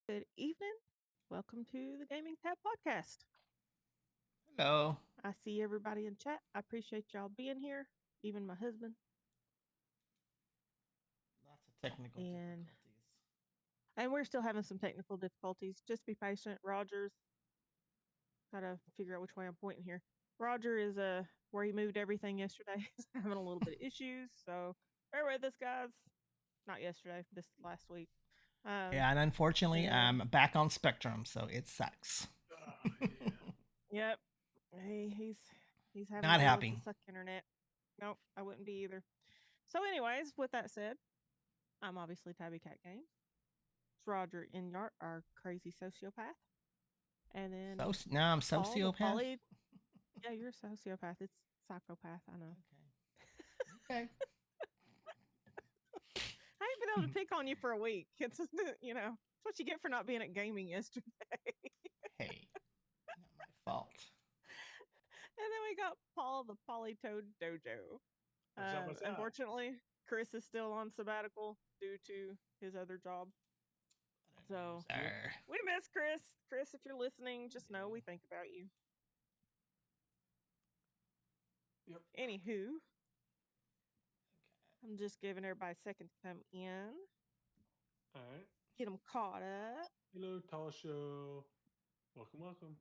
Good evening. Welcome to the Gaming Tab Podcast. Hello. I see everybody in chat. I appreciate y'all being here, even my husband. Lots of technical And difficulties. and we're still having some technical difficulties. Just be patient. Roger's gotta figure out which way I'm pointing here. Roger is where he moved everything yesterday. He's having a little bit of issues. So bear with us, guys. Not yesterday, this last week. Yeah, and unfortunately, And I'm back on Spectrum, so it sucks. Yeah. yep. He's having to Not deal with the happy. suck internet. Nope, I wouldn't be either. So, anyways, with that said, I'm obviously Tabby Cat Games. It's Roger Inyart, our crazy sociopath. And then Now I'm Paul, the sociopath. poly. Yeah, you're a sociopath. It's psychopath, I know. Okay. I ain't been able to pick on you for a week. It's, it's what you get for not being at gaming yesterday. Hey, not my fault. And then we got Paul, the Polytoad Dojo. What's up? Unfortunately, Chris is still on sabbatical due to his other job. So Loser. we miss Chris. Chris, if you're listening, just know Do. we think about you. Yep. Anywho, I'm just giving everybody a second to come in, All right. get them caught up. Hello, Tasha. Welcome.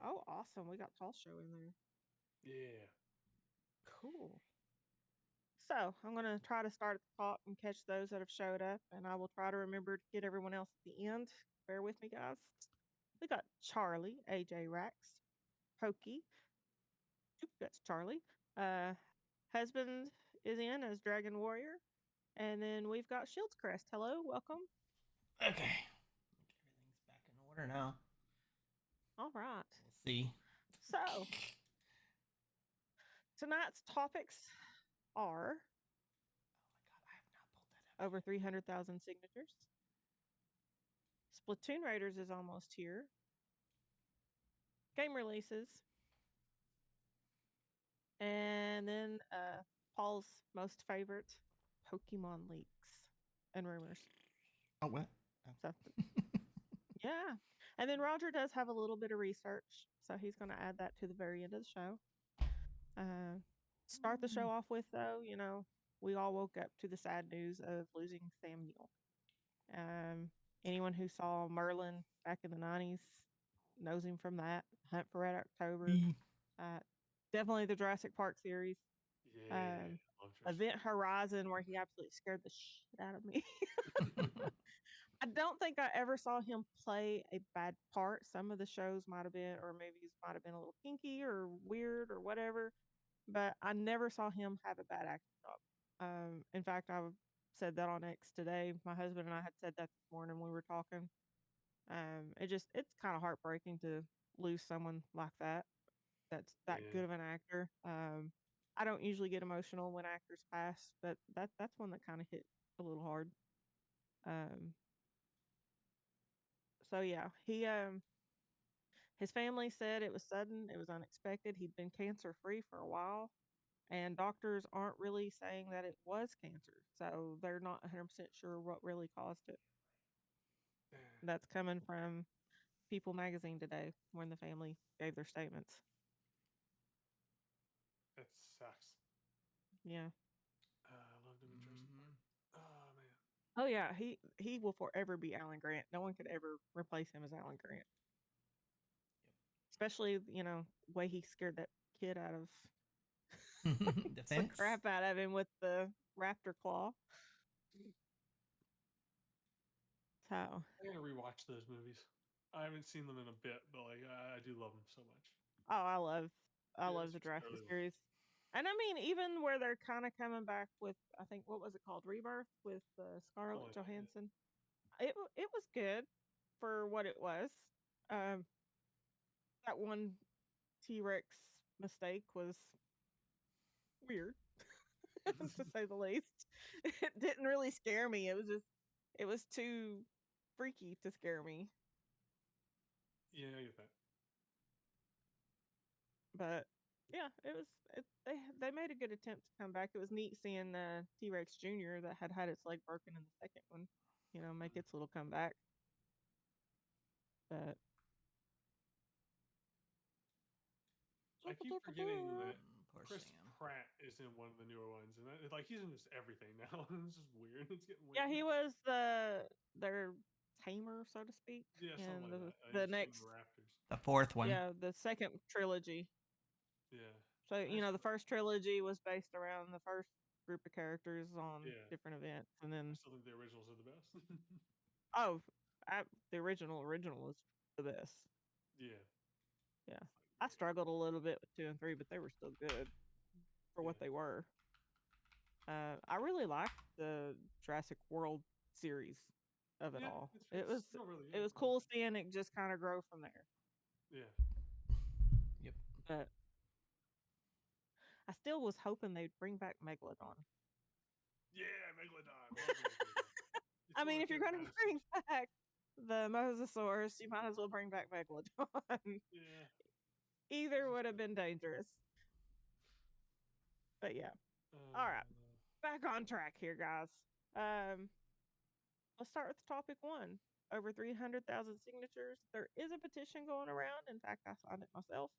Oh, awesome. We got Tall Show in there. Yeah. Cool. So I'm going to try to start at the top and catch those that have showed up, and I will try to remember to get everyone else at the end. Bear with me, guys. We got Charlie, AJ Rax, Pokey. That's Charlie. Uh, Husband is in as Dragon Warrior. And then we've got Shields Crest. Hello, welcome. Okay. Everything's back in order now. All right. We'll see. So tonight's topics are Oh my god, I have not pulled that up. over 300,000 signatures. Splatoon Raiders is almost here. Game releases. And then Paul's most favorite Pokemon leaks and rumors. Oh what? So yeah. And then Roger does have a little bit of research, so he's going to add that to the very end of the show. Start the show off with, though, we all woke up to the sad news of losing Sam Neill. Anyone who saw Merlin back in the 90s knows him from that. Hunt for Red October. Uh, Definitely the Jurassic Park series. Yeah. Um, Love Event Horizon, where he absolutely scared the shit out of me. I don't think I ever saw him play a bad part. Some of the shows might have been, or movies might have been a little kinky or weird or whatever, but I never saw him have a bad acting job. In fact, I said that on X today. My husband and I had said that this morning when we were talking. It's kind of heartbreaking to lose someone like that. That's that Yeah. good of an actor. I don't usually get emotional when actors pass, but that's one that kind of hit a little hard. Um, so yeah, his family said it was sudden, it was unexpected. He'd been cancer free for a while, and doctors aren't really saying that it was cancer. So they're not 100% sure what really caused it. That's coming from People magazine today when the family gave their statements. That sucks. Yeah. I loved him in Jurassic Park. Oh man. Oh yeah, he will forever be Alan Grant. No one could ever replace him as Alan Grant. Especially, way he scared that kid out of the Defense. crap out of him with the raptor claw. So, I gotta rewatch those movies. I haven't seen them in a bit, but like I do love them so much. oh, I love Yes, the Jurassic really. series. And I mean, even where they're kind of coming back with, I think, what was it called, Rebirth with Something Scarlett like that. Yeah. Johansson. It was good for what it was. Um, that one T Rex mistake was weird, to say the least. It didn't really scare me. It was too freaky to scare me. Yeah, I get that. But yeah, it was. They made a good attempt to come back. It was neat seeing T Rex Junior that had its leg broken in the second one. Make its little comeback. But I keep forgetting that Poor Chris Sam. Pratt is in one of the newer ones, and like he's in just everything now. It's just weird. It's getting weird. yeah, he was their tamer, so to speak. Yeah, something in like that. the He's next, in the Raptors. The fourth one. yeah, the second trilogy. Yeah. So I the still, first trilogy was based around the first group of characters on Yeah. different events, and I then still think the originals are the best. oh, the original was the best. Yeah. Yeah, I struggled a little bit with 2 and 3, but they were still good for what Yeah. they were. I really liked the Jurassic World series of it Yeah, all. it's It was still really it good. was cool seeing it just kind of grow from there. Yeah. Yep. But I still was hoping they'd bring back Megalodon. Yeah, Megalodon. Love Megalodon. It's I one of mean, my if you're favorite going to dinosaurs. bring back the Mosasaurus, you might as well bring back Megalodon. Yeah. Either would have been dangerous. But yeah. All right. Back on track here, guys. Let's start with topic 1. Over 300,000 signatures. There is a petition going around. In fact, I signed it myself.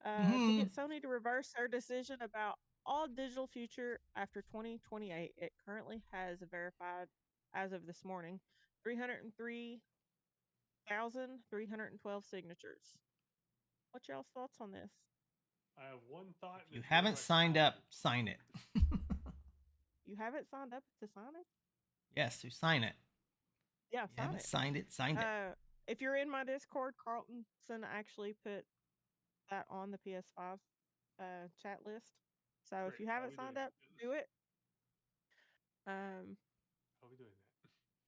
To get Sony to reverse their decision about all digital future after 2028. It currently has verified, as of this morning, 303,312 signatures. What's y'all's thoughts on this? I have one thought. If you haven't signed up, sign it. You haven't signed up to sign it? Yes, to sign it. Yeah, You sign haven't it. signed it, signed it. If you're in my Discord, Carltonson actually put that on the PS5 chat list. So if you haven't signed up, do it. How are we doing that?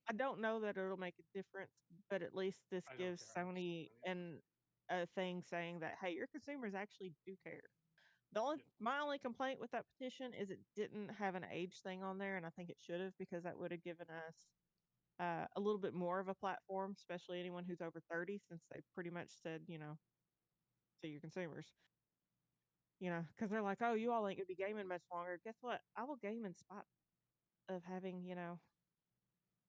I don't know that it'll make a difference, but at least this I don't gives care. I'm just Sony money. a thing saying that, hey, your consumers actually do care. My only complaint with that petition is it didn't have an age thing on there, and I think it should have, because that would have given us a little bit more of a platform, especially anyone who's over 30, since they pretty much said, to your consumers, because they're like, oh, you all ain't gonna be gaming much longer. Guess what? I will game in spite of having, a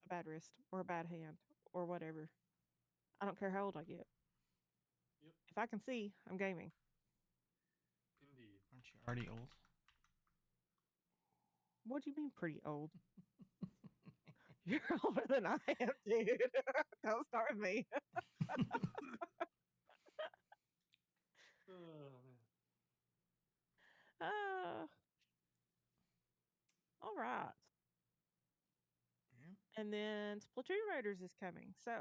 bad wrist or a bad hand or whatever. I don't care how old I get. Yep. If I can see, I'm gaming. Indeed. Aren't you already old? What do you mean pretty old? You're older than I am, dude. Don't start with me. Oh, man. All right. Yeah. And then Splatoon Raiders is coming. So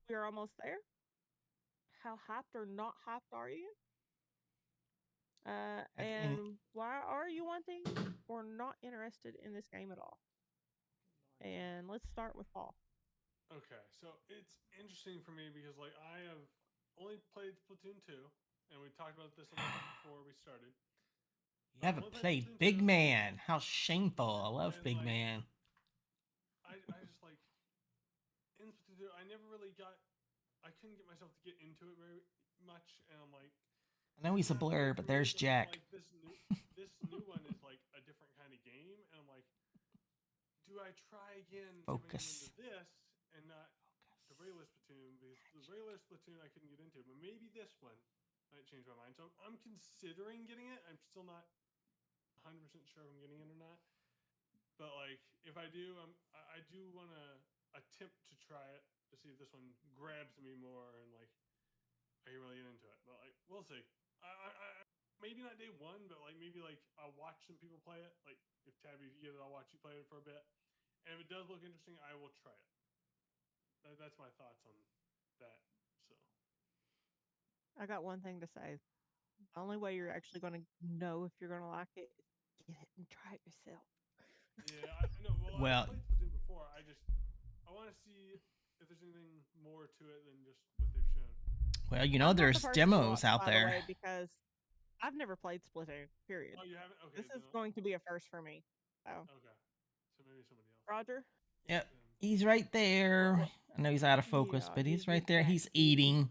we are almost there. How hyped or not hyped are you? And why are you wanting or not interested in this game at all? And let's start with Paul. Okay, so it's interesting for me because I have only played Splatoon 2, and we talked about this a little bit before we started. You haven't played Big Man. How shameful. I love Big Man. I just in Splatoon 2, I never really I couldn't get myself to get into it very much, and I'm like, I know he's a blur, but there's Jack. This new one is a different kind of game, and I'm like, do I try again Focus. into this and not the regular Splatoon? Because the regular Splatoon I couldn't get into, but maybe this one might change my mind. So I'm considering getting it. I'm still not 100% sure if I'm getting it or not. But if I do, I do want to attempt to try it to see if this one grabs me more and I can really get into it. But we'll see. I maybe not day one, but maybe I'll watch some people play it. If Tabby, if you get it, I'll watch you play it for a bit. And if it does look interesting, I will try it. That's my thoughts on that. So I got one thing to say. The only way you're actually going to know if you're going to like it is get it and try it yourself. Yeah, I know. Well, I played Splatoon before. I want to see if there's anything more to it than just what they've shown. Well, there's demos out there. By the way, because I've never played Splatoon, period. Oh, you haven't? Okay. This is going to be a first for me. So. Okay. So maybe somebody else. Roger? Yep. He's right there. I know he's out of focus, but he's right there. He's eating.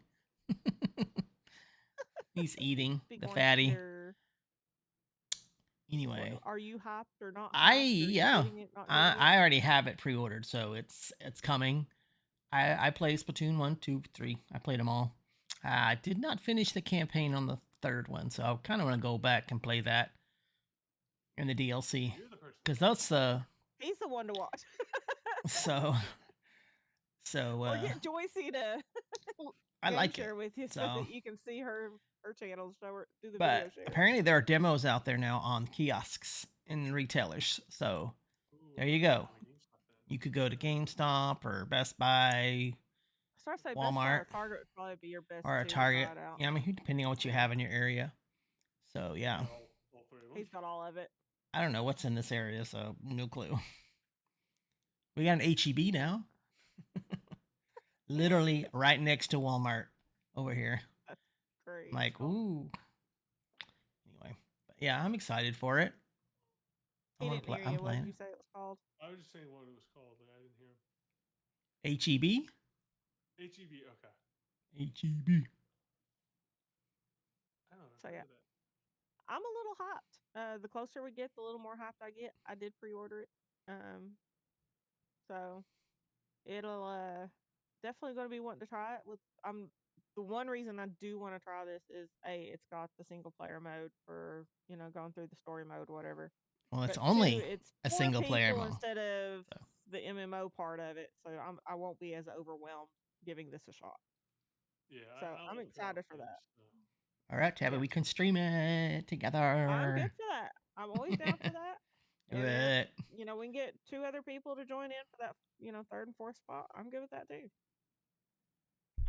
He's eating the fatty. Anyway. Are you hyped or not? Yeah. Not here I yet? already have it pre-ordered, so it's coming. I played Splatoon 1, 2, 3. I played them all. I did not finish the campaign on the third one, so I kind of want to go back and play that in the DLC You're the person. because that's the He's the one to watch. so Or get Joycey to I game like it. share with you so So, that you can see her channel, show her, do the but video share. apparently there are demos out there now on kiosks in retailers. So Ooh, there you go. my GameStop then. You could go to GameStop or Best Buy So I say Best Buy or Walmart Target would probably be your best. or a two to Target. try it out. Yeah, I mean, depending on what you have in your area. So yeah, All three of them. He's got all of it. I don't know what's in this area, so no clue. We got an HEB now. Literally right next to Walmart over here. Great. I'm like, ooh. Anyway, but yeah, I'm excited for it. He I'm didn't hear I'm you. What playing did you say it was called? I was just saying what it was called, but I didn't hear him. HEB. HEB. Okay. HEB. I don't know. So, yeah. I'm a little hyped. The closer we get, the little more hyped I get. I did pre-order it. So it'll definitely going to be wanting to try it. With the one reason I do want to try this is it's got the single player mode for going through the story mode, whatever. Well, it's But only two, it's a 4 single player people mode. instead of So. the MMO part of it. So I won't be as overwhelmed giving this a shot. Yeah. So I'm excited for that. All right, Tabby, we can stream it together. I'm good for that. I'm always down for that. Do And it. we can get 2 other people to join in for that, 3rd and 4th spot. I'm good with that too.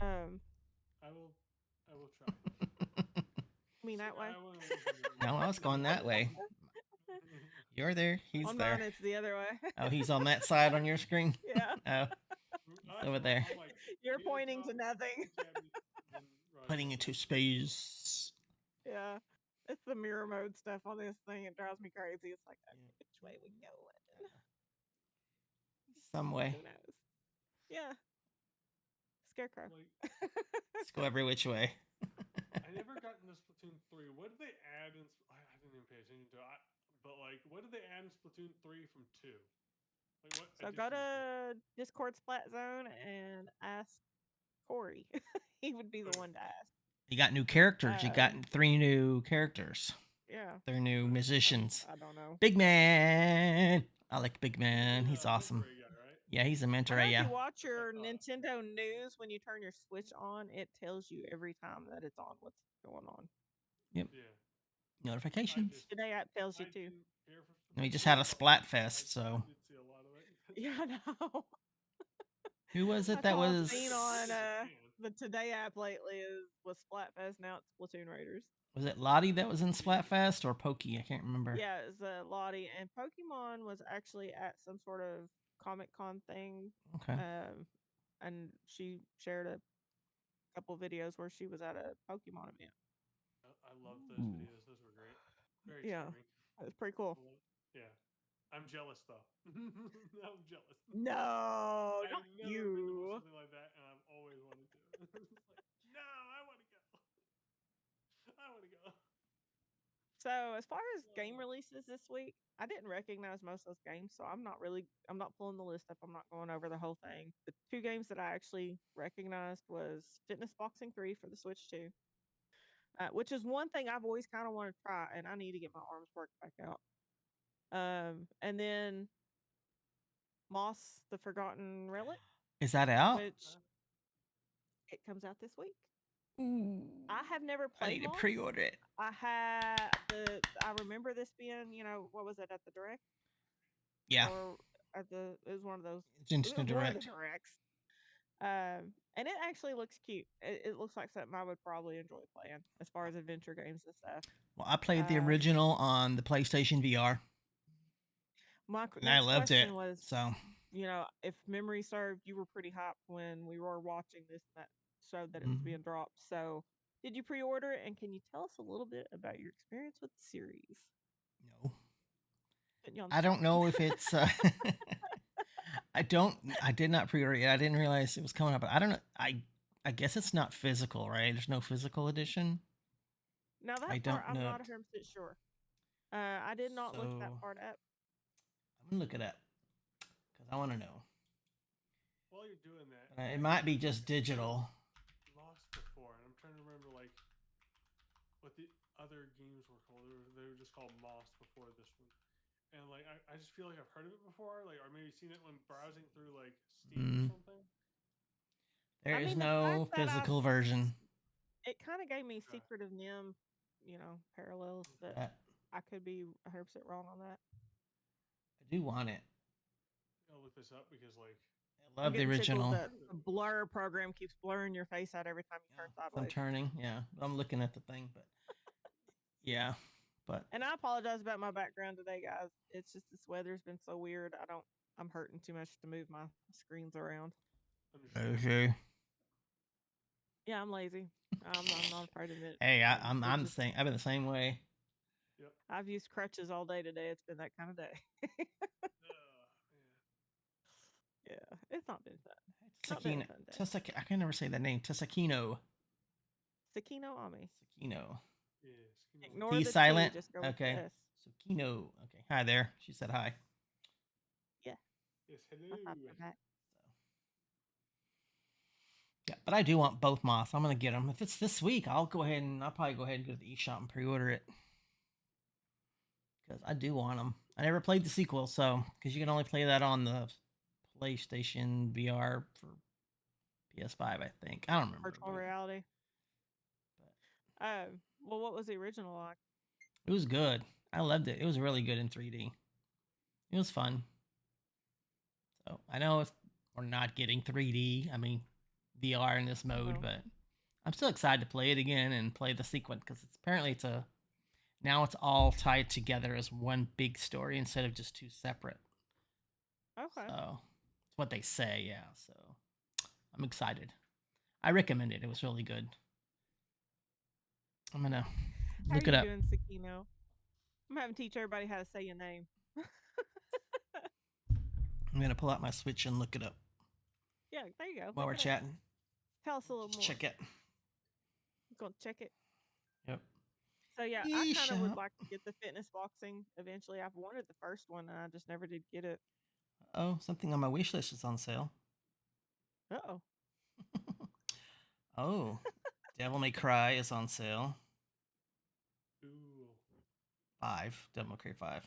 I will try. I mean that way. No, I was going that way. You're there. He's on there. mine, it's the other way. Oh, he's on that side on your screen. Yeah. Oh, he's over there. You're pointing to nothing. Putting into space. Yeah. It's the mirror mode stuff on this thing. It drives me crazy. It's like, okay, which way we going? Some way. Who knows? Yeah. Scarecrow. Let's go every which way. I never got into Splatoon 3. What did they add in? I didn't even pay attention to it. But what did they add in Splatoon 3 from 2? What? So go to Discord Splat Zone and ask Corey. He would be the one to ask. You got new characters. You got 3 new characters. Yeah. They're new musicians. I don't know. Big Man. I like Big Man. He's awesome. Guy, right? Yeah, he's a mentor. If Yeah. you watch your Nintendo news when you turn your Switch on, it tells you every time that it's on what's going on. Yep. Yeah. Notifications. Today app tells you too. We just had a Splatfest, so. Yeah, I know. Who was it That's that all I've was? seen on the Today app lately was Splatfest. Now it's Splatoon Raiders. Was it Lottie that was in Splatfest or Pokey? I can't remember. Yeah, it was Lottie, and Pokemon was actually at some sort of Comic Con thing. Okay. And she shared a couple videos where she was at a Pokemon event. I love those videos. Those were great. Very charming. It's pretty cool. Yeah. I'm jealous though. I'm jealous. No, I've not never you. been to something like that, and I've always wanted to. No, I want to go. I want to go. So as far as game releases this week, I didn't recognize most of those games, so I'm not pulling the list up. I'm not going over the whole thing. The 2 games that I actually recognized was Fitness Boxing 3 for the Switch 2, which is one thing I've always kind of wanted to try, and I need to get my arms worked back out. And then Moss: The Forgotten Relic. Is that out? Which it comes out this week. Ooh. I have never played. I need to Moss. pre-order it. I remember this being, what was it at the Direct? Yeah. Or it was one of those. It's Instant One of Direct. the Directs. And it actually looks cute. It looks like something I would probably enjoy playing as far as adventure games and stuff. Well, I played the original on the PlayStation VR. And I loved it. Was, so, if memory served, you were pretty hyped when we were watching this and that showed that it was being dropped. So, did you pre-order it? And can you tell us a little bit about your experience with the series? No. I don't know if it's. I did not pre-order it. I didn't realize it was coming up. But I don't know. I guess it's not physical, right? There's no physical edition. Now that part, I'm not 100% sure. I did not look that part up. I'm gonna look it up. I want to know. While you're doing that, It might be just digital. Lost before, and I'm trying to remember like what the other games were called. They were just called Moss before this one. And like I just feel like I've heard of it before, like or maybe seen it when browsing through like Steam or something. There I is mean, the no fact that physical version. it kind of gave me Secret of Nim, parallels, but I could be 100% wrong on that. I do want it. I'll look this up because like I love the original. The blur program keeps blurring your face out every time you turn sideways. I'm turning, yeah. I'm looking at the thing, but yeah, but. And I apologize about my background today, guys. It's just this weather's been so weird. I'm hurting too much to move my screens around. Okay. Yeah, I'm lazy. I'm not afraid to admit it. Hey, I'm the same. I've been the same way. Yep. I've used crutches all day today. It's been that kind of day. Yeah, it's not been fun. I can never say that name. Sakino Ami. Sakino. Yeah, Ignore T the silent. T, just go okay. with Sakino. Okay. Hi there. She said hi. Yeah. Yes, hello. Yeah, but I do want both Moss. I'm gonna get them. If it's this week, I'll probably go ahead and go to the eShop and pre-order it because I do want them. I never played the sequel, so because you can only play that on the PlayStation VR for PS5, I think. I don't remember. Virtual reality. Well, what was the original like? It was good. I loved it. It was really good in 3D. It was fun. So I know we're not getting 3D. I mean, VR in this mode, but I'm still excited to play it again and play the sequence because now it's all tied together as one big story instead of just two separate. Okay. So it's what they say, yeah. So I'm excited. I recommend it. It was really good. I'm gonna look it up. How are you doing, Sakino? I'm having to teach everybody how to say your name. I'm gonna pull out my Switch and look it up. Yeah, there you go. While we're chatting. Tell us a little more. Check it. I'm gonna check it. Yep. So yeah, I kind of would like to get the fitness boxing eventually. I've wanted the first one and I just never did get it. Oh, something on my wish list is on sale. Uh-oh. Oh, Devil May Cry is on sale. Ooh. 5, Devil May Cry 5.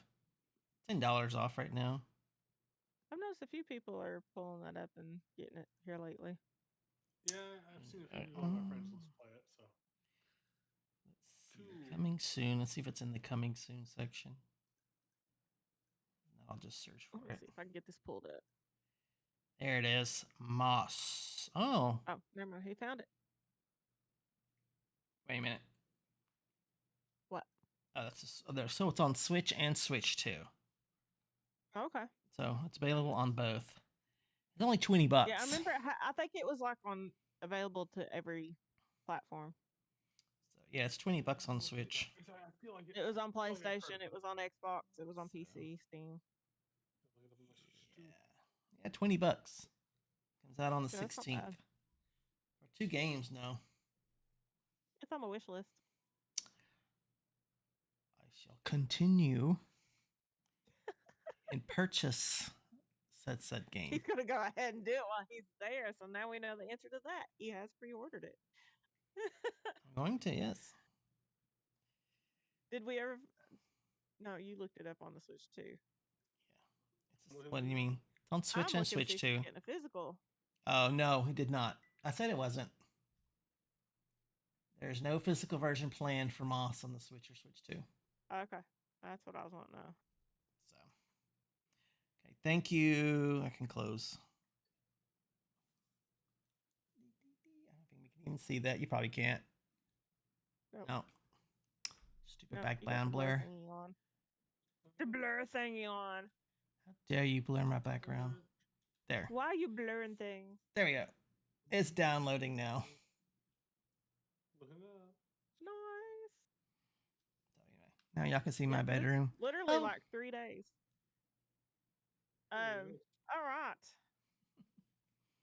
$10 off right now. I've noticed a few people are pulling that up and getting it here lately. Yeah, I've seen a few people of my friends let's play it, so. Let's see. Coming soon. Let's see if it's in the coming soon section. I'll just search for it. See if I can get this pulled up. There it is. Moss. Oh. Oh, never mind. He found it. Wait a minute. What? Oh, there. So it's on Switch and Switch 2. Okay. So it's available on both. It's only $20. Yeah, I remember. I think it was like available to every platform. So yeah, it's $20 on Switch. I feel like it was on PlayStation. It was on Xbox. It was on PC, Steam. Yeah, $20. Comes out on the 16th. For 2 games, no. It's on my wish list. I shall continue and purchase said game. He's gonna go ahead and do it while he's there. So now we know the answer to that. He has pre-ordered it. I'm going to, yes. Did we ever? No, you looked it up on the Switch too. Yeah. What do you mean? It's on Switch and Switch 2. Getting a physical. Oh no, he did not. I said it wasn't. There's no physical version planned for Moss on the Switch or Switch 2. Okay, that's what I was wanting to know. So, okay, thank you. I can close. I don't think we can even see that. You probably can't. Nope. No. Stupid background blur. The blur thingy on. How dare you blur my background? There. Why are you blurring things? There we go. It's downloading now. Nice. Now y'all can see my bedroom. Literally like 3 days. All right.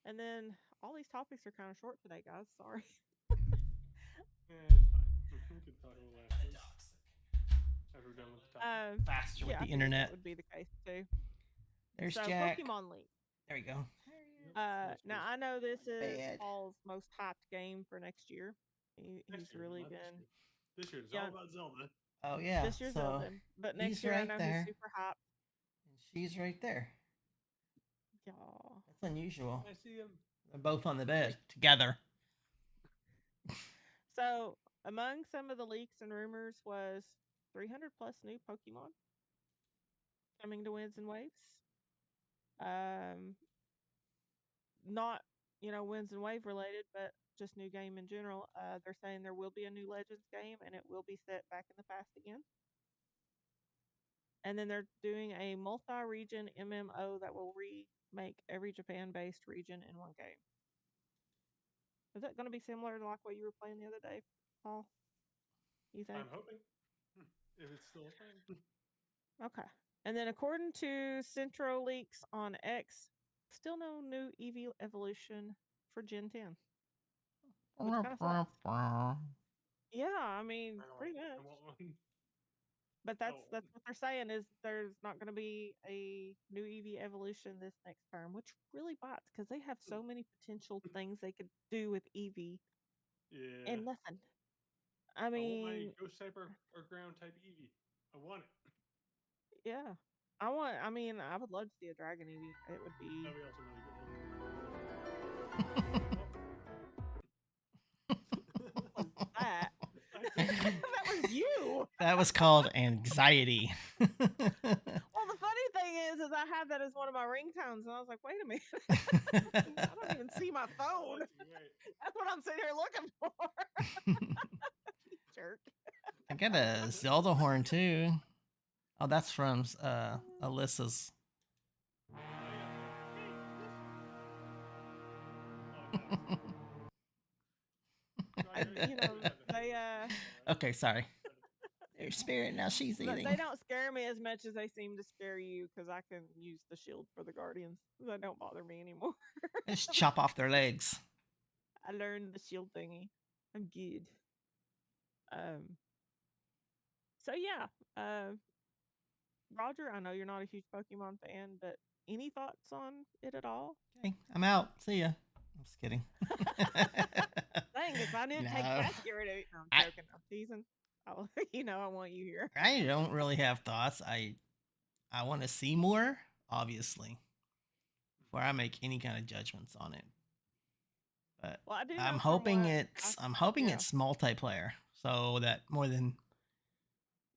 And then all these topics are kind of short today, guys. Sorry. Yeah, it's fine. We could talk a little after we're done with the topic. Faster with the internet. That would be the case too. There's so, Jack. Pokemon Link. There you go. Now I know this is Bad. Paul's most hyped game for next year. He's really not been this year. It's yeah. all about Zelda. Oh yeah. This year's So Zelda, but next he's year I right know there, he's super hyped. and she's right there. Y'all. That's unusual. I see him. They're both on the bed together. So among some of the leaks and rumors was 300 plus new Pokemon coming to Winds and Waves. Not Winds and Wave related, but just new game in general. They're saying there will be a new Legends game, and it will be set back in the past again. And then they're doing a multi-region MMO that will remake every Japan-based region in one game. Is that going to be similar to like what you were playing the other day, Paul? You think? I'm hoping. If it's still a thing. Okay. And then according to Centro Leaks on X, still no new Eevee evolution for Gen 10. Which kind of sucks. Yeah, I mean, pretty much. But that's what they're saying is there's not going to be a new Eevee evolution this next term, which really bites because they have so many potential things they could do with Eevee. Yeah. And nothing. I mean, I want my ghost type or ground type Eevee. I want it. Yeah. I would love to see a dragon Eevee. It would be. That'd be also really good. What was that? That was you. That was called anxiety. Well, the funny thing is I have that as one of my ringtones, and I was like, wait a minute, I don't even see my phone. That's what I'm sitting here looking for. Jerk. I got a Zelda horn too. Oh, that's from Alyssa's. They Okay, sorry. Their spirit now she's eating. They don't scare me as much as they seem to scare you because I can use the shield for the guardians. They don't bother me anymore. Just chop off their legs. I learned the shield thingy. I'm good. So yeah, Roger, I know you're not a huge Pokemon fan, but any thoughts on it at all? Okay, I'm out. See ya. I'm just kidding. Dang, if I didn't take that security, no, I'm joking. I'm teasing. I want you here. I don't really have thoughts. I want to see more, obviously, before I make any kind of judgments on it. But well, I do I'm hoping it's multiplayer, so that more than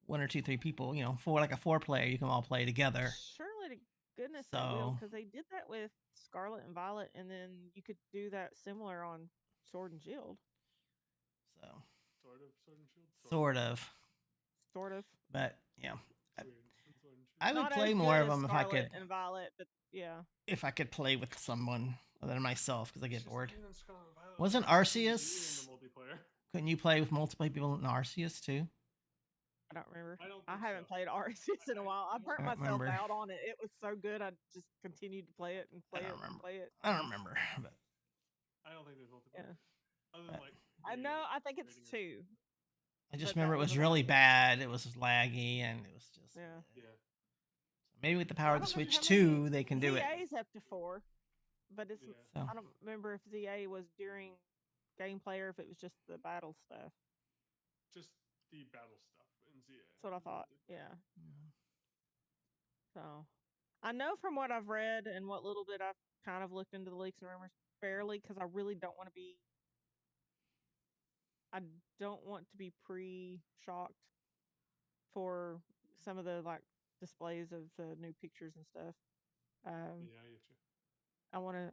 1 or 2, 3 people, for like a 4-player, you can all play together. Surely to goodness they will, because they did that with Scarlet and Violet, and then you could do that similar on Sword and Shield. So Sword and Shield. Sort of. But yeah, I would play more of them if I could. And Violet, but yeah. If I could play with someone other than myself, because I get bored. Wasn't Arceus? Couldn't you play with multiple people in Arceus too? I don't remember. I haven't played Arceus in a while. I burnt myself out on it. It was so good. I just continued to play it and play it and play it. I don't remember. But I don't think there's multiple. Yeah. Other than I know. I think it's 2. I just remember it was really bad. It was laggy, and it was just yeah. So maybe with the power of the Switch 2, they can do it. ZA's up to 4, but it's. I don't remember if ZA was during gameplay or if it was just the battle stuff. Just the battle stuff in ZA. That's what I thought. Yeah. So, I know from what I've read and what little bit I've kind of looked into the leaks and rumors fairly, because I really don't want to be. I don't want to be pre-shocked for some of the displays of the new pictures and stuff. Yeah, I get you.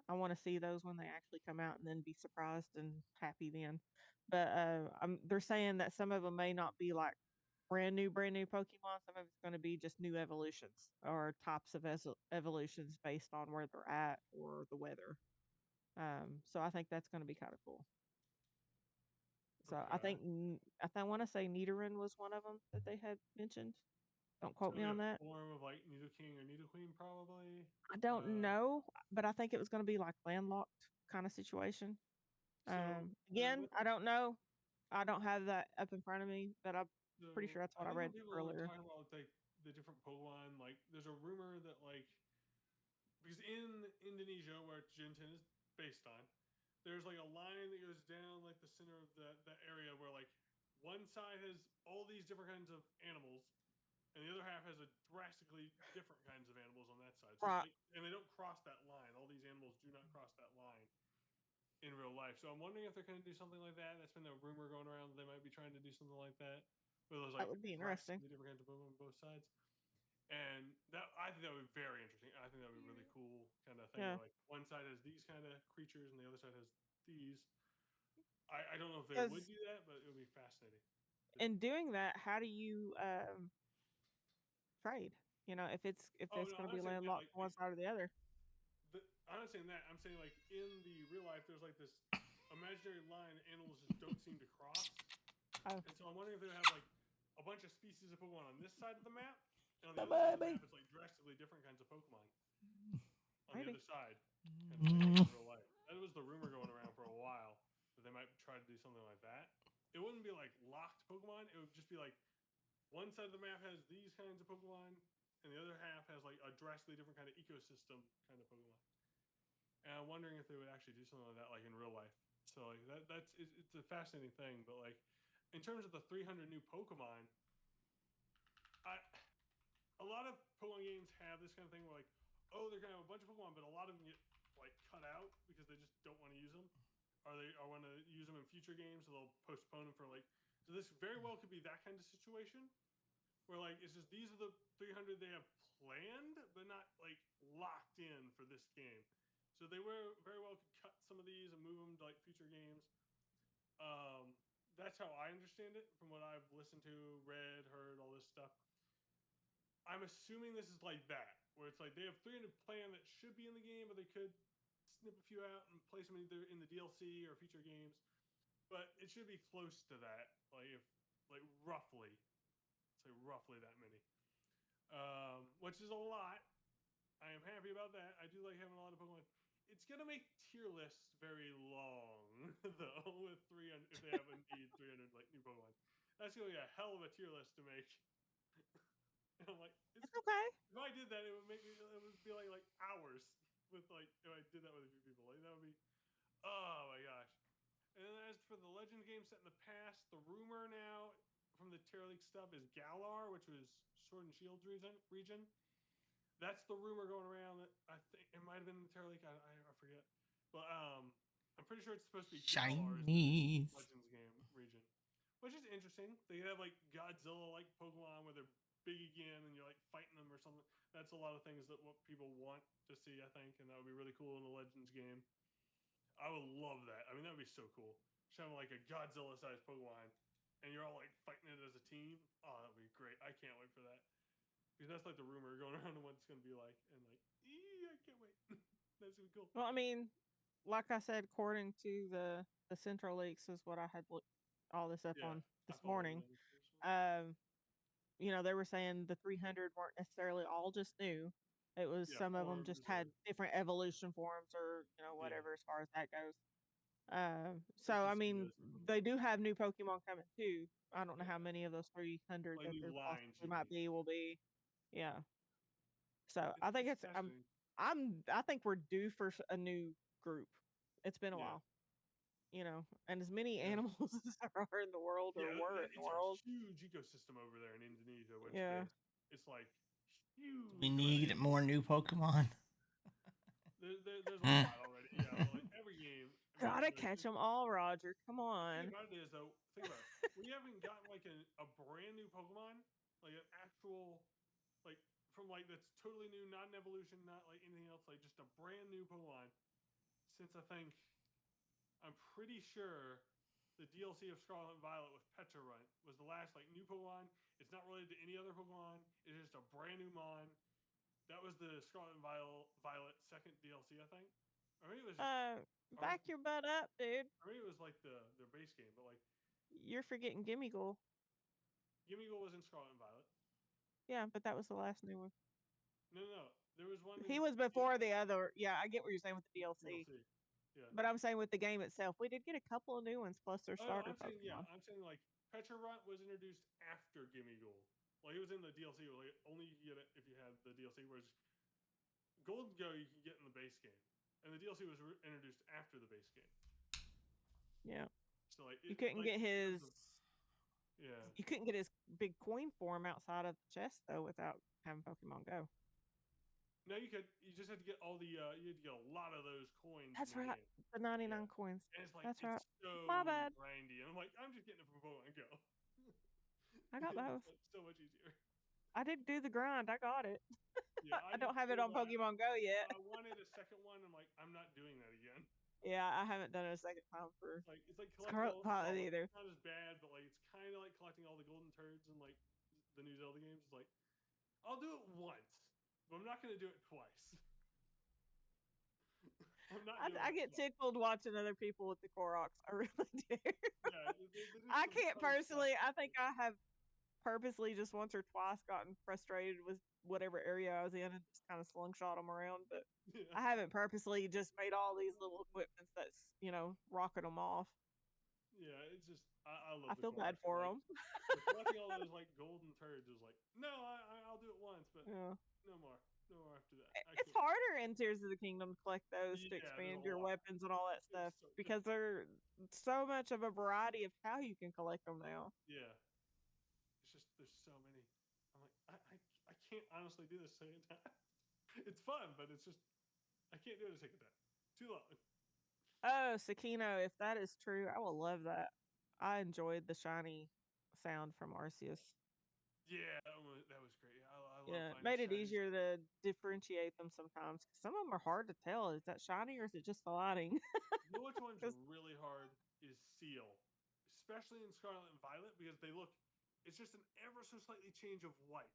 I want to see those when they actually come out and then be surprised and happy then. But they're saying that some of them may not be like brand new Pokemon. Some of it's going to be just new evolutions or types of evolutions based on where they're at or the weather. So I think that's going to be kind of cool. So okay. I want to say Nidoran was one of them that they had mentioned. Don't quote me on that. Form of like Nidoking or Nidoqueen, probably. I don't know, but I think it was going to be like landlocked kind of situation. Again, I don't know. I don't have that up in front of me, but I'm pretty sure that's what I read earlier. Talking about the different Pokemon, there's a rumor that because in Indonesia, where Gen 10 is based on, there's like a line that goes down like the center of that area where like one side has all these different kinds of animals, and the other half has a drastically different kinds of animals on that side. So Right. like, and they don't cross that line. All these animals do not cross that line in real life. So I'm wondering if they're going to do something like that. That's been the rumor going around. They might be trying to do something like that, where there's That like would be interesting. drastically different kinds of Pokemon on both sides. And that I think that would be very interesting. I think that would be really cool kind of thing. Yeah. Where, like one side has these kind of creatures, and the other side has these. I don't know if they 'Cause- would do that, but it would be fascinating. In doing that, how do you trade? You know, if it's Oh, going no, to I'm be not saying that, landlocked like, one side or the other. I'm not saying that. I'm saying like in the real life, there's like this imaginary line that animals just don't seem to cross. Oh. And so I'm wondering if they have like a bunch of species of Pokemon on this side of the map, and on the other side of the map, it's like drastically different kinds of Pokemon on Maybe. the other side. Kind of thing, like in real life. That was the rumor going around for a while that they might try to do something like that. It wouldn't be like locked Pokemon. It would just be like one side of the map has these kinds of Pokemon, and the other half has like a drastically different kind of ecosystem kind of Pokemon. And I'm wondering if they would actually do something like that, like in real life. So like it's a fascinating thing. But like in terms of the 300 new Pokemon, a lot of Pokemon games have this kind of thing where like, oh, they're gonna have a bunch of Pokemon, but a lot of them get like cut out because they just don't want to use them, or they want to use them in future games, so they'll postpone them for like. So this very well could be that kind of situation, where like it's just these are the 300 they have planned, but not like locked in for this game. So they very well could cut some of these and move them to like future games. That's how I understand it from what I've listened to, read, heard, all this stuff. I'm assuming this is like that, where it's like they have 300 planned that should be in the game, but they could snip a few out and place them either in the DLC or future games. But it should be close to that, like roughly, say roughly that many, which is a lot. I am happy about that. I do like having a lot of Pokemon. It's gonna make tier lists very long though. With 300, if they have indeed 300 like new Pokemon, that's gonna be a hell of a tier list to make. And I'm like, it's okay. If I did that, it would be like hours with like if I did that with a few people. Like that would be, oh my gosh. And then as for the Legend game set in the past, the rumor now from the Terra League stuff is Galar, which was Sword and Shield region. That's the rumor going around. That I think it might have been the Terra League. I forget, but I'm pretty sure it's supposed to be Chinese Legends game region, which is interesting. They have like Godzilla-like Pokemon where they're big again, and you're like fighting them or something. That's a lot of things that what people want to see, I think, and that would be really cool in the Legends game. I would love that. I mean, that would be so cool. Just having like a Godzilla-sized Pokemon, and you're all like fighting it as a team. Oh, that would be great. I can't wait for that. Because that's like the rumor going around on what it's going to be like. And like, I can't wait. That's going to be cool. Well, I mean, like I said, according to the Central Leaks is what I had looked all this up on this morning. You know, they were saying the 300 weren't necessarily all just new. It was some of them just had different evolution forms or, you know, whatever as far as that goes. So, I mean, they do have new Pokemon coming too. I don't know how many of those 300 Like that there lines possibly might be will be. Yeah. So I think it's fascinating. I think we're due for a new group. It's been a while. You know, and as many animals as there are in the world or were in the world. It's a huge ecosystem over there in Indonesia, which it's like huge. We need more new Pokemon. There's a lot already. Yeah, but like every game. Gotta catch them all, Roger. Come on. The thing about it is, though, think about it. We haven't gotten like a brand new Pokemon, like an actual, like from like that's totally new, not an evolution, not like anything else, like just a brand new Pokemon since I think. I'm pretty sure the DLC of Scarlet and Violet with Pecharunt was the last like new Pokemon. It's not related to any other Pokemon. It's just a brand new Mon. That was the Scarlet and Violet second DLC, I think. Or maybe it was just, back your butt up, dude. Or maybe it was like their base game, but like you're forgetting Gimmighoul. Gimmighoul was in Scarlet and Violet. Yeah, but that was the last new one. No. There was one. He was before the other. Yeah, I get what you're saying with the DLC. Yeah. But I'm saying with the game itself, we did get a couple of new ones plus their starter Pokemon. I'm saying like Pecharunt was introduced after Gimmighoul. Like it was in the DLC. Like only you get it if you had the DLC. Whereas Golden Go you can get in the base game, and the DLC was introduced after the base game. Yeah. So like You couldn't get his. Yeah. You couldn't get his big coin form outside of the chest though without having Pokemon Go. No, you could. You just had to get all the. You had to get a lot of those coins. That's in the right. game. The 99 coins. And it's like That's right. so My bad. grindy, and I'm like, I'm just getting it from Pokemon Go. I got both. It's so much easier. I didn't do the grind. I got it. Yeah, I don't have it on Pokemon Go yet. I wanted a second one. I'm like, I'm not doing that again. Yeah, I haven't done it a second time for It's like Scarlet Violet either. It's not as bad, but like it's kind of like collecting all the golden turds in like the new Zelda games. It's like, I'll do it once, but I'm not going to do it twice. I'm not. I get tickled watching other people with the Koroks. I really do. Yeah, I can't personally. I think I have purposely just once or twice gotten frustrated with whatever area I was in and just kind of slingshot them around. But Yeah. I haven't purposely just made all these little equipments that's, rocking them off. Yeah, it's just I love. I feel bad for them. Collecting all those like golden turds is like, no, I'll do it once, but Yeah. no more after that. It's harder in Tears of the Kingdom to collect those to expand your weapons and all that stuff because there's so much of a variety of how you can collect them now. Yeah, it's just there's so many. I'm like, I can't honestly do this second time. It's fun, but it's just I can't do it a second time. Too long. Oh, Sakino, if that is true, I will love that. I enjoyed the shiny sound from Arceus. Yeah, that was great. I Yeah, love it made it shinies. easier to differentiate them sometimes. 'Cause some of them are hard to tell. Is that shiny or is it just the lighting? You know which one's really hard is Seal, especially in Scarlet and Violet because they look. It's just an ever so slightly change of white.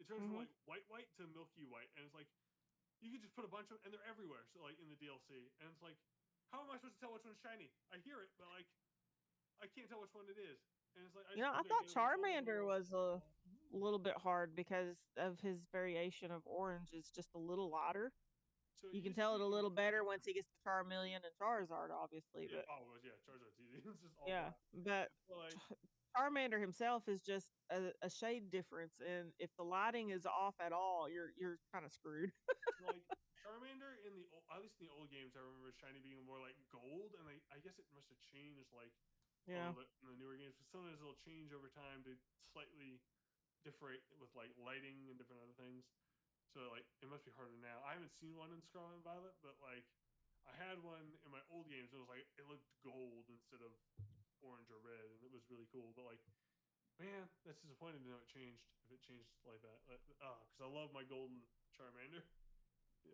It turns from like white to milky white, and it's like you could just put a bunch of, and they're everywhere. So like in the DLC, and it's like, how am I supposed to tell which one's shiny? I hear it, but like, I can't tell which one it is. And it's like I thought Charmander was a little bit hard because of his variation of orange is just a little lighter. So you can tell it a little better once he gets to Charmeleon and Charizard, obviously. Yeah, but Charizard's easy. It's just all but like, Charmander himself is just a shade difference, and if the lighting is off at all, you're kind of screwed. Like Charmander in at least in the old games, I remember shiny being more like gold, and I guess it must have changed like in the newer games. But sometimes it'll change over time to slightly different with like lighting and different other things. So like it must be harder now. I haven't seen one in Scarlet and Violet, but like I had one in my old games. It was like it looked gold instead of orange or red, and it was really cool. But like, man, that's disappointing to know it changed. If it changed like that, because I love my golden Charmander.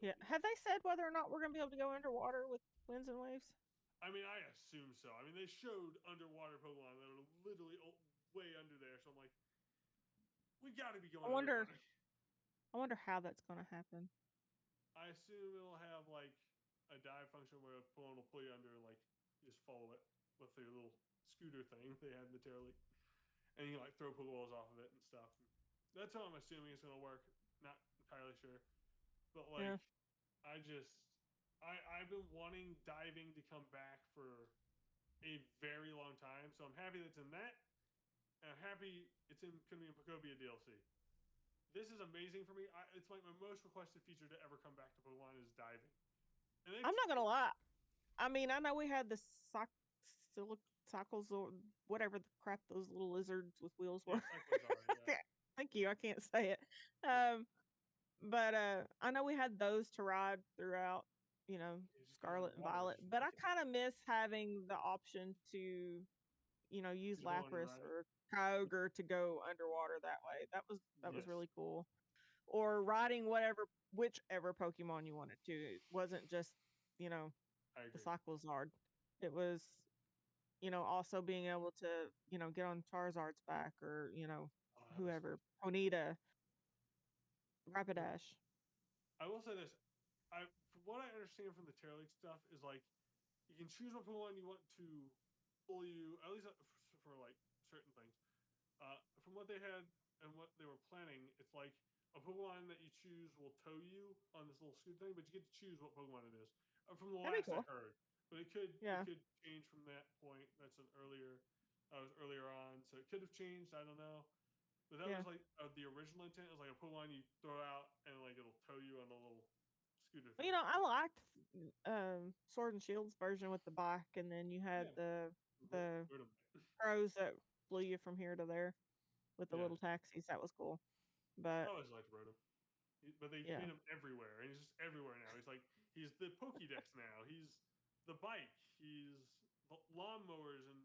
Yeah. Have they said whether or not we're going to be able to go underwater with Winds and Waves? I mean, I assume so. I mean, they showed underwater Pokemon that are literally way under there. So I'm like, we got to be going underwater. I wonder how that's going to happen. I assume it'll have like a dive function where a Pokemon will pull you under and like you just follow it with their little scooter thing they had in the Terra League. And you can like throw Pokeballs off of it and stuff. That's how I'm assuming it's going to work. Not entirely sure. But like, I've been wanting diving to come back for a very long time. So I'm happy that's in that. And I'm happy it's going to be in Pokebia DLC. This is amazing for me. It's like my most requested feature to ever come back to Pokemon is diving. I'm not going to lie. I mean, I know we had the cycles or whatever the crap those little lizards with wheels were. Yeah. Thank you. I can't say it. But I know we had those to ride throughout, Scarlet and Violet. But I kind of miss having the option to, use Lapras or Kyogre to go underwater that way. That was really cool. Or riding whichever Pokemon you wanted to. It wasn't just, the Cyclozard. It was, also being able to, get on Charizard's back or, whoever, Ponyta. Rapidash. I will say this. From what I understand from the Terra League stuff is like you can choose what Pokemon you want to pull you, at least for like certain things. From what they had and what they were planning, it's like a Pokemon that you choose will tow you on this little scoot thing, but you get to choose what Pokemon it is. From the last I heard, but it could change from that point. That's earlier on, so it could have changed. I don't know. But that was like the original intent. It was like a Pokemon you throw out and like it'll tow you on a little scooter. Well, you thing. know, I liked Sword and Shield's version with the bike, and then you had Yeah. the Rotom. crows that flew you from here to there with the Yeah. little taxis. That was cool. I But always liked Rotom. But they yeah, made him everywhere, and he's just everywhere now. He's the Pokédex now. He's the bike. He's lawnmowers and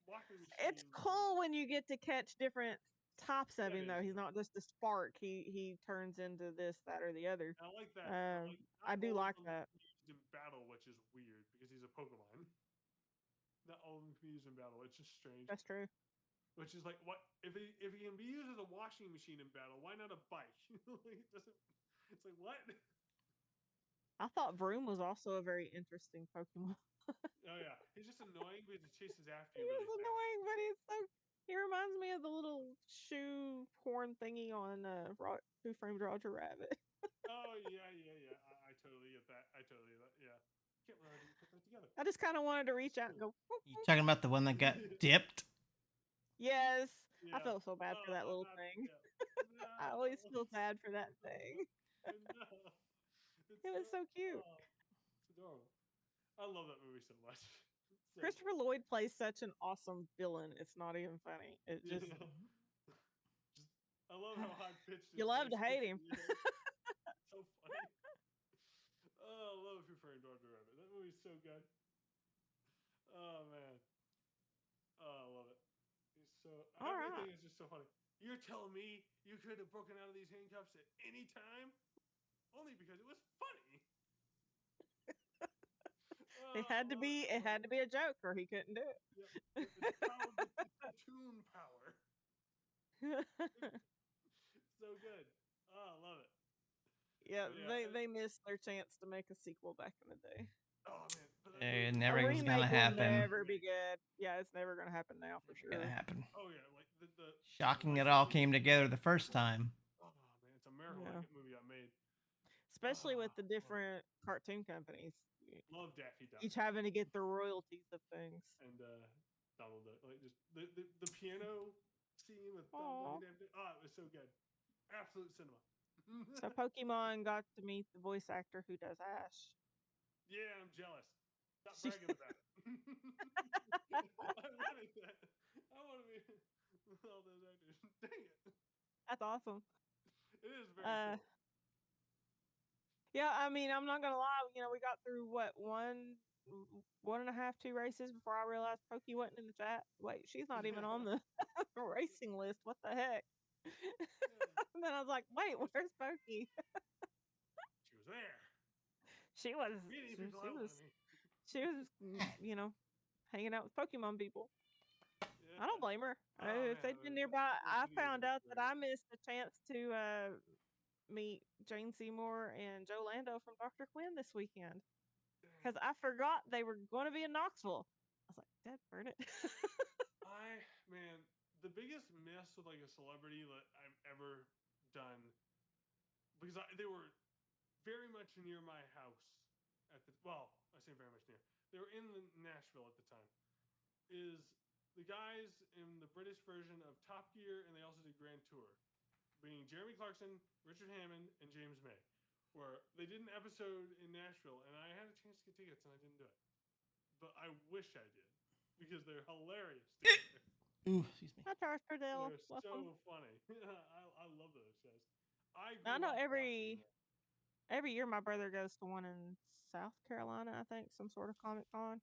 washing it's machines. cool when you get to catch different types of Yeah, him, it though. is. He's not just a spark. He turns into this, that, or the other. I like that. But like, I not do all of like them that. can be used in battle, which is weird because he's a Pokemon. Not all of them can be used in battle. It's just strange. That's true. Which is like, what if he can be used as a washing machine in battle? Why not a bike? Like, it doesn't. It's like what? I thought Vroom was also a very interesting Pokemon. Oh yeah, he's just annoying because he chases after He you is really fast. annoying, but he's so. He reminds me of the little shoe horn thingy on Who Framed Roger Rabbit. Oh yeah. I totally get that. I totally get that. Yeah. Can't remember how to put that together. I just kind of wanted to reach out and go. You talking about the one that got dipped? Yes, I Yeah. felt so bad for that little not thing. yeah. I No. always feel bad for that thing. No. It was so cute. It's adorable. I love that movie so much. So, Christopher Lloyd plays such an awesome villain. It's not even funny. It you just know, I love how high pitched you love to hate him. So funny. Oh, I love Who Framed Roger Rabbit. That movie's so good. Oh man. Oh, I love it. He's so All everything right. is just so funny. You're telling me you could have broken out of these handcuffs at any time? Only because it was funny. It had to be. It had to be a joke, or he couldn't do it. Yep. The power, the platoon power. It's so good. Oh, I love it. Yeah, But yeah, they missed their chance to make a sequel back in the day. oh man, but that It movie, never A was remake gonna will happen. never be good. Yeah, it's never gonna happen now for Never gonna sure. happen. oh yeah, like the Shocking it all came together the first time. Oh man, it's a miracle Yeah. that movie got made. Especially with the Love it. different cartoon companies, Love Daffy Duck each having to get the royalties of things. and Donald Duck. Like just the piano scene with Aw. Donald Duck and Daffy Duck. Oh, it was so good. Absolute cinema. So Pokemon got to meet the voice actor who does Ash. Yeah, I'm jealous. Stop She- bragging about it. I wanted that. I want to be with all those actors. Dang it. That's awesome. It is very Uh, cool. Yeah, I mean, I'm not gonna lie. You know, we got through what one and a half, 2 races before I realized Pokey wasn't in the chat. Wait, she's not even on the racing list. What the heck? And then I was like, wait, where's Pokey? She was there. She was, Meeting she, people she out was, with me. she was, you know, hanging out with Pokemon people. Yeah. I don't blame her. Oh, If man, they'd been those nearby, I videos found are out that great. I missed the chance to meet Jane Seymour and Joe Lando from Dr. Quinn this weekend. Because I forgot they were going to be in Knoxville. I was like, Dad, burn it. Man, the biggest miss with like a celebrity that I've ever done, because they were very much near my house at the, well, I say very much near. They were in Nashville at the time. Is the guys in the British version of Top Gear, and they also did Grand Tour, being Jeremy Clarkson, Richard Hammond, and James May, where they did an episode in Nashville, and I had a chance to get tickets, and I didn't do it. But I wish I did, because they're hilarious together. Ooh, excuse me. Hi, Charles Purdell. They're Welcome. so funny. I love those shows. I grew know up every watching year my brother goes to one in South Carolina, I think, some sort of Comic Con.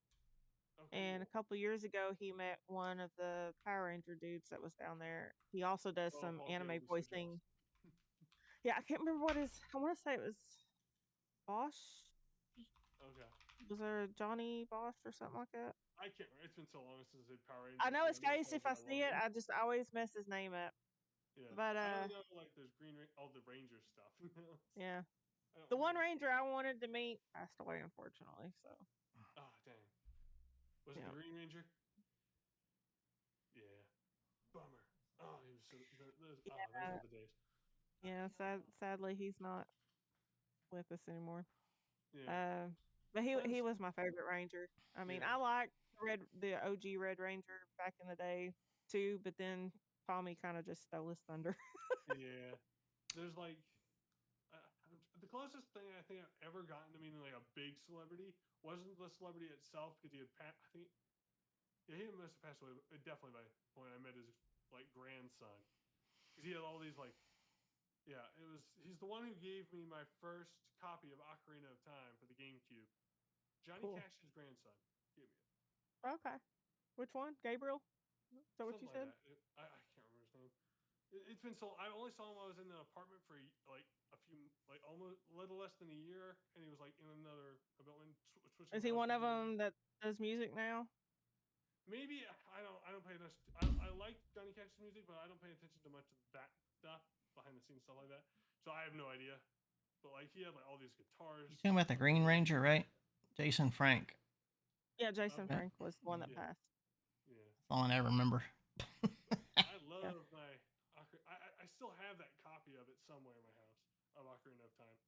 that. And a couple years ago, he met one of the Power Ranger dudes that was down there. He also does some okay, anime I'm so voicing. jealous. Yeah, I can't remember what his. I want to say it was Bosch. Okay. Was there Johnny Bosch or something like that? I can't remember. It's been so long since I did Power Rangers. I know his and I face if I love see it. him. I just always mess his name up. Yeah. But I don't know, like there's all the Ranger stuff. yeah, I don't the one know. Ranger I wanted to meet passed away, unfortunately. So Oh dang. Was it Yeah. the Green Ranger? Yeah. Bummer. Oh, he was so. Those were the days. yeah, sadly he's not with us anymore. Yeah. But he That's- was my favorite Ranger. I mean, Yeah. I liked the OG Red Ranger back in the day too, but then Tommy kind of just stole his thunder. Yeah. There's like the closest thing I think I've ever gotten to meeting like a big celebrity wasn't the celebrity itself because he had I think he must have passed away definitely by the point I met his like grandson because he had all these like he's the one who gave me my first copy of Ocarina of Time for the GameCube. Johnny Cool. Cash's grandson gave me it. Okay. Which one? Gabriel? Is that what you said? Like that. I can't remember his name. It's been so. I only saw him when I was in an apartment for like a few, like almost a little less than a year, and he was like in another apartment. Is he one of them that does music now? Maybe I don't pay attention. I like Johnny Cash's music, but I don't pay attention to much of that stuff behind the scenes stuff like that. So I have no idea. But like he had like all these guitars. You talking about the Green Ranger, right? Jason Frank. Yeah, Jason Frank was the one that passed. Yeah. That's all I remember. I love my Ocarina. I still have that copy of it somewhere in my house of Ocarina of Time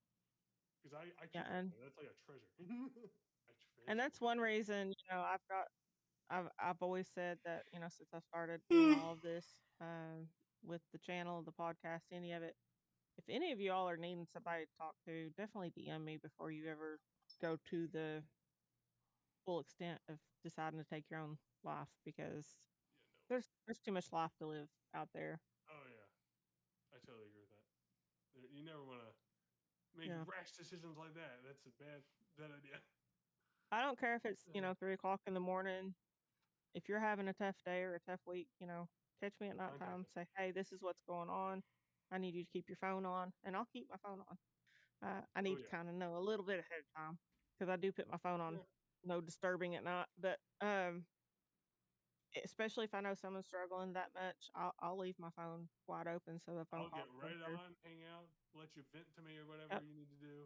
because I keep it. That's like a treasure. And that's one reason I've always said that since I started doing all of this with the channel, the podcast, any of it. If any of y'all are needing somebody to talk to, definitely DM me before you ever go to the full extent of deciding to take your own life because there's too much life to live out there. Oh yeah, I totally agree with that. You never want to make rash decisions like that. That's a bad idea. I don't care if it's 3:00 in the morning. If you're having a tough day or a tough week, catch me at night time. Say, hey, this is what's going on. I need you to keep your phone on, and I'll keep my phone on. I need to kind of know a little bit ahead of time because I do put my phone on no disturbing at night. But especially if I know someone's struggling that much, I'll leave my phone wide open so the phone I'll get right on, hang out, let you vent to me or whatever you need to do.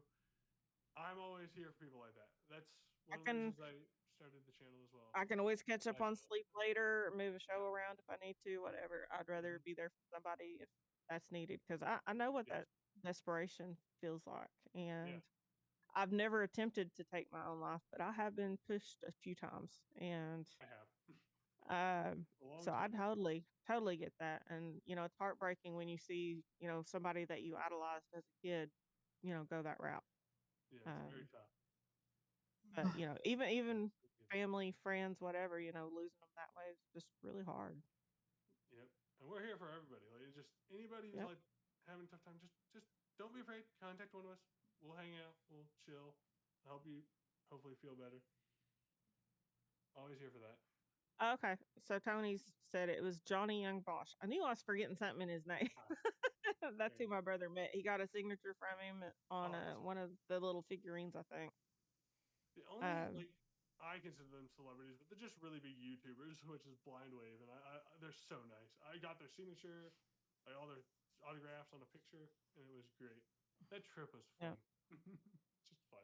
I'm always here for people like that. That's one of the reasons I started the channel as well. I can always catch up on sleep later or move a show around if I need to, whatever. I'd rather be there for somebody if that's needed because I know what that desperation feels like. And I've never attempted to take my own life, but I have been pushed a few times. And I have. So I totally get that. And, it's heartbreaking when you see, somebody that you idolized as a kid, go that route. Yeah, it's very tough. But, even family, friends, whatever, losing them that way is just really hard. Yep. And we're here for everybody. Like just anybody who's like having a tough time, just don't be afraid. Contact one of us. We'll hang out. We'll chill. Help you hopefully feel better. Always here for that. Okay. So Tony said it was Johnny Young Bosch. I knew I was forgetting something in his name. That's who my brother met. He got a signature from him on one of the little figurines, I think. The only I consider them celebrities, but they're just really big YouTubers, which is Blind Wave, and they're so nice. I got their signature, like all their autographs on a picture, and it was great. That trip was fun. Just fun.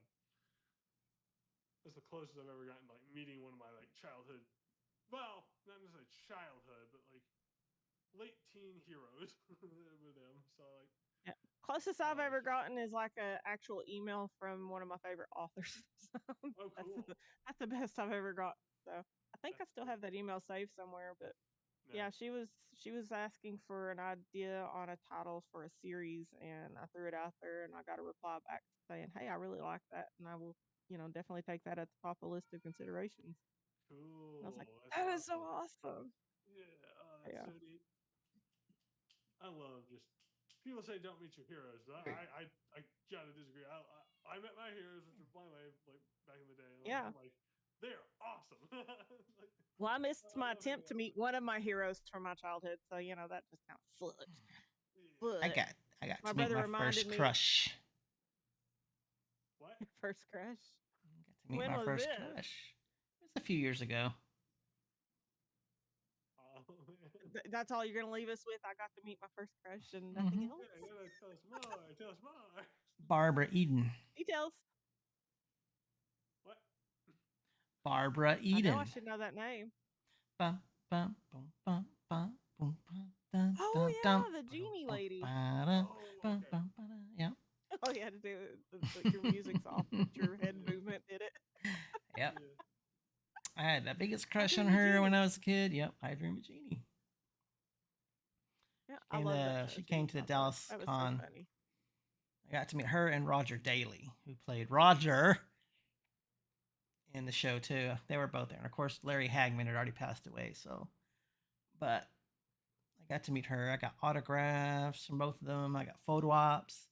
That's the closest I've ever gotten, like meeting one of my like childhood, well, not necessarily childhood, but like late teen heroes with them. So like. Closest I've ever gotten is like an actual email from one of my favorite authors. So cool. That's the best I've ever got. So I think I still have that email saved somewhere. But yeah, she was asking for an idea on a title for a series, and I threw it out there, and I got a reply back saying, "Hey, I really like that, and I will, definitely take that at the top of the list of considerations." Cool. And I was like, "That is so awesome." Yeah, that's so neat. I love just. People say don't meet your heroes, but I gotta disagree. I met my heroes, which were Blind Wave, like back in the day. I'm like, they're awesome. Well, I missed my attempt to meet one of my heroes from my childhood, so that just kind of sucked. But I got my to meet brother my first crush. What? First crush? I got to meet my first crush. It was a few years ago. That's all you're gonna leave us with? I got to meet my first crush and nothing else. Yeah, tell us more. Barbara Eden. Details. What? Barbara Eden. I know I should know that name. Oh yeah, the genie lady. Yeah. All you had to do is your music's off, but your head movement did it. Yep. I had the biggest crush on her when I was a kid. Yep, I Dream of Jeannie. Yeah, I love that. She came to the Dallas Con. I got to meet her and Roger Daly, who played Roger in the show too. They were both there, and of course Larry Hagman had already passed away. So, but I got to meet her. I got autographs from both of them. I got photo ops.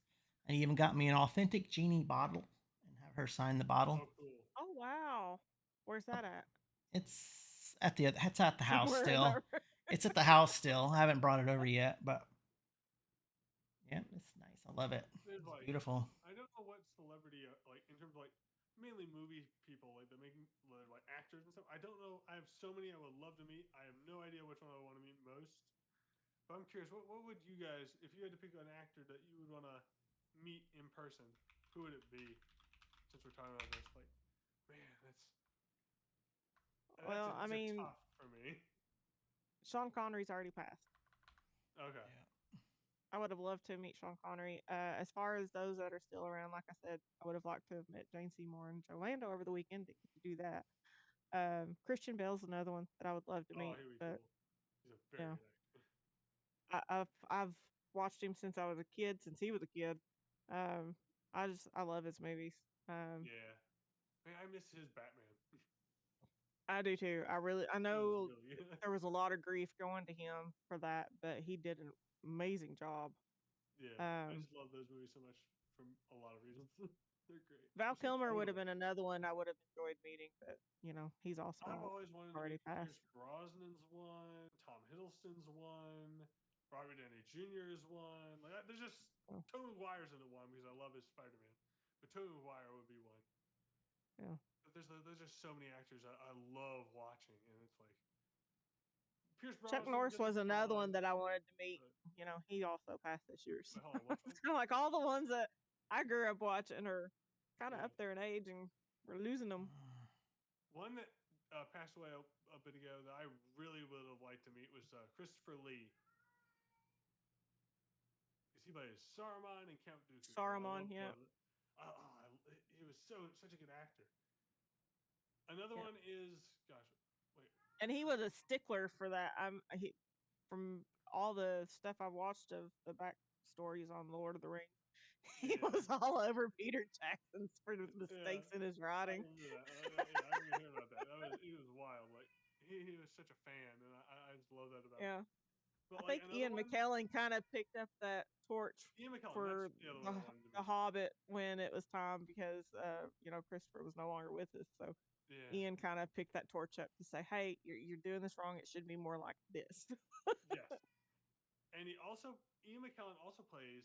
And he even got me an authentic genie bottle and have her sign the bottle. Oh, cool. Oh wow, where's that at? It's at the house Somewhere in still. there. It's at the house still. I haven't brought it over yet, but yeah, it's nice. I love it. There's It's like, beautiful. I don't know what celebrity, like in terms of like mainly movie people, like they make like actors and stuff. I don't know. I have so many I would love to meet. I have no idea which one I want to meet most. But I'm curious, what would you guys, if you had to pick an actor that you would want to meet in person, who would it be? Since we're talking about this, like, man, Well, I mean, tough for me. Sean Connery's already passed. Okay. Yeah. I would have loved to meet Sean Connery. As far as those that are still around, like I said, I would have liked to have met Jane Seymour and Joe Lando over the weekend to do that. Christian Bale's another one that I would love to meet. He would be But cool. He's a very yeah. good actor. I've watched him since I was a kid, since he was a kid. I love his movies. Yeah. Man, I miss his Batman. I do too. I He was know really good. there was a lot of grief going to him for that, but he did an amazing job. Yeah. I Um, just love those movies so much for a lot of reasons. They're great. Val Especially Kilmer would have Total. been another one I would have enjoyed meeting, but he's also I've always wanted to already meet passed. Pierce Brosnan's one, Tom Hiddleston's one, Robert Downey Jr.'s one. Like, there's just Oh. Tobey Maguire's in the one because I love his Spider-Man, but Tobey Maguire would be one. Yeah. But there's just so many actors I love watching, and it's like Pierce Chuck Brosnan. Norris was doesn't another one rise, that I wanted to meet. but He also passed this year. So wait, hold on, which it's one? kind of like all the ones that I grew up watching are kind of Yeah. up there in age, and we're losing them. One that passed away a bit ago that I really would have liked to meet was Christopher Lee. Because he played Saruman and Count Dooku. Saruman, yeah. He was such a good actor. Another Yeah. one is, gosh, wait. And he was a stickler for that. From all the stuff I watched of the backstories on Lord of the Rings. He Yeah. was all over Peter Jackson's for the mistakes in his I writing. remember that. I remember hearing about that. It was wild. Like he was such a fan, and I just love that about him. Yeah. But I think another Ian one, McKellen kind of picked up that torch Ian McKellen, for that's the other one I wanted to the mention. Hobbit when it was time because Christopher was no longer with us. So Yeah. Ian kind of picked that torch up to say, "Hey, you're doing this wrong. It should be more like this." Yes. And Ian McKellen also plays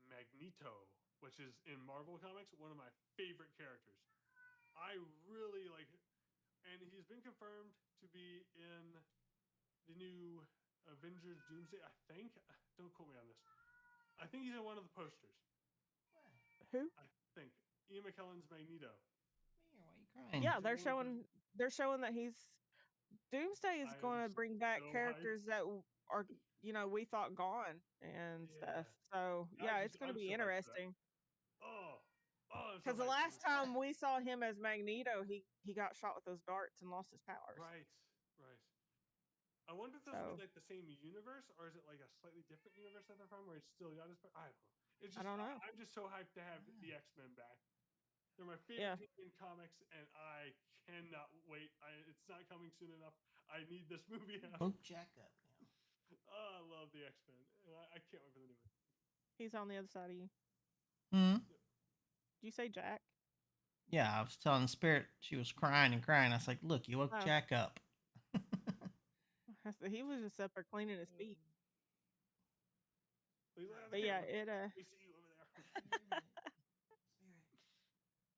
Magneto, which is in Marvel Comics one of my favorite characters. I really like it. And he's been confirmed to be in the new Avengers Doomsday, I think. Don't quote me on this. I think he's in one of the posters. Who? I think Ian McKellen's Magneto. Why are you crying? Yeah, they're showing that he's Doomsday is I going to am bring back so characters that are we thought gone and stuff. So yeah, it's going to I'm be so hyped for that. interesting. I'm so Because the hyped for last this. time we saw him as Magneto, he got shot with those darts and lost his powers. Right. I wonder if this will be like the same universe, or is it like a slightly different universe that they're from, where it's still got his. I don't know. It's just, I don't know. I'm just so hyped to have the X-Men back. They're my favorite team in comics, and I cannot wait. It's not coming soon enough. I need this movie out. Hook Jack up now. I love the X-Men. I can't wait for the new one. He's on the other side of you. Hmm. Did you say Jack? Yeah, I was telling Spirit she was crying and crying. I was like, "Look, you woke Jack up." He was just up there cleaning his feet. But yeah, we see you over there.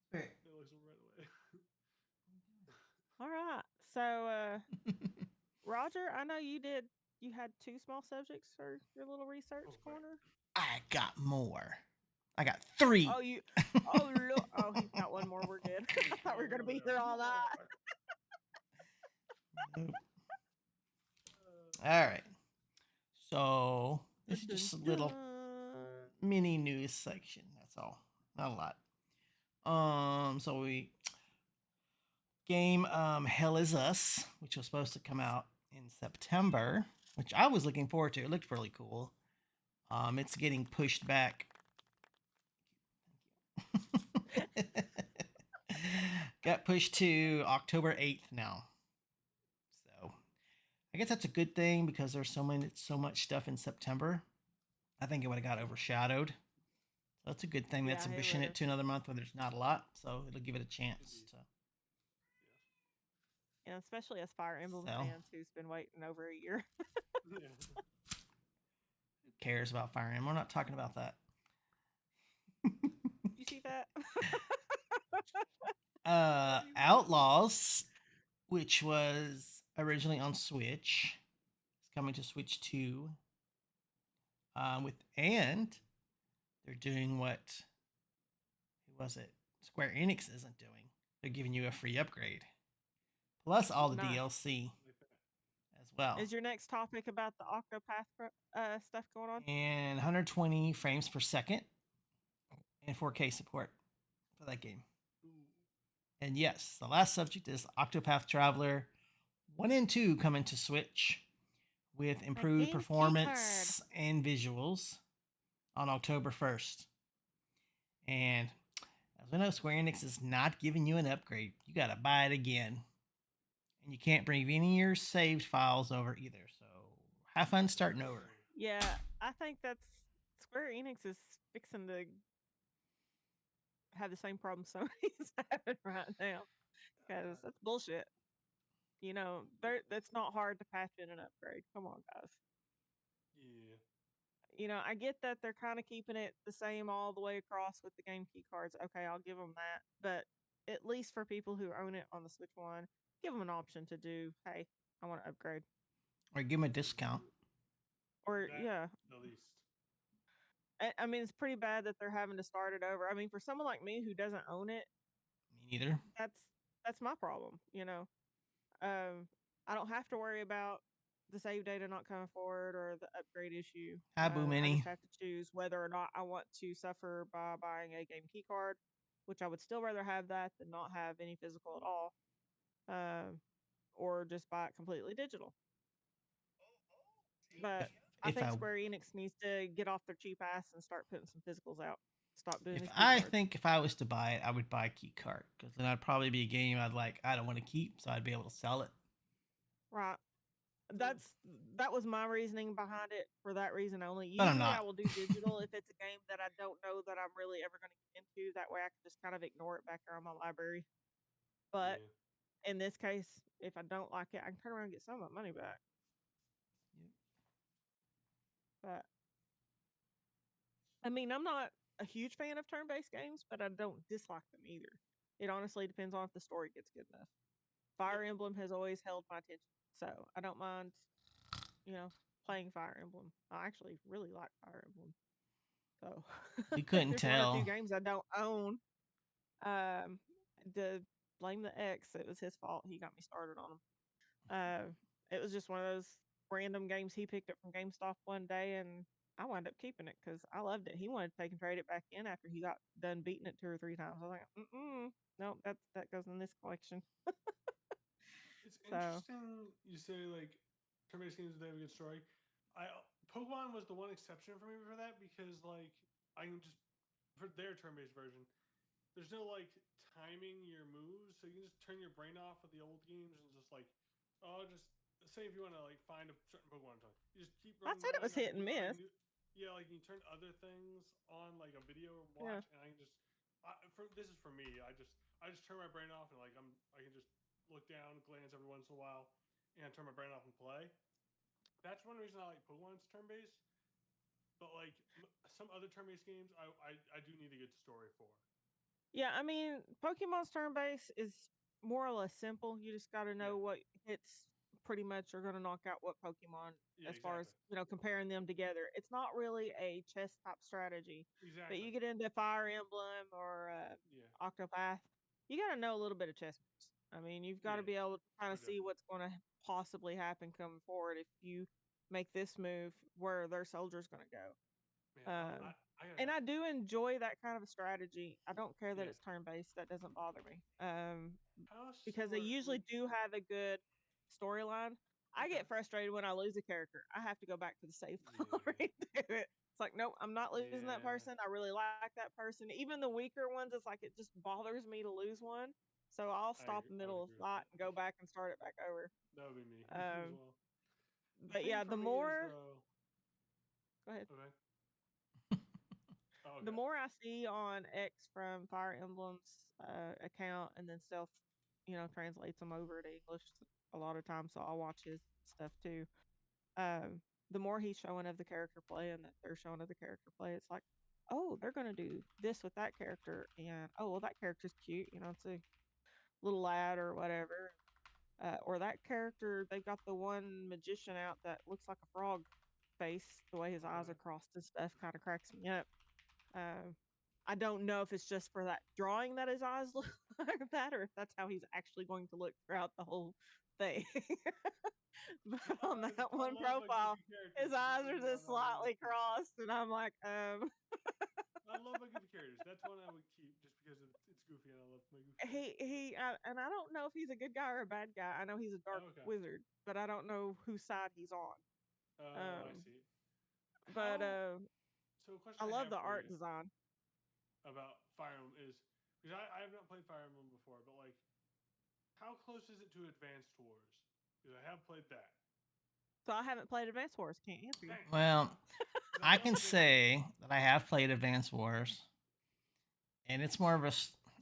Spirit. It looks right away. All right. So, Roger, I know you had 2 small subjects for your little research corner. I got more. I got 3. Oh, look. Oh, he's got one more. We're good. I thought we were going to be here all night. All right. So this is just a little mini news section. That's all. Not a lot. So game Hell Is Us, which was supposed to come out in September, which I was looking forward to. It looked really cool. It's getting pushed back Got pushed to October 8th now. So I guess that's a good thing because there's so much stuff in September. I think it would have got overshadowed. So that's a good thing. That's Yeah, it pushing it would've. to another month where there's not a lot. So it'll give it a chance Indeed. to Yes. And especially as Fire Emblem sell. fans who's been waiting over a year. Yeah. Who cares about Fire Emblem? We're not talking about that. You see that? Outlaws, which was originally on Switch, is coming to Switch 2. And they're doing what who was it? Square Enix isn't doing. They're giving you a free upgrade. Plus all the Nice. DLC Like that. as well. Is your next topic about the Octopath stuff going on? And 120 frames per second and 4K support for that game. Ooh. And yes, the last subject is Octopath Traveler 1 and 2 coming to Switch with improved game performance and visuals on October 1st. And as we know, Square Enix is not giving you an upgrade. You got to buy it again. And you can't bring any of your saved files over either. So have fun starting over. Yeah, I think that's Square Enix is fixing to have the same problem Sony's having right now because that's bullshit. You know, that's not hard to patch in an upgrade. Come on, guys. Yeah. You know, I get that they're kind of keeping it the same all the way across with the game key cards. Okay, I'll give them that. But at least for people who own it on the Switch One, give them an option to do, hey, I want to upgrade. Or give them a discount. Or, That, yeah. At least. I mean, it's pretty bad that they're having to start it over. I mean, for someone like me who doesn't own it, Me neither. that's my problem, you know. I don't have to worry about the save data not coming forward or the upgrade issue. Hi, Boo I Mini. just have to choose whether or not I want to suffer by buying a game key card, which I would still rather have that than not have any physical at all, or just buy it completely digital. But I If think I Square Enix needs to get off their cheap ass and start putting some physicals out. Stop doing if these key I cards. think if I was to buy it, I would buy a key card because then I'd probably be a game I don't want to keep, so I'd be able to sell it. Right. That was my reasoning behind it for that reason only. But I'm Usually I not. will do digital if it's a game that I don't know that I'm really ever going to get into. That way I can just kind of ignore it back there on my library. But Yeah. in this case, if I don't like it, I can turn around and get some of my money back. Yep. But I mean, I'm not a huge fan of turn-based games, but I don't dislike them either. It honestly depends on if the story gets good enough. Fire Emblem has always held my attention, so I don't mind, you know, playing Fire Emblem. I actually really like Fire Emblem. So You couldn't there's one or tell. two games I don't own. To blame the ex, it was his fault. He got me started on them. It was just one of those random games he picked up from GameStop one day, and I wound up keeping it because I loved it. He wanted to take and trade it back in after he got done beating it 2 or 3 times. I was like, no, that goes in this collection. It's So interesting you say like turn-based games they have a good story. Pokemon was the one exception for me for that because like I can just for their turn-based version, there's no like timing your moves, so you can just turn your brain off with the old games and just like just say if you want to like find a certain Pokemon type, you just keep I running. said it was hit and miss. Yeah, like you turn other things on like a video or Yeah. watch, and I can just this is for me. I just turn my brain off and like I can just look down, glance every once in a while, and turn my brain off and play. That's one reason I like Pokemon's turn based. But like some other turn based games, I do need a good story for. Yeah, I mean, Pokemon's turn base is more or less simple. You just got to know what hits pretty much are going to knock out what Pokemon Yeah, as far as, exactly. you know, comparing them together. It's not really a chess type strategy. But Exactly. you get into Fire Emblem or Yeah. Octopath, you got to know a little bit of chess moves. I mean, you've got to Yeah. be able to kind of No see doubt. what's going to possibly happen coming forward if you make this move where their soldier's going to go. Man, And I do enjoy that kind of a strategy. I don't care that Yeah. it's turn based. That doesn't bother me. how Because they similar? usually do have a good storyline. I Okay. get frustrated when I lose a character. I have to go back to the save file Yeah. and do it. It's like, nope, I'm not losing that Yeah. person. I really like that person. Even the weaker ones, it's like it just bothers me to lose one. So I'll stop I in the would middle of agree the with fight that. and go back and start it back over. That would be me as Um, well. The but thing yeah, for the me is more though. go ahead. Okay. Oh, The okay. more I see on X from Fire Emblem's account, and then Stealth, translates them over to English a lot of times, so I'll watch his stuff too. Um, the more he's showing of the character play and that they're showing of the character play, it's like, oh, they're gonna do this with that character, and oh, well, that character's cute, it's a little lad or whatever. Or that character, they've got the one magician out that looks like a frog face, the way his eyes Okay. are crossed and stuff kind of cracks me up. Uh, I don't know if it's just for that drawing that his eyes look like that, or if that's how he's actually going to look throughout the whole thing. But on I that one love a profile, goofy character. his So eyes that are is one just I would slightly keep. crossed, and I'm like, I love my goofy characters. That's one I would keep just because it's goofy and I love my goofy characters. and I don't know if he's a good guy or a bad guy. I know he's a dark Oh, okay. wizard, but I don't know whose side he's on. Oh, I Um, see. but How? So a I question I love have the for art you design. about Fire Emblem is because I have not played Fire Emblem before, but like, how close is it to Advanced Wars? Because I have played that. So I haven't played Advance Wars. Can't answer you. Dang. Well, 'Cause I love can Advanced Wars. say that I have played Advance Wars, and it's more of a.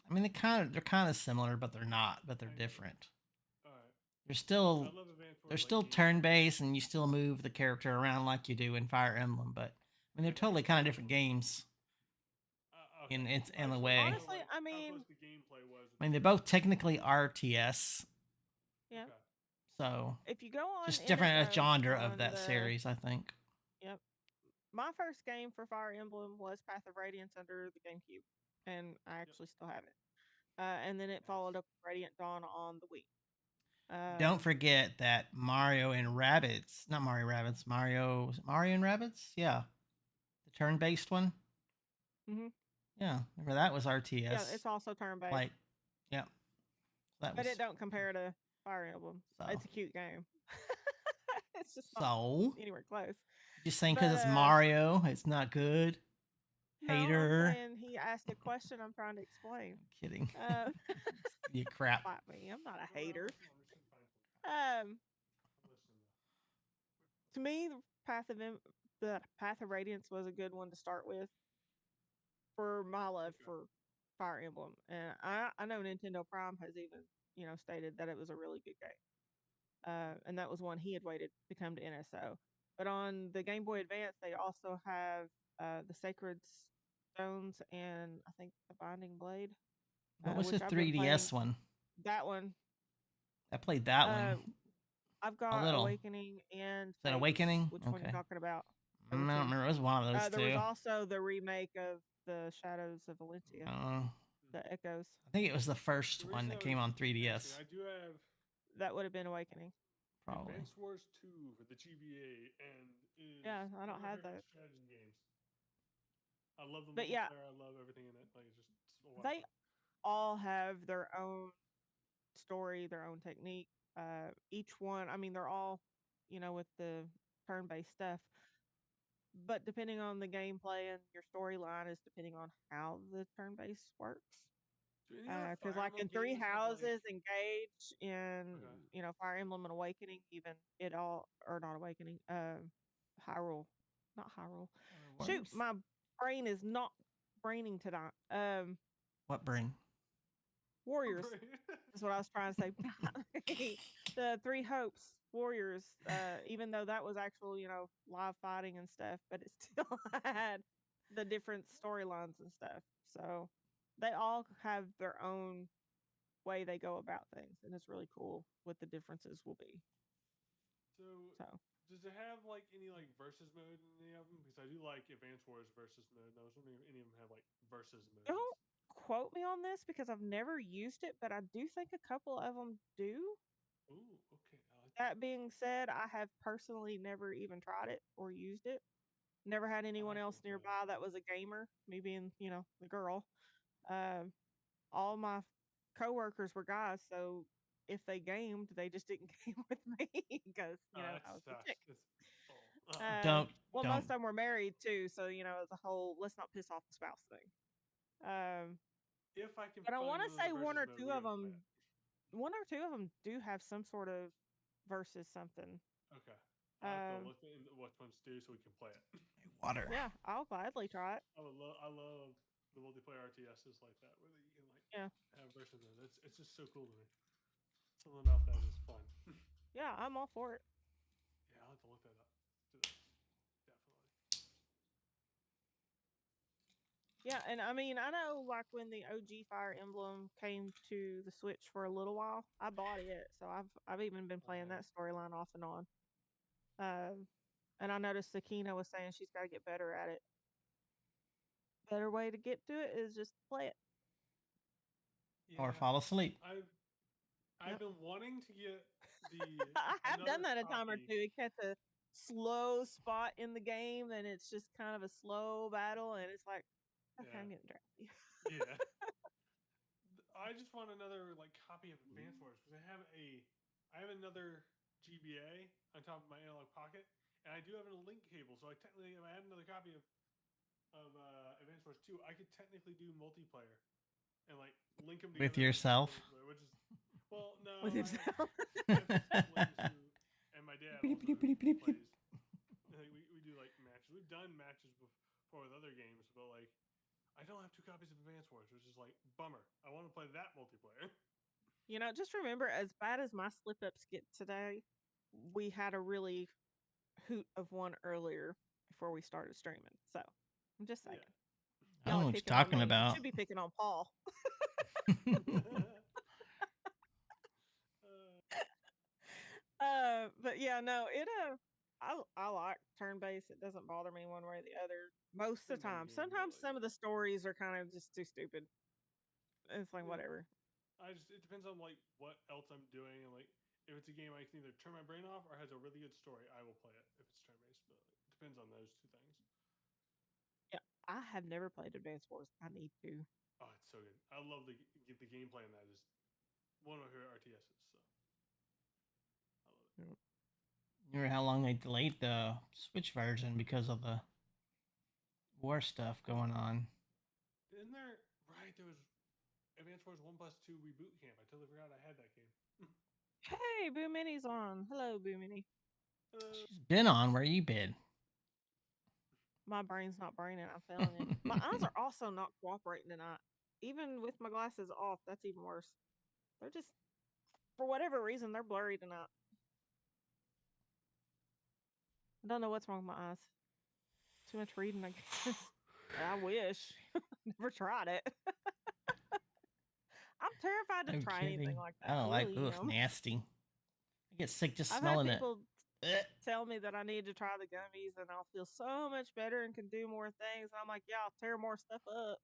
I mean, they're kind of similar, but they're not. But they're I get it. different. All right. They're I still love Advanced Wars. they're like still games. turn based, and you still move the character around like you do in Fire Emblem. But I mean, they're totally kind of different games Okay. in its I in a just wanted to way. know, Honestly, like, I how mean, close the gameplay was. I mean, they're both technically RTS, yeah. Okay. so If you go on just different NSO genre of on that the series, I think. yep, my first game for Fire Emblem was Path of Radiance under the GameCube, and I Yep. actually still have it. And then it followed Nice. up with Radiant Dawn on the Wii. Don't forget that Mario and Rabbids, not Mario Rabbids, Mario, was it Mario and Rabbids? Yeah. The turn based one? Mhm. Yeah. Remember that was Yeah, RTS. it's also turn based, Like, yeah. That but was it don't compare to Fire Emblem. so. It's a cute game. It's just not So, anywhere close. just saying because But it's Mario, it's not good. no, I'm Hater. saying he asked a question. I'm trying to explain. I'm kidding. Uh, You crap. fight me. I'm not a Go ahead, hater. I'm listening. I'm just gonna find some. Um, I'm listening. to me, the Path of Radiance was a good one to start with for my love Okay. for Fire Emblem, and I know Nintendo Prime has even stated that it was a really good game. And that was one he had waited to come to NSO. But on the Game Boy Advance, they also have the Sacred Stones and I think the Binding Blade, What was the which I've been 3DS playing one? that one. I played that Uh, one. I've got little. Awakening and Is that Fates. Awakening? Which one are you Okay. talking about? I don't remember. It was one of those There was two. also the remake of the Shadows of Valencia, the Echoes. I think it was the first The one reason that I came was on 3DS. asking, I do have That would have been Awakening. Probably. Advanced Wars 2 for the GBA, and is Yeah, I don't one of my have favorite that. strategy games. I love the But yeah, multiplayer. I love everything in it. Like it's just a lot of they fun. all have their own story, their own technique. Each one, I mean, they're all, with the turn-based stuff. But depending on the gameplay and your storyline is depending on how the turn-based works. Do any other Because Fire like in Emblem Three games have Houses, like? Engage, in Okay. Fire Emblem and Awakening, even it all or not Awakening, Hyrule, not Hyrule. Shoot, my brain is not braining tonight. What brain? Warriors is what I was trying to say. The Three Hopes Warriors, even though that was actual, live fighting and stuff, but it still had the different storylines and stuff. So they all have their own way they go about things, and it's really cool what the differences will be. So does it have like any like versus mode in any of them? Because I do like Advanced Wars versus mode, and I was wondering if any of them have like versus modes. Don't quote me on this because I've never used it, but I do think a couple of them do. Ooh, okay. I like That being said, I have personally never even tried it or used it. Never had anyone else nearby that was a gamer, me being, the girl. Um, all my coworkers were guys, so if they gamed, they just didn't game with me because, I was the chick. Don't Well, don't. most of them were married too, so it's a whole let's not piss off the spouse thing. If I can But I find want one to of the say one versus or mode, two we're of gonna play them, it. one or two of them do have some sort of versus something. Okay. I'll have to Um, look into which ones do so we can play it. Water. yeah, I'll gladly try it. I love the multiplayer RTSs like that, where you can like Yeah, have versus mode. It's just so cool to me. Something about that is fun. yeah, I'm all for it. Yeah, I'll have to look that up. Do that. Definitely. Yeah, and I mean, I know like when the OG Fire Emblem came to the Switch for a little while, I bought it, so I've even been playing that storyline off and on. And I noticed Sakina was saying she's got to get better at it. Better way to get to it is just play it. Or Yeah, fall asleep. I've been wanting to get the I have done another that a time or copy. two. It catch a slow spot in the game, and it's just kind of a slow battle, and it's like, okay, Yeah. I'm getting drowsy. Yeah. I just want another like copy of Advance Wars because I have another GBA on top of my analog pocket, and I do have a link cable. So I technically, if I had another copy of Advance Wars 2, I could technically do multiplayer and like link them together With yourself. which is well, no, With yourself. I have siblings and my dad also plays. Like, we do like matches. We've done matches before with other games, but like I don't have 2 copies of Advance Wars, which is like bummer. I want to play that multiplayer. Just remember, as bad as my slip ups get today, we had a really hoot of one earlier before we started streaming. So I'm just saying. I Y'all don't are know what you're picking on talking me. You about. should be picking on Paul. But yeah, no, I like turn based. It doesn't bother me one way or the other. Most of the Depends on time. the game, but Sometimes like some of the stories are kind of just too stupid. It's like yeah. whatever. It depends on like what else I'm doing and like if it's a game I can either turn my brain off or has a really good story, I will play it if it's turn based. But it depends on those two things. Yeah, I have never played Advance Wars. I need to. Oh, it's so good. I love the gameplay in that is one of my favorite RTSs. So I love it. You remember how long they delayed the Switch version because of the war stuff going on? Isn't there right? There was Advance Wars 1+2 Reboot Camp. I totally forgot I had that game. Hey, Boo Minnie's on. Hello, Boo Minnie. She's been on. Where you been? My brain's not braining. I'm feeling it. My eyes are also not cooperating tonight. Even with my glasses off, that's even worse. They're just, for whatever reason, they're blurry tonight. I don't know what's wrong with my eyes. Too much reading, I guess. I wish. Never tried it. I'm terrified to I'm try kidding. anything like that. I don't like really ugh, nasty. I get sick just I've smelling had it. people tell me that I need to try the gummies and I'll feel so much better and can do more things. And I'm like, yeah, I'll tear more stuff up.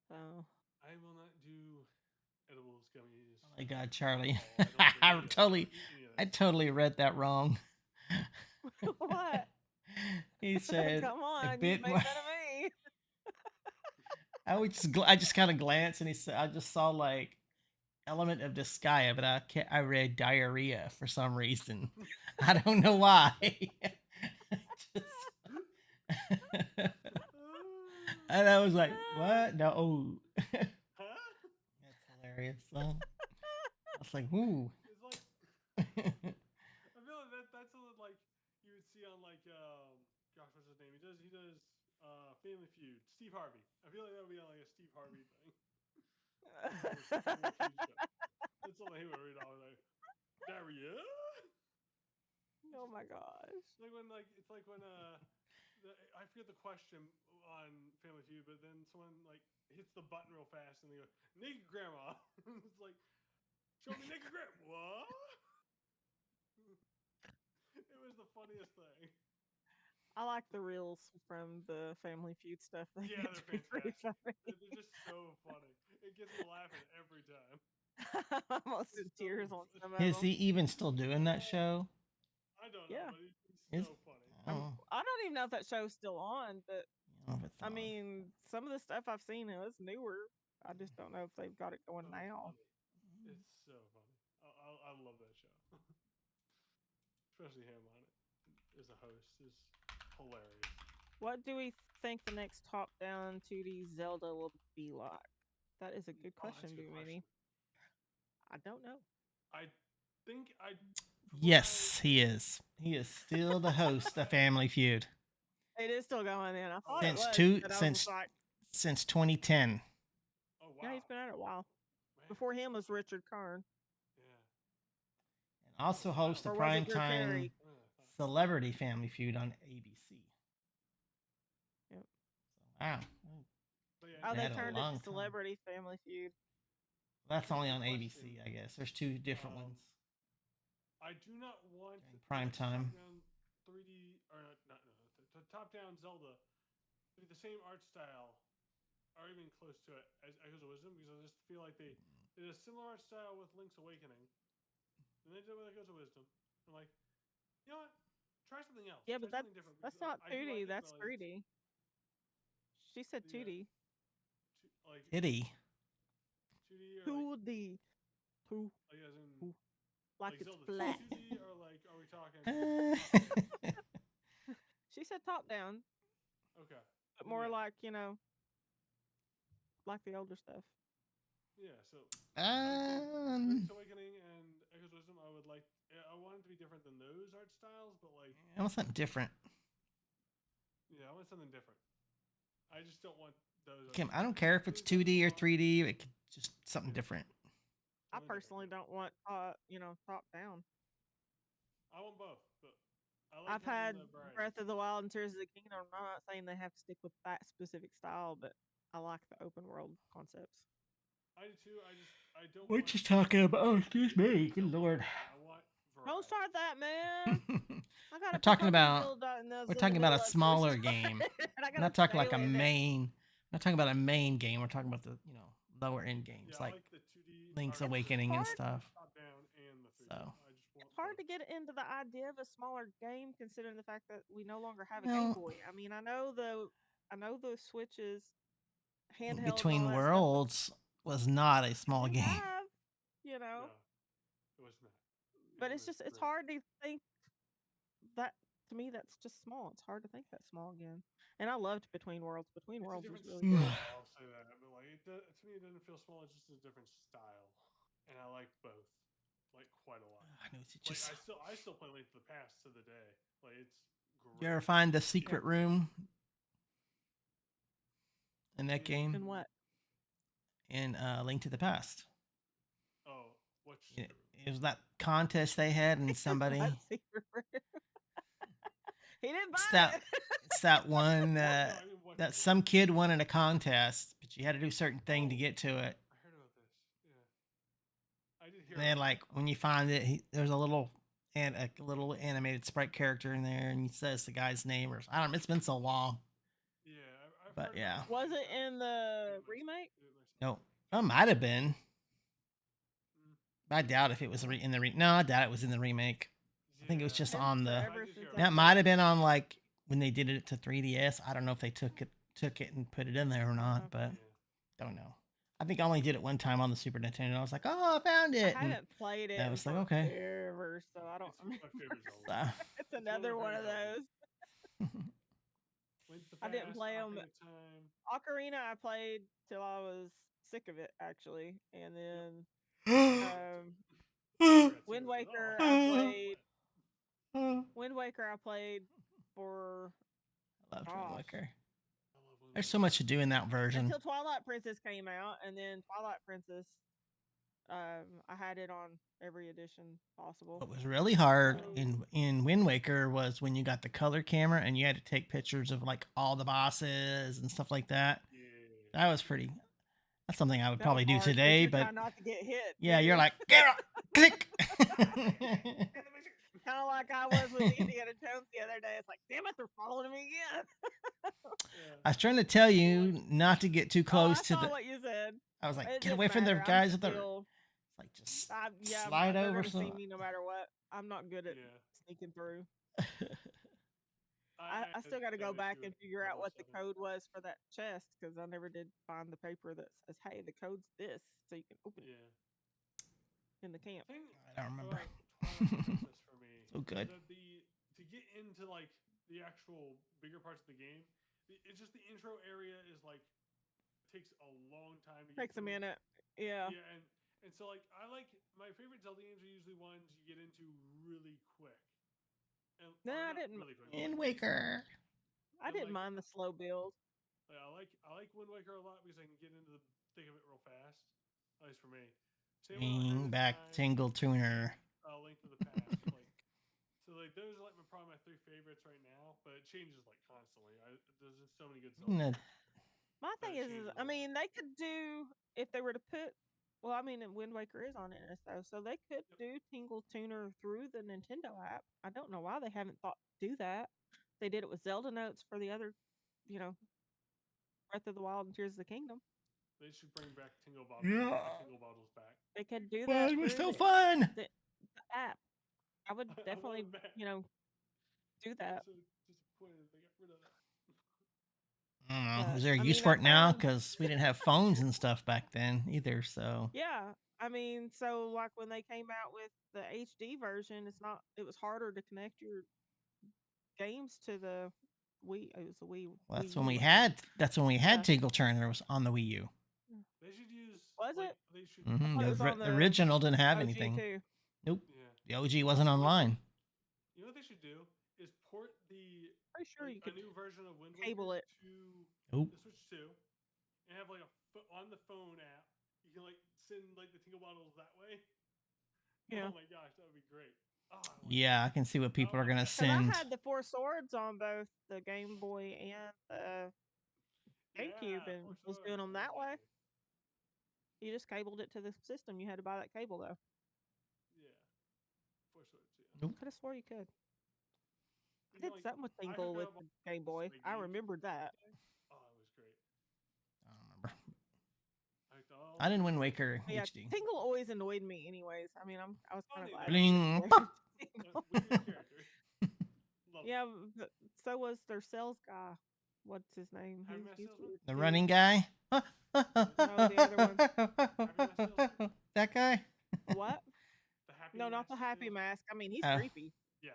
So I will not do edibles gummies. Oh my god, Charlie. I I totally read that wrong. what? He said Come on, a you bit make more. fun of me. I just kind of glanced and he said I just saw like element of Disgaea, but I read diarrhea for some reason. I don't know why. And I was like, what? No. Huh? That's hilarious. I was like, ooh. It's like I feel like that's something like you would see on like gosh, what's his name? He does Family Feud. Steve Harvey. I feel like that would be on like a Steve Harvey thing. That's something he would read all like diarrhea. Oh my gosh. It's like when I forget the question on Family Feud, but then someone like hits the button real fast and they go naked grandma. It's like show me naked grandma. What? It was the funniest thing. I like the reels from the Family Feud stuff. Yeah, they're fantastic. Funny. They're just so funny. It gets me laughing every time. Almost in tears on some of Is them. he even still doing that show? I don't know, Yeah. but he's so funny. Oh, I don't even know if that show's still on, but I don't know if it's I on. mean, some of the stuff I've seen is newer. I just don't know if they've got it going Oh, now. it's so funny. I love that show. especially him on it as a host, is hilarious. What do we think the next top-down 2D Zelda will be like? That is a good Oh, that's question, a good Boo question. Mini. I don't know. I think I. Yes, he is. He is still the host of Family Feud It is still going in. I thought since it was, two but I was since just like, since 2010. Oh wow. yeah, he's been at it a while. Man, Before him was Richard Karn. Yeah. And also hosts the Or was it Drew primetime Carey? Celebrity Family Feud on ABC. Yep. Wow. But yeah, Oh, They they had a turned it long to time. Celebrity Family Feud. That's only on Good ABC, question. I guess. There's two different ones. I do not want During prime the next time. top-down 3D or not the top-down Zelda to be the same art style or even close to it as Echoes of Wisdom, because I just feel like they did a similar art style with Link's Awakening, and they did it with Echoes of Wisdom. I'm like, you know what? Try something else. Yeah, Try but something different. that's because not I do 2D. like it, That's but, like, 3D. She said Yeah. 2D. like Kitty. 2D or like 2D. Two. as in Ooh. Like it's Zelda flat. 2D or like are we talking? She said top down, Okay. but more Yeah. like, like the older stuff. Yeah, so I think um, Link's Awakening and Echoes of Wisdom, I want it to be different than those art styles, but like, I want something different. yeah, I want something different. I just don't want those. Kim, I don't care if it's 2D or 3D. It could just something different. I personally don't want, top down. I want both, but I like I've had having the variety. Breath of the Wild and Tears of the Kingdom. I'm not saying they have to stick with that specific style, but I like the open world concepts. I do too. I don't. We're want just talking about. Oh, excuse me. Good Zelda. lord. I want variety. Don't start that, man. I gotta We're talking pick up about. Zelda in the We're talking about middle a of smaller Twitch. game. And I We're gotta not talking stay like a with it. main. We're not talking about a main game. We're talking about the lower end games Yeah, like I like the 2D Link's art Awakening and hard. stuff. top down and the 3D. So. I just want It's hard both. to get into the idea of a smaller game considering the fact that we no longer have a Well- Game Boy. I mean, I know the Switches handheld and all Between that Worlds was not a small stuff. game. Have, No, it was not. but It it's was just it's great. hard to think that to me that's just small. It's hard to think that small again. And I loved Between Worlds. Between It's a Worlds was different really good. style, I'll say that. But like, to me, it doesn't feel small. It's just a different style, and I like both, like quite a lot. I know it's Like just. I still play Link to the Past to the day. Like it's great. You ever find the secret room in that game? And what? In Link to the Past. Oh, what's It was that contest they had, and somebody. That secret room. He didn't buy It's that. it. It's that one No, I mean, what- that some kid won in a contest, but you had to do a certain thing to Oh. get to it. I heard about this. Yeah, I did hear. And then, about like, that. when you find it, there's a little animated sprite character in there, and he says the guy's name, or I don't know. It's been so long. Yeah, I've But heard yeah. about Was that. it in the remake? No, it might have been. I doubt if it was in the no, I doubt it was in the remake. I think it was Yeah. just It's on been the. forever since I That played might it. have been on like when they did it to 3DS. I don't know if they took it and put it in there or not, but Yeah. don't know. I think I only did it one time on the Super Nintendo. I was like, oh, I found it. I And haven't played it. I in was like, okay. forever, so I don't. It's my favorite Zelda. So, It's one of another my one of favorite those. Link to the I didn't Past, play 'em. Ocarina of Time. Ocarina, I played till I was sick of it, actually, and then Wind Waker, I played. Wind Waker, I played for I loved Wind Gosh. Waker. I love Wind There's so Waker. much to do in that version. until Twilight Princess came out, and then Twilight Princess, I had it on every edition possible. What was really hard in Wind Waker was when you got the color camera and you had to take pictures of like all the bosses and stuff like that. Yeah. That was pretty. That's something I would That probably was do hard 'cause today, you're but trying not to get hit. yeah, you're like, get up, click. Kind of like I was with Indiana Jones the other day. It's like, damn it, they're following me again. I was trying to tell you not to get too close I to saw the. what you said. I was like, It get didn't away from the matter. guys I'm with the. still- Like just yeah, slide they're over. gonna So see me no matter what. I'm not good at Yeah. sneaking through. I still got to go back and figure out what the code was for that chest because I never did find the paper that says, "Hey, the code's this," so you can open it Yeah. in the camp. Thing I don't remember. about Twilight Princess for me So good. To get into like the actual bigger parts of the game, it's just the intro area is like takes a long time to get Takes a through. minute. Yeah. Yeah, and so like I like my favorite Zelda games are usually ones you get into really quick. And No, or I not didn't. really quick. Wind Like, Waker. I and, didn't like, mind the slow build. I like Wind Waker a lot because I can get into the thick of it real fast. At least for me. Same with Bring Ocarina of back Time, Tingle Tuner. Link to the Past. Like those are like probably my three favorites right now, but it changes like constantly. There's just so many good Zelda. My But thing it is, changes a I lot. mean, they could do if they were to put. Well, I mean, Wind Waker is on NS though, so they could Yep. do Tingle Tuner through the Nintendo app. I don't know why they haven't thought to do that. They did it with Zelda Notes for the other, you know, Breath of the Wild and Tears of the Kingdom. They should bring back Tingle Bottles. Yeah. Tingle Bottles back. They could do Well, that it was through so the fun. app. I would I want definitely, it back. you know, do that. I'm so disappointed they got rid of that. I don't know. But, Is there a I use mean, for I it now? found- Because we didn't have phones and stuff back then either. So Yeah, I mean, so like when they came out with the HD version, it was harder to connect your games to the Wii. It was the Wii. well, that's Wii when U, we I think. had. That's when we had Yeah. Tingle Turner was on the Wii U. They should use. Was like, it? They should. Mm-hmm. thought it was on The the original didn't have OG anything. too. Nope. Yeah. The OG wasn't online. You know what they should do is port the Pretty sure you a could new version of Wind cable Waker it. to Nope. the Switch 2, and have like on the phone app. You can like send like the Tingle Bottles that way. Yeah. Oh my gosh, that would be great. Oh, I want Yeah, I can see what people are gonna Because I send. had the Four Swords on both the Game Boy and the GameCube, Yeah, and Four was Swords, doing them that way. amazing. You just cabled it to the system. You had to buy that cable though. Yeah, Four Swords. Yeah. Nope. Could have swore you could. You I did know, like, something with I Tinkle hooked with up the on Game Boy. my I GameCube remembered that. today. Oh, it was great. I don't remember. I hooked all I didn't Wind Waker But yeah, HD. Tingle always annoyed me, anyways. I mean, I was kind of Funny glad. though. Bling. they Pop. Tingle. Weird character. Love it. Yeah, but so was their sales guy. What's his name? Happy Mass Salesman? weird The too. running guy. the other one. That guy. What? The Happy No, not the Mask Happy Salesman? Mask. I mean, he's Oh. creepy. Yeah.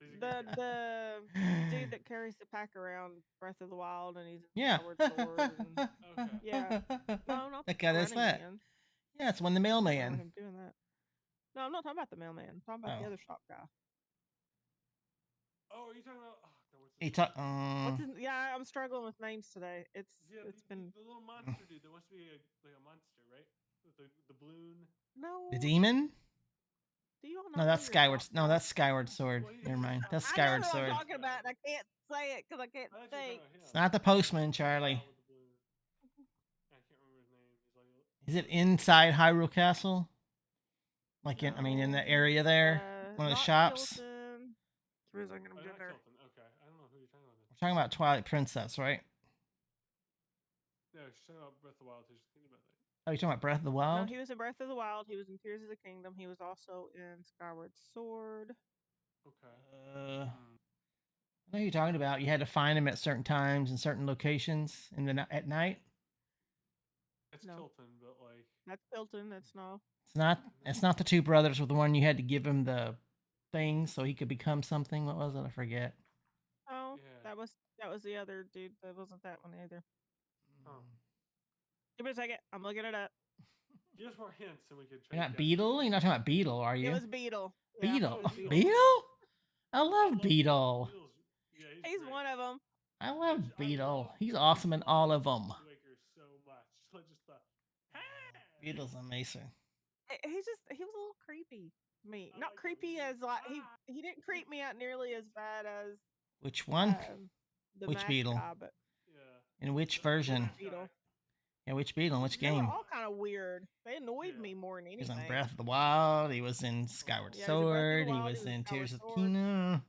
He's a good The character. the dude that carries the pack around Breath of the Wild, and he's in Yeah. Skyward Sword. And, Okay. yeah. No, not That guy. the That's Running that. Man. Yeah, it's when the I don't want mailman. him doing that. No, I'm not talking about the mailman. I'm talking about the Oh. other shop guy. Oh, are you talking about? Oh, no, what's He his talk. What's his, yeah, I'm struggling with names today. It's been the little monster dude that wants to be like a monster, right? With the balloon. no. The demon. Do you all know No, who that's you're Skyward. talking No, about? that's Skyward Sword. Well, Never mind. That's I know Skyward who Sword. I'm talking about, and I can't say it because I can't I thought you were think. talking about It's him. not the postman, Charlie. With the balloon. I can't remember his name. He's like. Is it inside Hyrule Castle? Like in, I mean, in the area there, one of the Not shops. Tilton. Where's I gonna Oh, get not there? Tilton. Okay, I don't know who you're talking about. We're talking about Twilight Princess, right? No, she's talking about Breath of the Wild. She's thinking about that. Oh, you're talking about Breath of the No, Wild? he was in Breath of the Wild. He was in Tears of the Kingdom. He was also in Skyward Sword. Okay. I know who you're talking about. You had to find him at certain times and certain locations in the at night. It's No. Tilton, but like. That's Tilton. That's no. It's not. It's not the two brothers with the one you had to give him the thing so he could become something. What was it? I forget. Oh, Yeah. that was the other dude. That wasn't that one either. Oh. Give me a second. I'm looking it up. Give us more hints and we could. You're not Beetle. You're not talking about Beetle, are you? It was Beetle. Yeah, it Beetle. was Beetle. I love Beetle. Yeah, He's great. one of them. I love I Beetle. love He's awesome in all of them. Wind Waker so much. Just the. Beetle's amazing. He was a little creepy. Me, I not like the creepy little as like he didn't creep me out nearly as bad as Which one? the Which mask Beetle? guy, but Yeah. In which The version? mask guy. Beetle. Yeah, which Beetle? In which They were game? all kind of weird. They annoyed Yeah. me more than He was anything. on Breath of the Wild. He was in Skyward Yeah, he was in Breath of the Sword. He Wild, was in Skyward Tears of the Sword. Kingdom.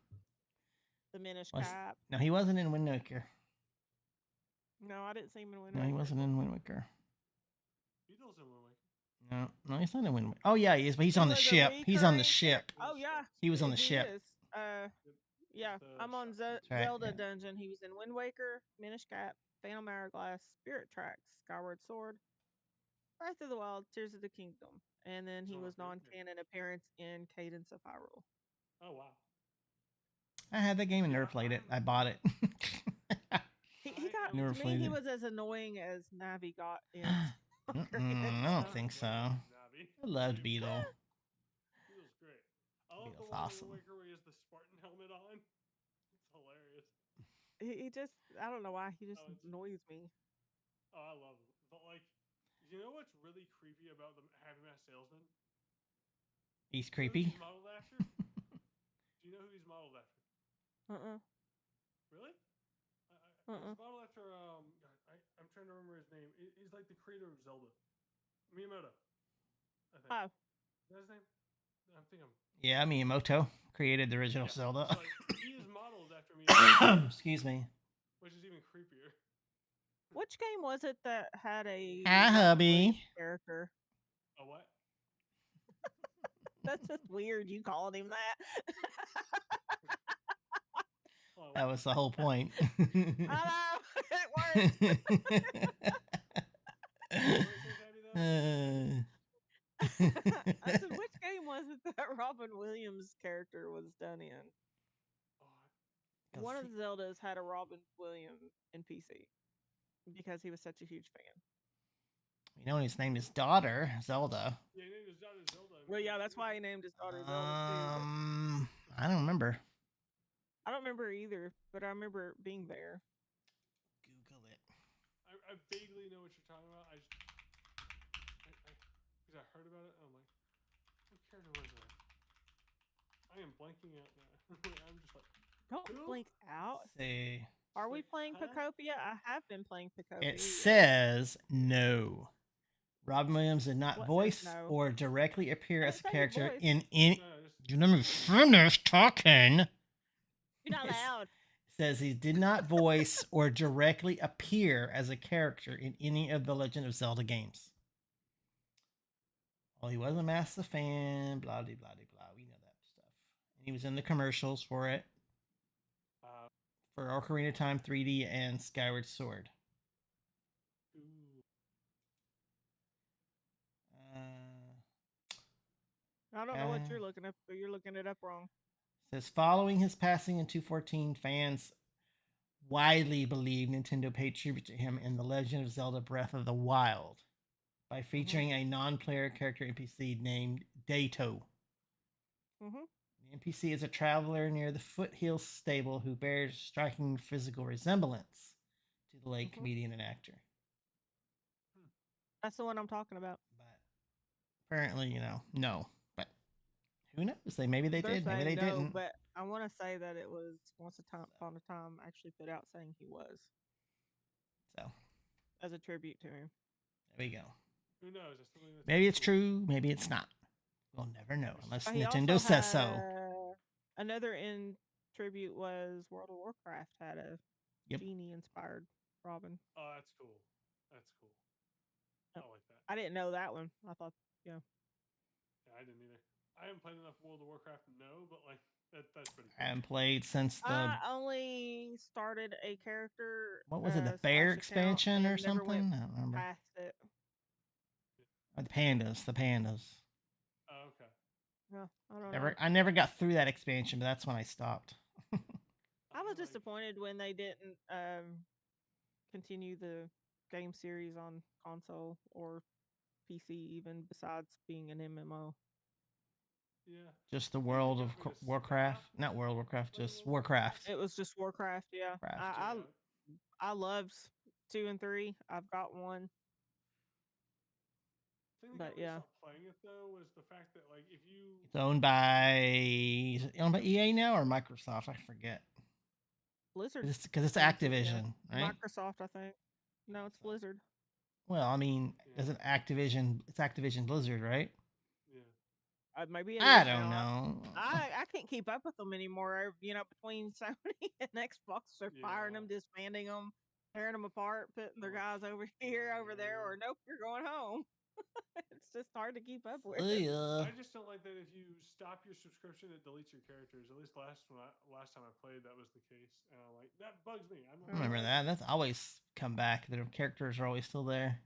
The Minish Was- Cap. No, he wasn't in Wind Waker. No, I didn't see him in Wind No, he Waker. wasn't in Wind Waker. Beetle's in Wind Waker. No, he's not in Wind Waker. Oh yeah, he is, but he's He on the was a ship. He's on the recurring ship. Oh yeah, He was on the he ship. is. Yeah, the I'm on shop. right, Zelda yeah. Dungeon. He was in Wind Waker, Minish Cap, Phantom Hourglass, Spirit Tracks, Skyward Sword, Breath of the Wild, Tears of the Kingdom, and then he So was good, yeah. non-canon appearance in Cadence of Hyrule. Oh wow. I had that game and Yeah, never played it. I bought it. He I got have- Never to me. played He it. was as annoying as Navi got in. I don't think so. I loved Beetle. Beetle's great. I love the Beetle's one in awesome. Wind Waker where he has the Spartan helmet on. It's hilarious. He just, I don't know why, he just Oh, it's- annoys me. Oh, I love him. But like, you know what's really creepy about the Happy Mask salesman? He's You know who creepy. he's modeled after? Do you know who he's modeled after? Uh-uh. Really? Uh-uh. He's modeled after God, I'm trying to remember his name. He's like the creator of Zelda, Miyamoto. I think. Oh, Is that his name? I think I'm. Yeah, Miyamoto created the original Yeah, Zelda. so, like, he is modeled after Miyamoto, Excuse me. which is even creepier. which game was it that had a Hi, Robin hubby. Williams character? A what? That's just weird. You calling him that? Oh, That was the whole point. I know it worked. what did it say, Tabby, though? I said, which game was it that Robin Williams character was done in? Oh, One of the Zeldas had a Robin Williams NPC because he was such a huge fan. You know his name is daughter Zelda. yeah, he named his daughter Zelda. Well, yeah, that's why he named his daughter Zelda too. I don't remember. I don't remember either, but I remember being there. Google it. I vaguely know what you're talking about. Because I heard about it. And I'm like, what character was that? I am blanking out now. I'm just like, Don't Who? blink out. See. Are we like, playing huh? Pocopia? I have been playing Pocopia. It says no. Robin Williams did not What says voice no? or directly appear as a Doesn't say he character voiced. in any. no, just You let me finish talking. You're not Yes. loud. Says he did not voice or directly appear as a character in any of the Legend of Zelda games. Well, he was a massive fan, blah, blah, blah, blah. We know that stuff. And he was in the commercials for it, for Ocarina of Time 3D and Skyward Sword. ooh. I don't know what Uh, you're looking up, but you're looking it up wrong. Says following his passing in 2014, fans widely believe Nintendo paid tribute to him in The Legend of Zelda Breath of the Wild by featuring a non-player character NPC named Dato. Mm-hmm. The NPC is a traveler near the Foothills stable who bears striking physical resemblance to the late Mhm. comedian and actor. That's the one I'm talking about. But apparently, no. But who knows? Maybe they They're did, maybe saying they no, didn't. but I want to say that it was once upon a time actually put out saying he was So as a tribute to him. there we go. Who knows? That's something that's Maybe it's cool. true, maybe it's not. We'll never know unless He Nintendo also says so. had, another in tribute was World of Warcraft had a Yep. genie inspired Robin. Oh, that's cool. That's cool. I Yep. like that. I didn't know that one. I thought, Yeah, I didn't either. I haven't played enough World of Warcraft to know, but like that's pretty cool. I haven't played since the I only started a character. what was it, the slash bear account expansion or and never went something? I don't remember. past it. The pandas. Oh, okay. No, I don't know. I never got through that expansion, but that's when I stopped. I was like, disappointed when they didn't continue the game series on console or PC, even besides being an MMO. Yeah. Just the World of got me to Warcraft, stop not World of Warcraft, playing just World of Warcraft. It was just Warcraft, yeah. Warcraft, I loved 2 and 3. I've got 1. The thing that But got me to yeah. stop playing it though was the fact that like if you It's owned by is it owned by EA now or Microsoft? I forget. Blizzard. Because it's owns it, yeah. Activision, right? Microsoft, I think. No, it's Blizzard. Well, I mean, Yeah. isn't Activision? It's Activision Blizzard, right? yeah. Maybe it I is don't now. know. I can't keep up with them anymore. Between Sony and Xbox, they're firing Yeah. them, disbanding them, tearing them apart, putting their guys over here, over there, or nope, you're going home. It's just hard to keep up with. Yeah. I just don't like that if you stop your subscription, it deletes your characters. At least last time I played, that was the case, and I'm like, that bugs me. I remember that. That's always come back. The characters are always still there.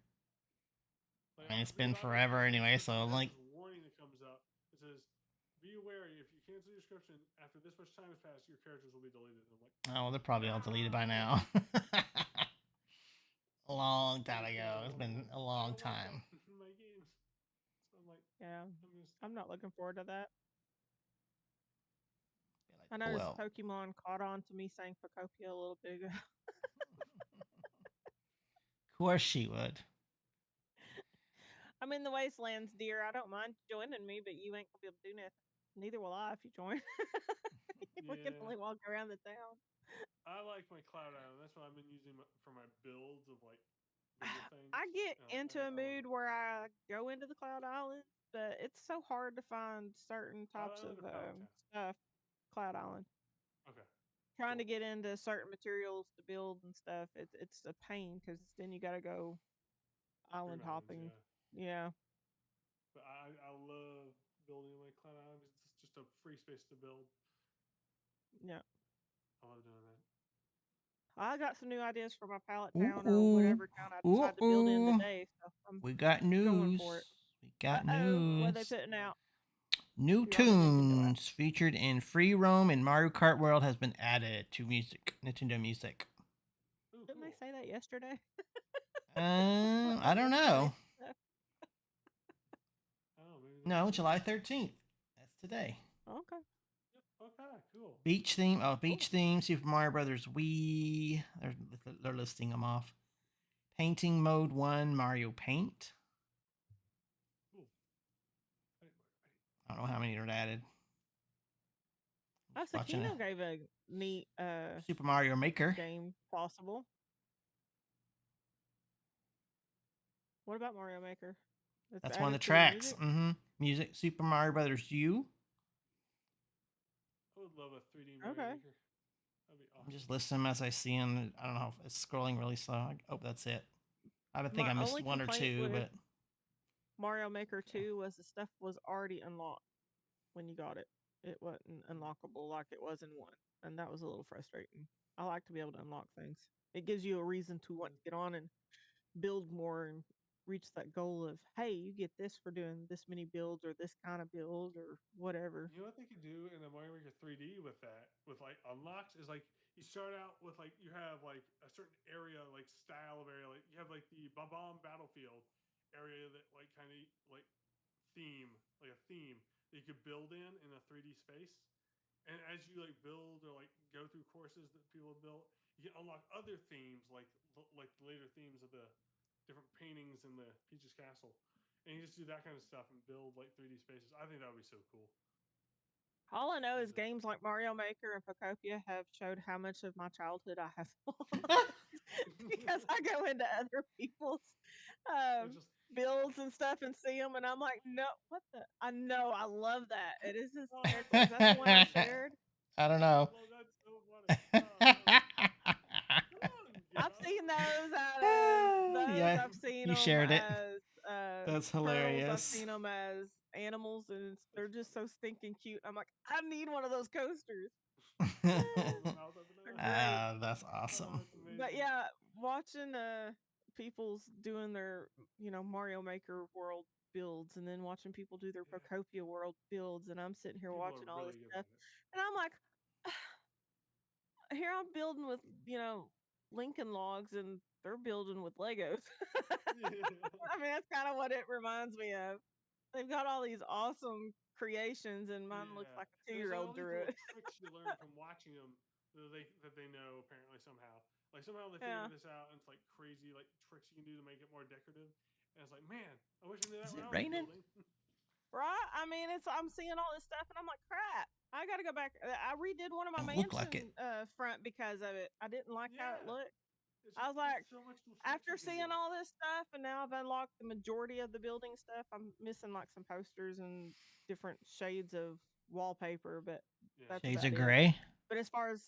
Like, I mean, it's there's been not forever a- anyway, so, there's like- this warning that comes up. It says, "Be aware if you cancel your subscription after this much time has passed, your characters will be deleted. And I'm like, Oh, they're probably all deleted by now. A long time ago. It's been a long time. In my games. So I'm like, Yeah, I'm I'm not looking forward to that. I Like, noticed well, Pokemon caught on to me saying Pocopia a little bit ago. of course she would. I'm in the wastelands, dear. I don't mind joining me, but you ain't gonna be able to do nothing. Neither will I if you join. We can Yeah. only walk around the town. I like my Cloud Island. That's what I've been using for my builds of like bigger things. I get And, into a mood where I go into the Cloud Island, but it's so hard to find certain Cloud types Island of or Pallet Town? stuff. Cloud Island. Okay. Trying to Cool. get into certain materials to build and stuff, it's a pain because then you got to go island Green Islands, hopping. yeah. Yeah. But I love building my Cloud Island. It's just a free space to build. Yeah. I love doing that. I got some new ideas for my pallet Ooh, town or ooh. whatever town I decide to build in today. So I'm We got going news. for it. We got What are they news. putting out? New You already mentioned it last. tunes featured in Free Roam and Mario Kart World has been added to Nintendo Music. Ooh, Didn't cool. they say that yesterday? I don't know. Oh, maybe No, that's- July 13th. That's today. Okay. Yep. Okay, cool. Beach theme. Oh, beach theme. Super Mario Brothers Wii. They're listing them off. Painting mode 1. Mario Paint. Cool. I don't know how many are added. Just watching Sakino it. gave a neat Super Mario Maker. game possible. What about Mario Maker? It's That's one of added the to tracks. music? Music. Super Mario Brothers U. I would love a 3D Mario Okay. Maker. That'd be awesome. I'm just listing them as I see them. I don't know if it's scrolling really slow. Oh, that's it. I would think My I missed only one or complaint two, with but Mario Maker 2 was the stuff was already unlocked when you got it. It wasn't unlockable like it was in 1. And that was a little frustrating. I like to be able to unlock things. It gives you a reason to want to get on and build more and reach that goal of, hey, you get this for doing this many builds or this kind of build or whatever. You know what they could do in the Mario Maker 3D with that, with like unlocks, is like you start out with like you have like a certain area, like style of area, like you have like the Bomb Battlefield area that like kind of like theme, like a theme that you could build in a 3D space. And as you like build or like go through courses that people have built, you can unlock other themes like the later themes of the different paintings in the Peach's Castle. And you just do that kind of stuff and build like 3D spaces. I think that would be so cool. All I know is Yeah. games like Mario Maker and Pocopia have showed how much of my childhood I have because I go into other people's It's just builds and stuff and see them, and I'm like, no, what the? I know, I love that. It is his character. Is that the one I shared? I don't know. oh, that's so funny. I've seen those out of those. Yeah, I've seen you them shared it. as That's pearls. I've hilarious. seen them as animals, and they're just so stinking cute. I'm like, I need one of those coasters. That's awesome. But yeah, watching people's doing their Mario Maker world builds, and then watching people do their Procopia world builds, and I'm sitting here People are watching all really this good stuff, at it. and I'm like, here I'm building with Lincoln logs, and they're building with Legos. I mean, that's kind of what it reminds me of. They've got all these awesome creations, and mine looks like a There's 2-year-old all these drew little it. tricks you learn from watching them that they know apparently somehow. Like somehow they figure Yeah. this out, and it's like crazy like tricks you can do to make it more decorative. And it's like, man, I wish I knew that Is when it I was raining? building. Right? I mean, I'm seeing all this stuff, and I'm like, crap. I got to go back. I redid one of my Don't mansion look like it. front because of it. I didn't like how it Yeah. looked. It's I was there's like, so much cool after tricks you can seeing do. all this stuff, and now I've unlocked the majority of the building stuff, I'm missing like some posters and different shades of wallpaper, but that's Shades about of it. Grey. But as far as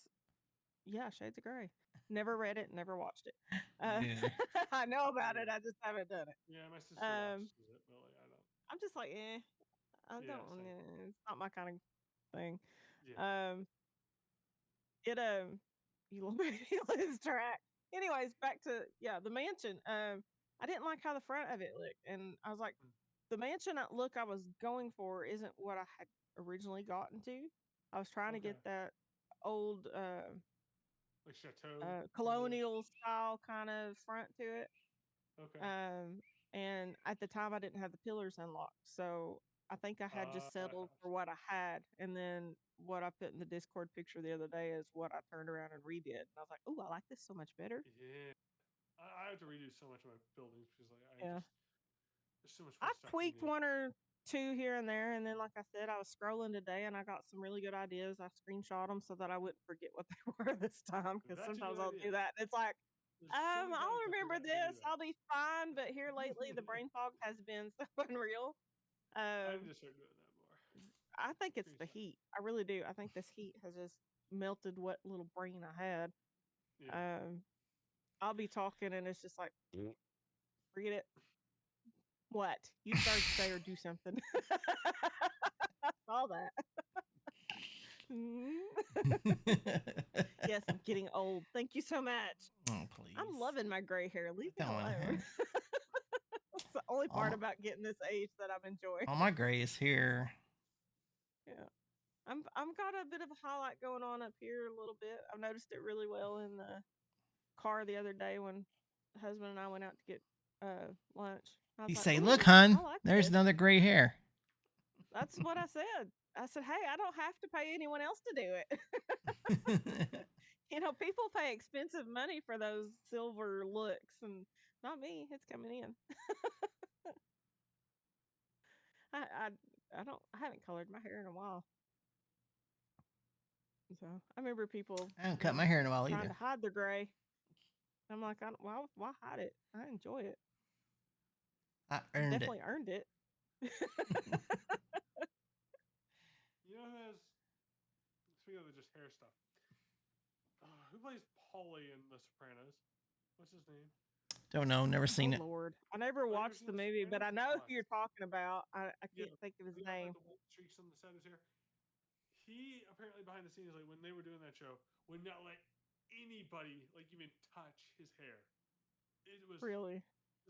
Shades of Grey, never read it, never watched it. Yeah. I know about it, I just haven't done it. Yeah, my sister Um, watches it, but like I don't. I'm just like, I Yeah, don't. same. It's not my kind of thing. Yeah. You lose track. Anyways, back to the mansion. I didn't like how the front of it looked, and I was like, the mansion look I was going for isn't what I had originally gotten to. I was trying to get Okay. that old Like chateau. kinda? colonial style kind of front to it. Okay. And at the time I didn't have the pillars unlocked, so I think I had just settled for what I had, and then what I put in the Discord picture the other day is what I turned around and redid. And I was like, "Oh, I like this so much better." Yeah. I have to redo so much of my buildings because like I Yeah. just there's so much more I've stuff you tweaked need. one or two here and there, and then like I said, I was scrolling today and I got some really good ideas. I screenshot them so that I wouldn't forget what they were this time, because That's a sometimes good I'll idea. do that. And it's like, There's so many times I'll I remember forgot to do this. that. I'll be fine. But here lately, the brain fog has been so unreal. I Um, need to start doing that more. I think it's the Screenshot. heat. I really do. I think this heat has just melted what little brain I had. Yeah. I'll be talking and it's just like, forget it. What? You started to say or do something. I saw that. Yes, I'm getting old. Thank you so much. Oh, please. I'm loving my gray hair. Leave me Don't wanna alone. have- That's the only part my- about getting this age that I'm enjoying. All my gray is here. Yeah. I'm got a bit of a highlight going on up here a little bit. I've noticed it really well in the car the other day when husband and I went out to get lunch. I was You like, say, "Ooh, look, hun, I like there's this." another gray hair. That's what I said. I said, "Hey, I don't have to pay anyone else to do it." You know, people pay expensive money for those silver looks, and not me. It's coming in. I haven't colored my hair in a while. So I remember people I haven't cut my hair in a while trying either. to hide their gray. I'm like, why hide it? I enjoy it. I earned it. Definitely earned it. You know who has speaking of just hair stuff. Who plays Paulie in The Sopranos? What's his name? Don't know. Never seen Oh it. Lord, I never never watched seen the The movie, but I Sopranos? know It's who you're talking about. I can't Yeah, think of his who got name. like the wolf streaks on the side of his hair. He apparently behind the scenes, like when they were doing that show, would not let anybody like even touch his hair. It was Really,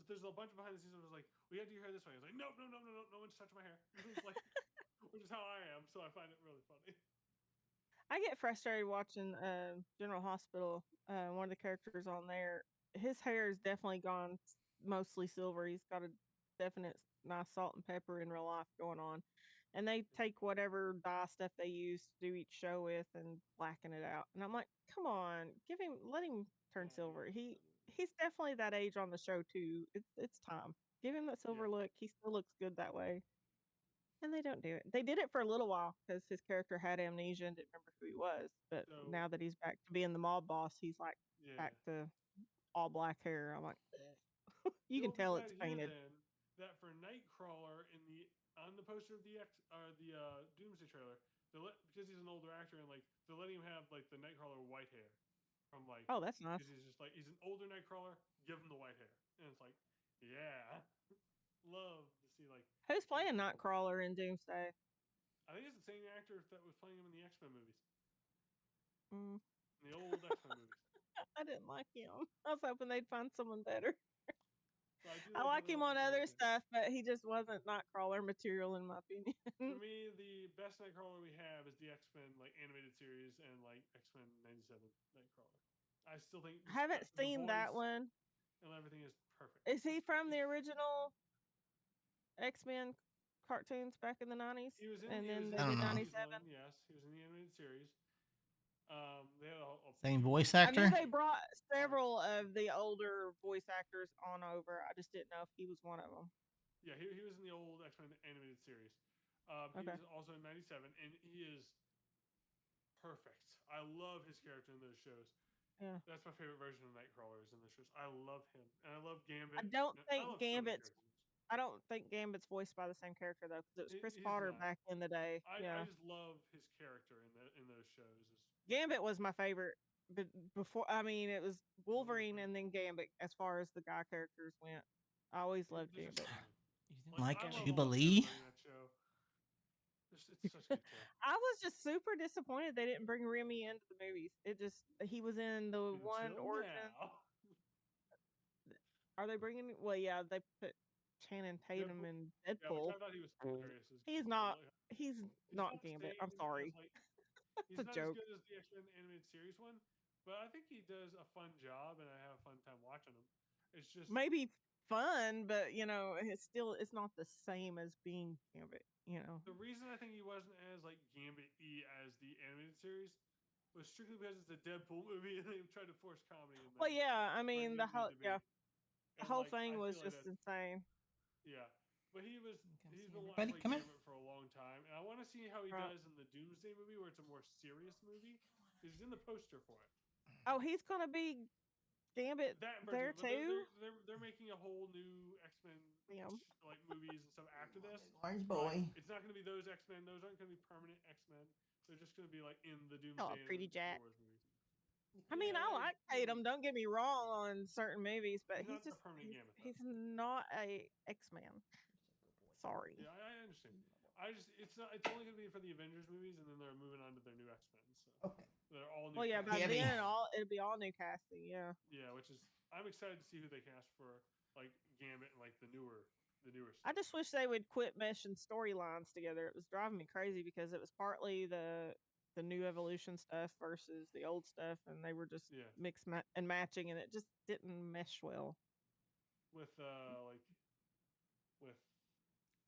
there's a bunch of behind the scenes that was like, we got to do your hair this way. I was like, no, no one's touching my hair. It's like, which is how I am, so I find it really funny. I get frustrated watching General Hospital. One of the characters on there, his hair is definitely gone mostly silver. He's got a definite nice salt and pepper in real life going on. And they take whatever dye stuff they use to do each show with and blacken it out. And I'm like, come on, let him turn silver. He's definitely that age on the show too. It's time. Give him that silver look. He still looks good that way. And they don't do it. They did it for a little while because his character had amnesia and didn't remember who he was. But So now that he's back to being the mob boss, he's like yeah, back to all black hair. I'm like, you can you'll be tell glad it's to hear painted. then that for Nightcrawler on the poster of the Doomsday trailer, because he's an older actor and like they're letting him have like the Nightcrawler white hair from like Oh, that's nice. because he's just like he's an older Nightcrawler, give him the white hair, and it's like yeah, love to see like Who's playing Nightcrawler in Doomsday? I think it's the same actor that was playing him in the X-Men movies, Mm, in the old X-Men movies. I didn't like him. I was hoping they'd find someone better. So I do I like him on other other stuff, but he just wasn't Nightcrawler material in my opinion. For me, the best Nightcrawler we have is the X-Men like animated series and like X-Men '97 Nightcrawler. I still think I haven't seen that one. and everything is perfect. Is he from the original X-Men cartoons back in the 90s? He was in. And He then was they in did the I don't know. 97? one, yes, he was in the animated series. They had a Same voice I knew actor. they brought several of the older voice actors on over. I just didn't know if he was one of them. Yeah, he was in the old X-Men animated series. He Okay. was also in '97, and he is perfect. I love his character in those shows. Yeah. That's my favorite version of Nightcrawler is in the shows. I love him, and I love Gambit. I don't I think love so many Gambit's. characters. I don't think Gambit's voiced by the same character though, because it was Chris He's Potter not. back in the day. I Yeah. just love his character in those shows. Gambit was my favorite, but before it was Wolverine and then Gambit as far as the guy characters went. I always loved They're just Gambit. You didn't I like love almost Jubilee? everybody in that show. It's such a good show. I was just super disappointed they didn't bring Remy into the movies. He was in the one Until origin. now. Are they bringing? Well, yeah, they put Channing Tatum Deadpool, in yeah, which Deadpool. I thought he was hilarious as He's Gambit. not. Like, He's he's not not the Gambit. same I'm sorry. as like It's he's a not as joke. good as the X-Men animated series one, but I think he does a fun job, and I have a fun time watching him. It's just Maybe fun, but it's not the same as being Gambit. the reason I think he wasn't as like Gambit-y as the animated series was strictly because it's a Deadpool movie, and they tried to force comedy in Well, there yeah. I where it mean, didn't need to be. the And whole like thing I was feel like just that, insane. yeah. But Come he's see been wanting to everybody. play Come in. Gambit for a long time, and I want to see how he Right. does in the Doomsday movie, where it's a more serious movie. Because he's in the poster for it. Oh, he's gonna be Gambit That in there particular, but too. they're making a whole new X-Men Damn. like movies and stuff after this. Orange But boy. it's not going to be those X-Men. Those aren't going to be permanent X-Men. They're just going to be like in the Oh, Doomsday and pretty Secret Jack. Wars movies. I mean, I Yeah, like Tatum. Don't get me wrong on certain movies, but he's not the permanent Gambit though. he's not a X-Man. Sorry. Yeah, I understand. It's not. It's only going to be for the Avengers movies, and then they're moving on to their new X-Men. So Okay. they're all new. Well, yeah, by Heavy. then it'll be all new casting. Yeah. Yeah, which is I'm excited to see who they cast for like Gambit and like the newer I stuff. just wish they would quit meshing storylines together. It was driving me crazy because it was partly the new evolution stuff versus the old stuff, and they were just Yeah, and matching, and it just didn't mesh well. with with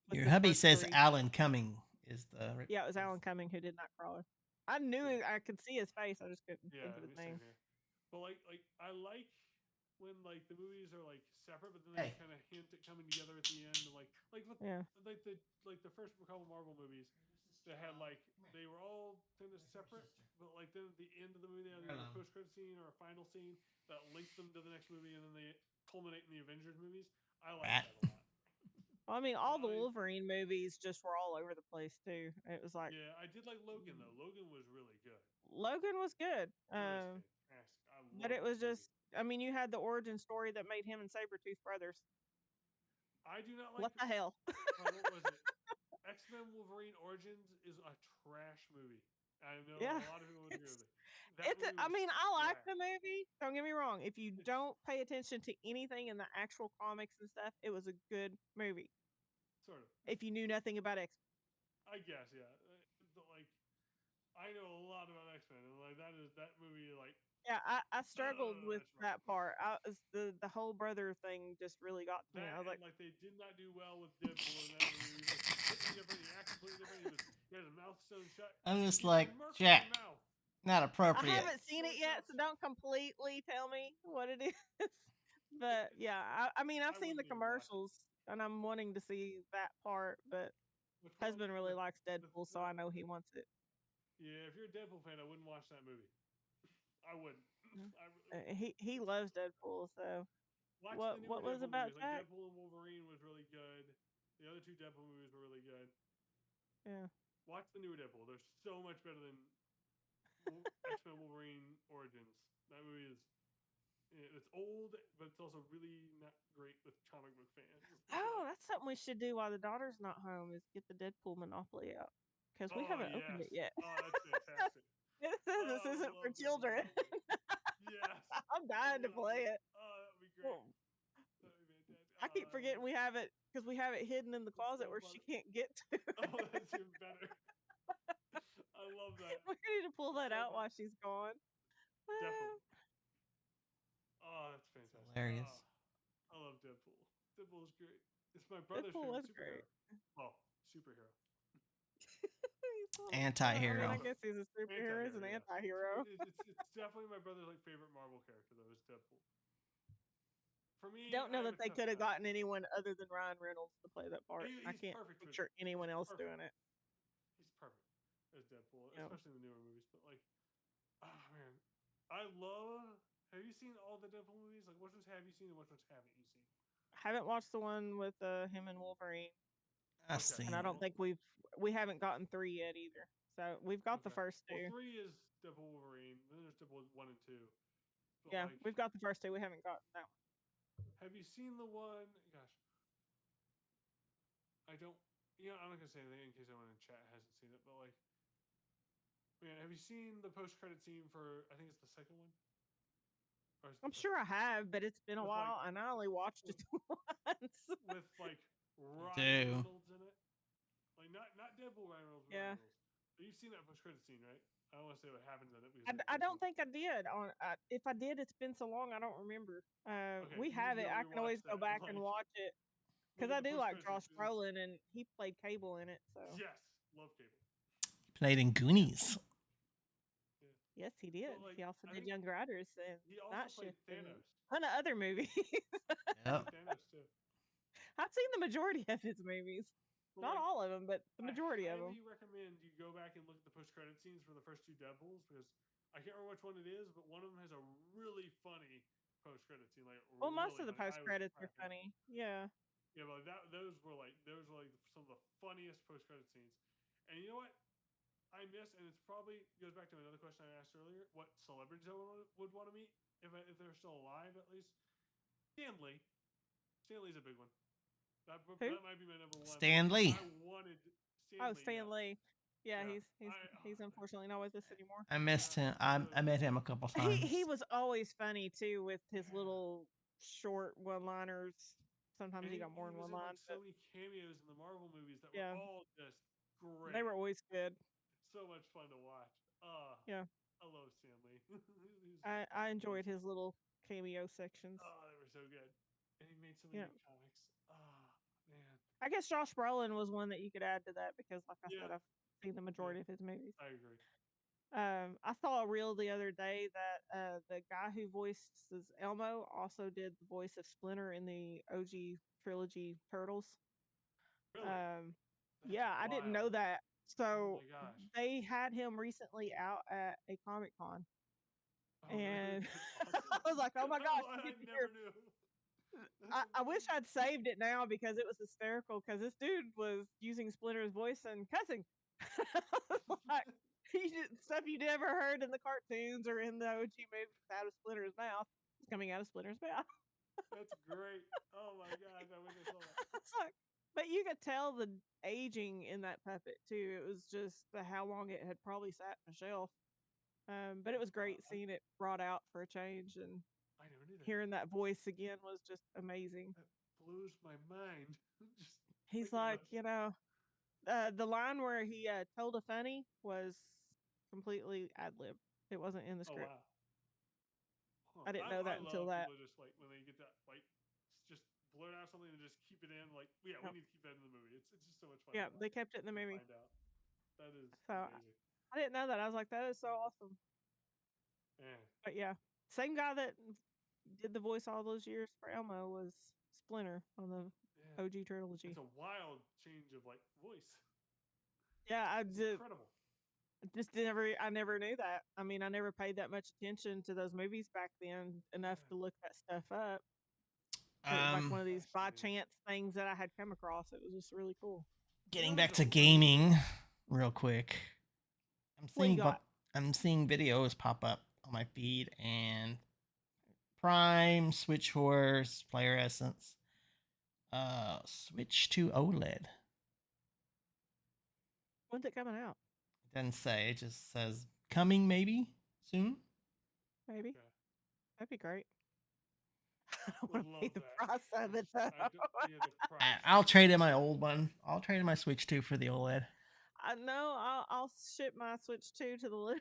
With Your the hubby first says three. Alan Cumming is the. Yeah, it was Alan Cumming who did Nightcrawler. I knew I could see his face. I just couldn't yeah, think of his same name. here. But like I like when like the movies are like separate, but then Hey. they kind of hint at coming together at the end, and like with Yeah. like the first couple Marvel movies that had like they were all kind of separate, but like then at the end of the movie they had either a post credit scene or a final scene that linked them to the next movie, and then they culminate in the Avengers movies. I like Rat. that a lot. Well, I mean, all the I- Wolverine movies just were all over the place too. It was like Yeah, I did like Logan though. Logan was really good. Logan was good, It was fantastic. I but love it was that movie. just. I mean, you had the origin story that made him and Sabretooth brothers. I do not like. What the hell? What was it? X-Men Wolverine Origins is a trash movie. I know Yeah, a lot of people would agree it's with it. That movie I was mean, I like the trash. movie. Don't get me wrong. If you don't pay attention to anything in the actual comics and stuff, it was a good movie. Sort of. If you knew nothing about X, I guess, yeah. But like, I know a lot about X-Men, and like that movie, like, yeah, I struggled with that's that wrong. part. The whole brother thing just really got to me. That I was and like, like they did not do well with Deadpool in that movie. He was like completely different. He acted completely different. He had his mouth sewn shut. I'm just He like, had murk in Jack, his mouth. not I appropriate. haven't seen it yet, so don't completely tell me what it is. But yeah, I mean, I've I seen the wouldn't even watch it. commercials, and I'm wanting to see that part. But Which one? husband really likes The- Deadpool, so I know he wants it. Yeah, if you're a Deadpool fan, I wouldn't watch that movie. I wouldn't. I really wouldn't. He loves Deadpool, so Watch what the newer was Deadpool about movies. Like Jack? Deadpool and Wolverine was really good. The other two Deadpool movies were really good. Yeah. Watch the newer Deadpool. They're so much better than X-Men Wolverine Origins. That movie is it's old, but it's also really not great with comic book fans. Oh, that's something we should do while the daughter's not home is get the Deadpool Monopoly out because we haven't opened it yet. Oh, that's fantastic. It says this I isn't for love children. Yes. I'm dying to play it. Oh, that would be great. That'd be fantastic. I keep forgetting we have it because we have it hidden in the closet so where funny. she can't get to. Oh, that's even better. I love that. We need to pull that So out while funny. she's gone. Definitely. Oh, that's fantastic. Hilarious. I love Deadpool. Deadpool is great. It's my brother's Deadpool favorite was great. superhero. Well, superhero. Anti-hero. I guess he's a superhero. He's an Anti-hero, anti-hero. It's definitely my brother's like favorite Marvel character though. Is Deadpool. For me, Don't know I that they have a could have tough time. gotten anyone other than Ryan Reynolds to play that part. I He's can't perfect for picture anyone he's else perfect. doing it. He's perfect as Deadpool, Yeah. especially in the newer movies. But like, oh man, I love. Have you seen all the Deadpool movies? Like, which ones have you seen and which ones haven't you seen? Haven't watched the one with him and Wolverine, I've Okay. seen. and I don't think we haven't gotten 3 yet either. So we've got the Okay. first 2. Well, 3 is Deadpool Wolverine. Then there's Deadpool 1 and 2. But Yeah, like, we've got the first 2. We haven't got that one. have you seen the one? Gosh, I don't. Yeah, I'm not gonna say anything in case anyone in chat hasn't seen it. But like, man, have you seen the post-credit scene for? I think it's the second one, I'm sure I have, but it's been a With, like- while, and I only watched it once. with like Ryan do. Reynolds in it. Like not Deadpool Ryan Reynolds. Ryan Yeah. Reynolds. But you've seen that post-credit scene, right? I don't want to say what happens in it. Because I don't think I did. If I did, it's been so long I don't remember. Okay, We you have need it. to I can always rewatch go that, back and like, watch it because look I at the do like post-credit Josh scene, 'cause Brolin, and he played Cable in it. So yes, love Cable. Played in Goonies. yes, he did. like, he also I did think Young Riders and He also Night played Shift and Thanos. a ton of other movies. Yep. Thanos too. I've seen the majority of his movies. But, Not like, all of them, but the majority I of them. highly recommend you go back and look at the post-credit scenes for the first 2 Deadpools because I can't remember which one it is, but one of them has a really funny post-credit scene. Like, Well, most really of the funny. I post was credits are cracking up. funny. Yeah. Yeah, but those were like some of the funniest post-credit scenes. And you know what? I miss, and it's probably goes back to another question I asked earlier: what celebrities I would want to meet if they're still alive, at least. Stan Lee. Stan Lee's a big one. That might be my number one. Stan Lee. I wanted Stan Oh, Lee. Stan Yeah. Lee. Yeah, Yeah. he's unfortunately not with us anymore. I missed him. I met him a couple times. He was always funny too with his little short one-liners. Sometimes he got more than was one in, line. like, so many cameos in the Marvel movies that Yeah. were all just great. They were always good. so much fun to watch. Yeah. I love Stan Lee. I enjoyed his little cameo sections. Oh, they were so good. And he made so many Yeah. good comics. Oh, man. I guess Josh Brolin was one that you could add to that because, like I Yeah. said, I've seen the majority of his movies. I agree. I saw a reel the other day that the guy who voices Elmo also did the voice of Splinter in the OG trilogy Turtles. Really? That's Yeah, I didn't know wild. that. So Oh my gosh. they had him recently out at a Comic Con. Oh, really? And That's awesome. I was like, oh my gosh, I you get to never hear. knew. I wish I'd saved it now because it was hysterical because this dude was using Splinter's voice and cussing. Like, stuff you never heard in the cartoons or in the OG movies out of Splinter's mouth is coming out of Splinter's mouth. That's great. Oh my gosh, I wish I saw that. It's like, but you could tell the aging in that puppet too. It was just how long it had probably sat on a shelf. But it was great seeing it brought out for a change, and I never knew that. hearing that voice again was just amazing. That blows my mind. Just He's thinking like, about- the line where he told a funny was completely ad lib. It wasn't in the Oh script. wow. Huh. I didn't know that until love that. people just like when they get that like just blurt out something and just keep it in. Like, yeah, Yep. we need to keep that in the movie. It's just so much fun. Yeah, to they watch kept it in the and movie. Find out. That is So amazing. I didn't know that. I was like, that is so awesome. Man. But yeah, same guy that did the voice all those years for Elmo was Splinter on the Yeah. OG trilogy. It's a wild change of like voice. Yeah, I It's did. incredible. I never knew that. I mean, I never paid that much attention to those movies back then enough Yeah. to look that stuff up. It was like one of these by Fascinating. chance things that I had come across. It was just really cool. Getting back to gaming, real quick. What you got? I'm seeing videos pop up on my feed and Prime, Switch Horse, Player Essence, switch to OLED. When's it coming out? It doesn't say. It just says coming maybe soon. Maybe. Okay. That'd be great. I don't Would want to pay love the that. price of it though. Yeah, the price. I'll trade in my old one. I'll trade in my Switch 2 for the OLED. I know I'll ship my Switch 2 to the litter.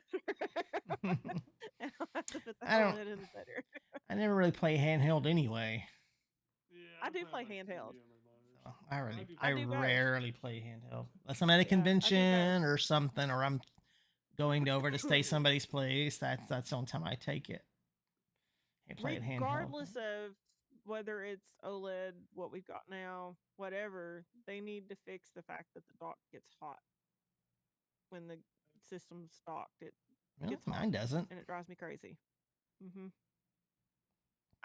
And I'll have to put the I don't- OLED in the better. I never really play handheld anyway. Yeah, I I'm do playing play my TV handheld. on my monitors. I I do both. rarely play handheld unless I'm at a Yeah, I do both. convention or something, or I'm going over to stay somebody's place. That's the only time I take it. I play it handheld. Regardless of whether it's OLED, what we've got now, whatever, they need to fix the fact that the dock gets hot when the system's stocked. It Well, gets hot. mine doesn't. and it drives me crazy.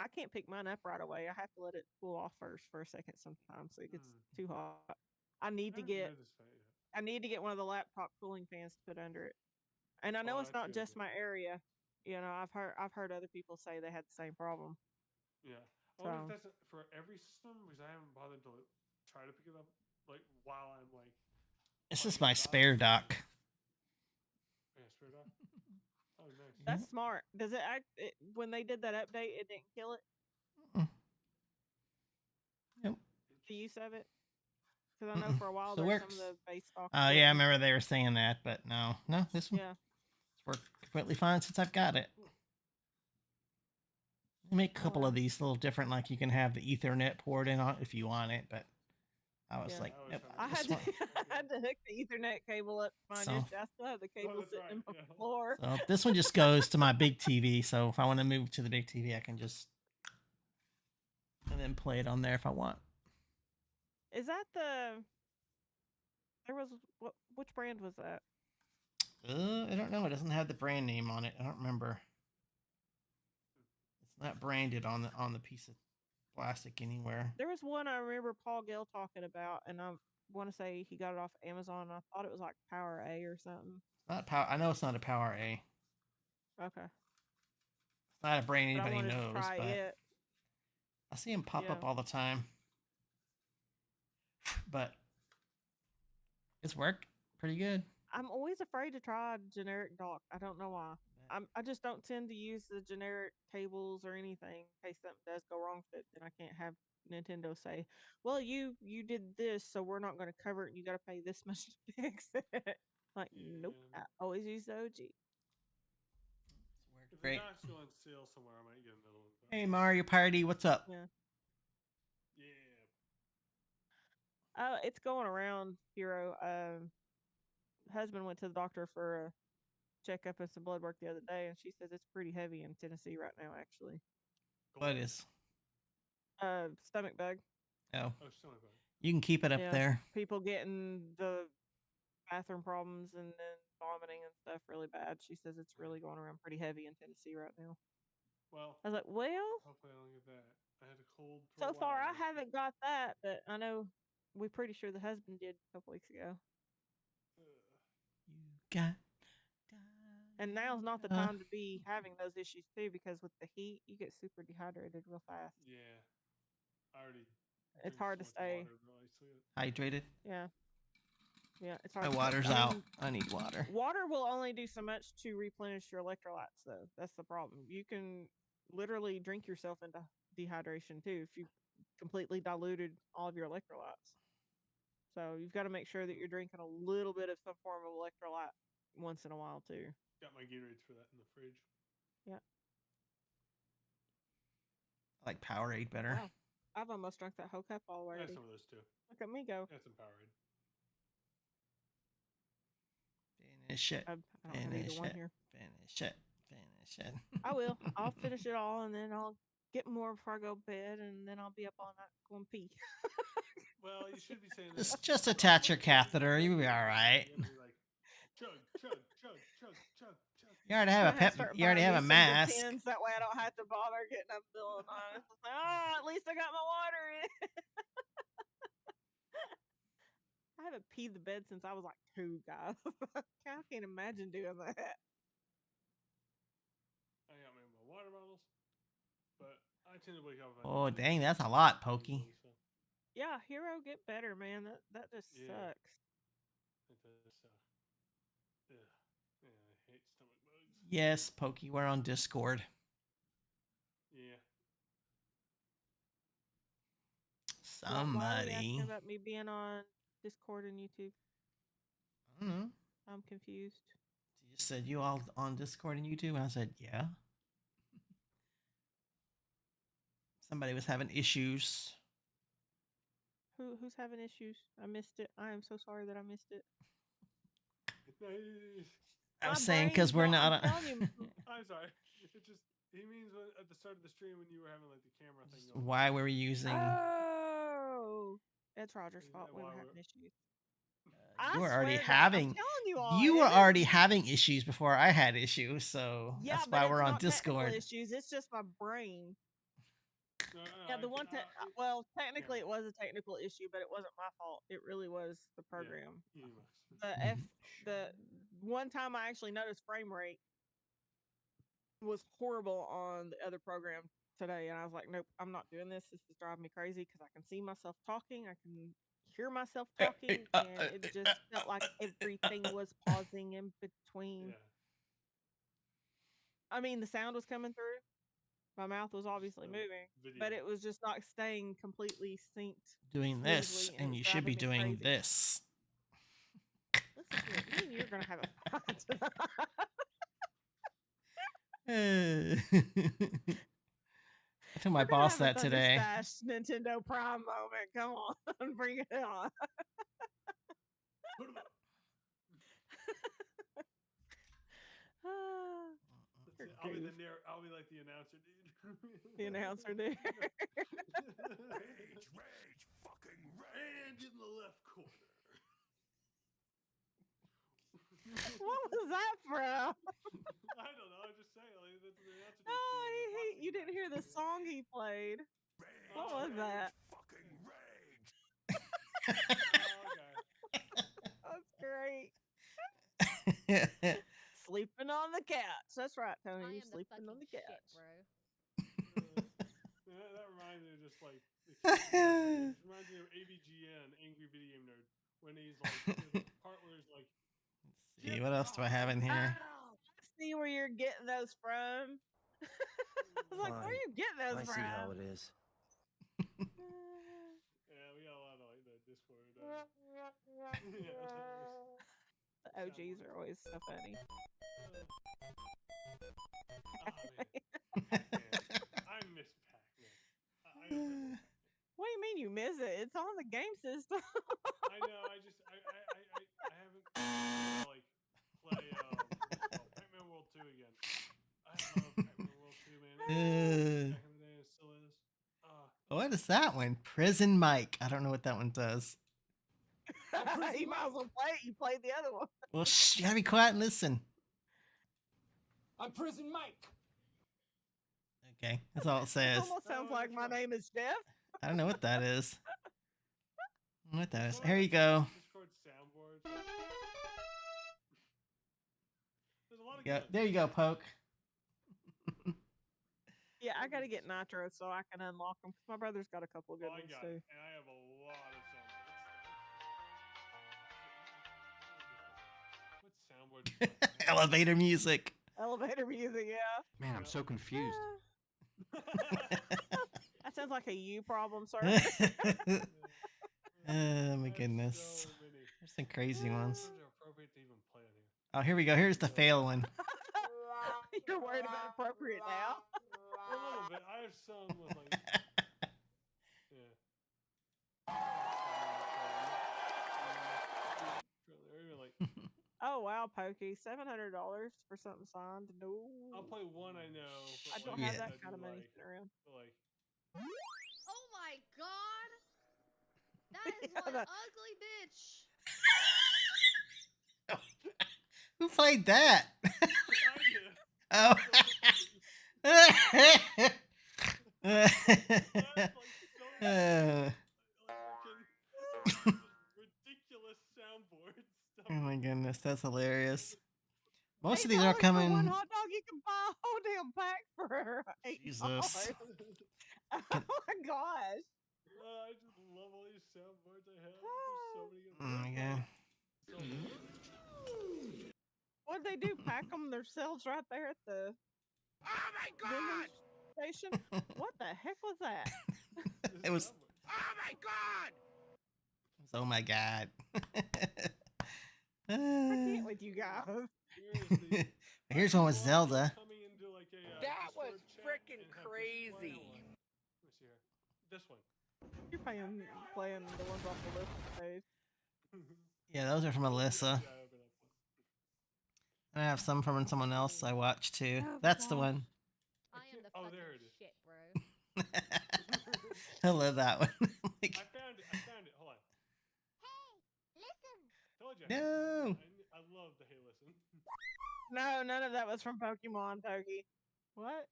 I can't pick mine up right away. I have to let it cool off first for a second sometimes, so it gets too hot. I need to get one of the laptop cooling fans to put under it. And I know it's that's not good. just my area. You know, I've heard other people say they had the same problem. Yeah. I wonder So- if that's for every system because I haven't bothered to try to pick it up like while I'm like. This is playing my dock. spare dock. Yeah, spare dock. Oh, nice. That's smart. Does it act when they did that update? It didn't kill it. Yep. The use of it. Because I know for a while Still there's works. some of the base stock. Oh yeah, I remember they were saying that, but no, this one Yeah. it's worked completely fine since I've got it. They make a couple of these a little different, like you can have the Ethernet port in on if you want it, but I was like, nope. I had to hook the Ethernet cable up to mine yesterday. I still have the cable sitting on the floor. So this one just goes to my big TV. So if I want to move to the big TV, I can just and then play it on there if I want. Is that there was which brand was that? I don't know. It doesn't have the brand name on it. I don't remember. It's not branded on the piece of plastic anywhere. There was one I remember Paul Gill talking about, and I want to say he got it off Amazon. I thought it was like Power A or something. It's not Power. I know it's not a Power A. Okay. It's not a brand anybody knows, but I see them pop up all the time. But it's worked pretty good. I'm always afraid to try a generic dock. I don't know why. I just don't tend to use the generic cables or anything in case something does go wrong with it. Then I can't have Nintendo say, "Well, you did this, so we're not going to cover it. And you got to pay this much to fix it." Like, nope. I always use the OG. If it's not still on sale somewhere, I might get another one. Hey, Mario Party, what's up? Yeah. It's going around, Hero. Husband went to the doctor for a checkup and some blood work the other day, and she says it's pretty heavy in Tennessee right now. Actually, what is? Stomach bug. Oh, stomach bug. You can keep it up there. People getting the bathroom problems and then vomiting and stuff really bad. She says it's really going around pretty heavy in Tennessee right now. Well, I was like, well, hopefully I don't get that. I had a cold. So far, I haven't got that, but I know we're pretty sure the husband did a couple weeks ago. You got. And now's not the time to be having those issues too, because with the heat, you get super dehydrated real fast. Yeah, I already. It's hard to stay hydrated. Yeah, it's hard. My water's out. I need water. Water will only do so much to replenish your electrolytes, though. That's the problem. You can literally drink yourself into dehydration too if you completely diluted all of your electrolytes. So you've got to make sure that you're drinking a little bit of some form of electrolyte once in a while too. Got my Gatorades for that in the fridge. Yeah. I like Powerade better. Wow. I've almost drunk that whole cup already. I have some of those too. Look at me go. I have some Powerade. Finish it. I don't need the one here. Finish it. Finish it. I will. I'll finish it all, and then I'll get more before I go to bed, and then I'll be up all night going pee. Well, you should be saying this. Just attach your catheter. You'll be all right. Chug, chug, chug, chug, chug, chug. You already have You already have a mask. That way I don't have to bother getting up the middle of the night. At least I got my water in. I haven't peed the bed since I was like 2, guys. I can't imagine doing that. I got my water bottles, but I tend to wake up. Oh, dang, that's a lot, Pokey. Yeah, Hero, get better, man. That just sucks. It does suck. Yeah, I hate stomach bugs. Yes, Pokey, we're on Discord. Yeah. Somebody. Asking about me being on Discord and YouTube. I don't know. I'm confused. You just said you all on Discord and YouTube, and I said, yeah. Somebody was having issues. Who's having issues? I missed it. I am so sorry that I missed it. I was saying because we're not. I'm sorry. It just he means at the start of the stream when you were having like the camera thing. Why were we using? Oh, it's Roger's fault. We were having issues. You were already having. You were already having issues before I had issues, so that's why we're on Discord. Issues. It's just my brain. Yeah, the one. Well, technically, it was a technical issue, but it wasn't my fault. It really was the program. The one time I actually noticed frame rate was horrible on the other program today, and I was like, nope, I'm not doing this. This is driving me crazy because I can see myself talking, I can hear myself talking, and it just felt like everything was pausing in between. I mean, the sound was coming through. My mouth was obviously the moving, video. but it was just not staying completely synced. Doing this, smoothly, and and it's you should be driving me doing crazy. this. Listen to it. Me and you're gonna have a fight tonight. I told my We're gonna boss have a that today. Thunderstash Nintendo Prime moment. Come on, bring it on. Put 'em up. Ah, That's You're it. I'll be goof. I'll be like the announcer, dude. The announcer dude. Rage, fucking rage! And in the left corner. What was that from? I don't know. I'm just saying. Like, that's the announcer. No, you didn't hear the song he played. What was that? Fucking rage! That's great. Sleeping on the couch. That's right, Tony. I You're am the sleeping on fucking the shit, couch. bro. That reminds me of just like. It reminds me of AVGN, Angry Video Game Nerd, when he's like, there's a part where he's like, See, what else do I have in here? Oh, I see where you're getting those from. I was like, where are Fine. you getting those I from? see how it is. yeah, we got a lot of like the Discord. The OGs are always so funny. I miss Pac-Man. What do you mean you miss it? It's on the game system. I know. I haven't like play Pac-Man World 2 again. I love Pac-Man World 2, man. Back in the day, it still is. What is that one? Prison Mike. I don't know what that one does. You might as well play it. You played the other one. Well, you gotta be quiet and listen. I'm Prison Mike. Okay, that's all it It says. almost sounds like my name is Jeff. I don't know what that is. I don't know what that is. Here you go. Discord soundboards. There's a lot of Yeah, good there you go, Poke. Yeah, I gotta get Nitro so I can unlock them. My brother's got a couple of good I ones got too. it, and I have a lot of soundboards. What soundboard? Elevator music. Elevator music, yeah. Man, I'm so confused. That sounds like a you problem, sir. Oh my goodness. So many. There's some crazy ones. Soundboards are appropriate to even play on here. Oh, here we go. Here's the fail one. You're worried about appropriate now. A little bit. I have some with like. Yeah. Or even like, Oh wow, Pokey, $700 for something signed. No, I'll play one I know. But I don't like, have Yeah. that I do kind of money like, sitting around. but like, Oh my god! That is Yeah, one that- ugly bitch. Who played that? I did. Oh. That's like so Uh, freaking ridiculous soundboard stuff. oh my goodness, that's hilarious. Most of $8 these are for coming. One hot dog, you can buy a whole damn pack for $8. Jesus. Oh my gosh. I just love all these soundboards I have. There's so many good Oh my god. So many. What'd they do? Pack them themselves right there at the Oh my vending station? What the heck was that? It was. Oh my god! Oh my god. I can't with you guys. Here's one with Zelda. Coming into like a, That was Discord chat frickin' and have this crazy. final one. Let me see here. This one. You're playing the ones off the list page. Yeah, those are from Alyssa. Yeah, I opened up one. And I have some from someone else I watched too. Oh, That's the gosh. one. I am the Oh, fucking there it is. shit, bro. I love that one. Like, I found it. Hold on. Told you. no. I love the Hey Listen. No, none of that was from Pokemon, Pokey. What?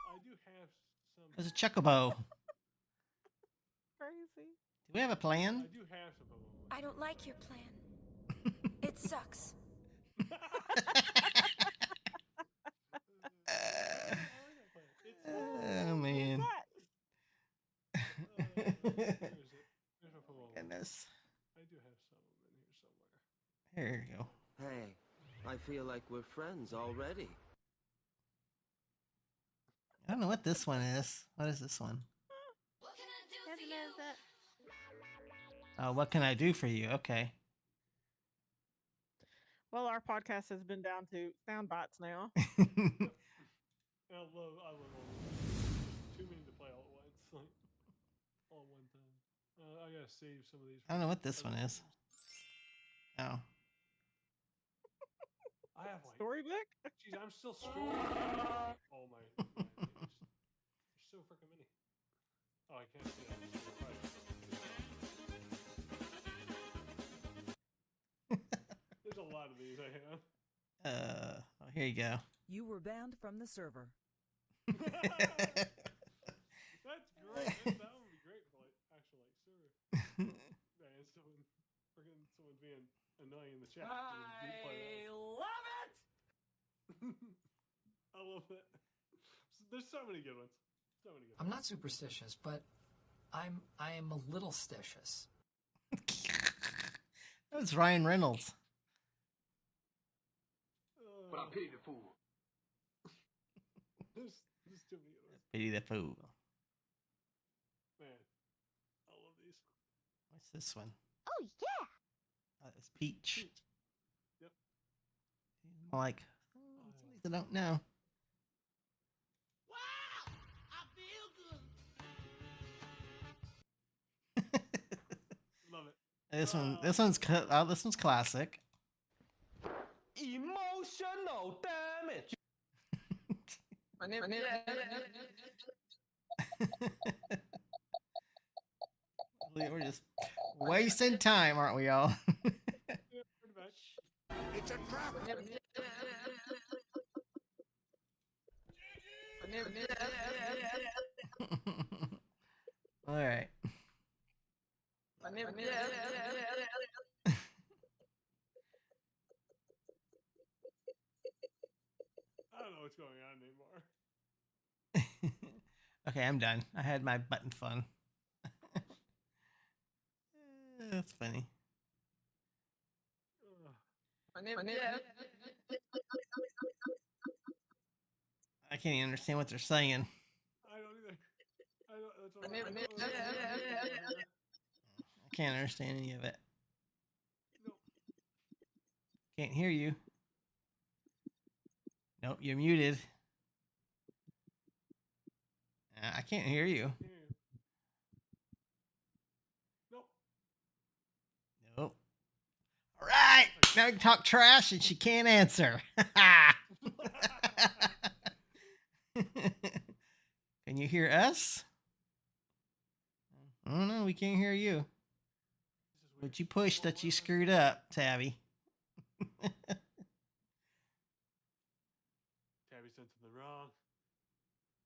I do have some. There's a chocobo. Crazy. Do we have a I plan? do have some of them. I don't like your plan. It sucks. Oh man. There's my Pokemon. Goodness. I do have some of them in here somewhere. Here you go. Hey, I feel like we're friends already. don't know what this one is. What is this one? Oh, what can I do for you? Okay. Well, our podcast has been down to sound bites now. I love all of them. Too many to play all at once, like all at one time. I gotta save some of these. I don't know what this one is. Oh. I have like Storybook? Jeez, I'm still scrolling. Oh my! There's so freaking many. Oh, I can't see that. There's a lot of these I have. Oh, here you go. You were banned from the server. That's great. That would be great for like actual like server. Man, someone being annoying in the chat. I love it! I love that. There's so many good ones. So many good I'm ones. not superstitious, but I am a little stitious. That was Ryan Reynolds. But I pity the fool. There's too many good ones. Pity the fool. Man, I love these. What's this one? Oh yeah. It's Peach. Yep. I'm like, some of these I don't know. Wow! I feel good. Love it. This one's classic. Emotional damage. We're just wasting time, aren't we all? Yeah, pretty much. It's a trap. All right. I don't know what's going on anymore. Okay, I'm done. I had my button fun. That's funny. I can't even understand what they're saying. I don't either. That's what I can't understand any of it. No. Can't hear you. Nope, you're muted. I can't hear you. Yeah. Nope. Nope. All right. Now we can talk trash and she can't answer. Can you hear us? I don't know. We can't hear you. But you pushed that you screwed up, Tabby. Tabby sent something wrong.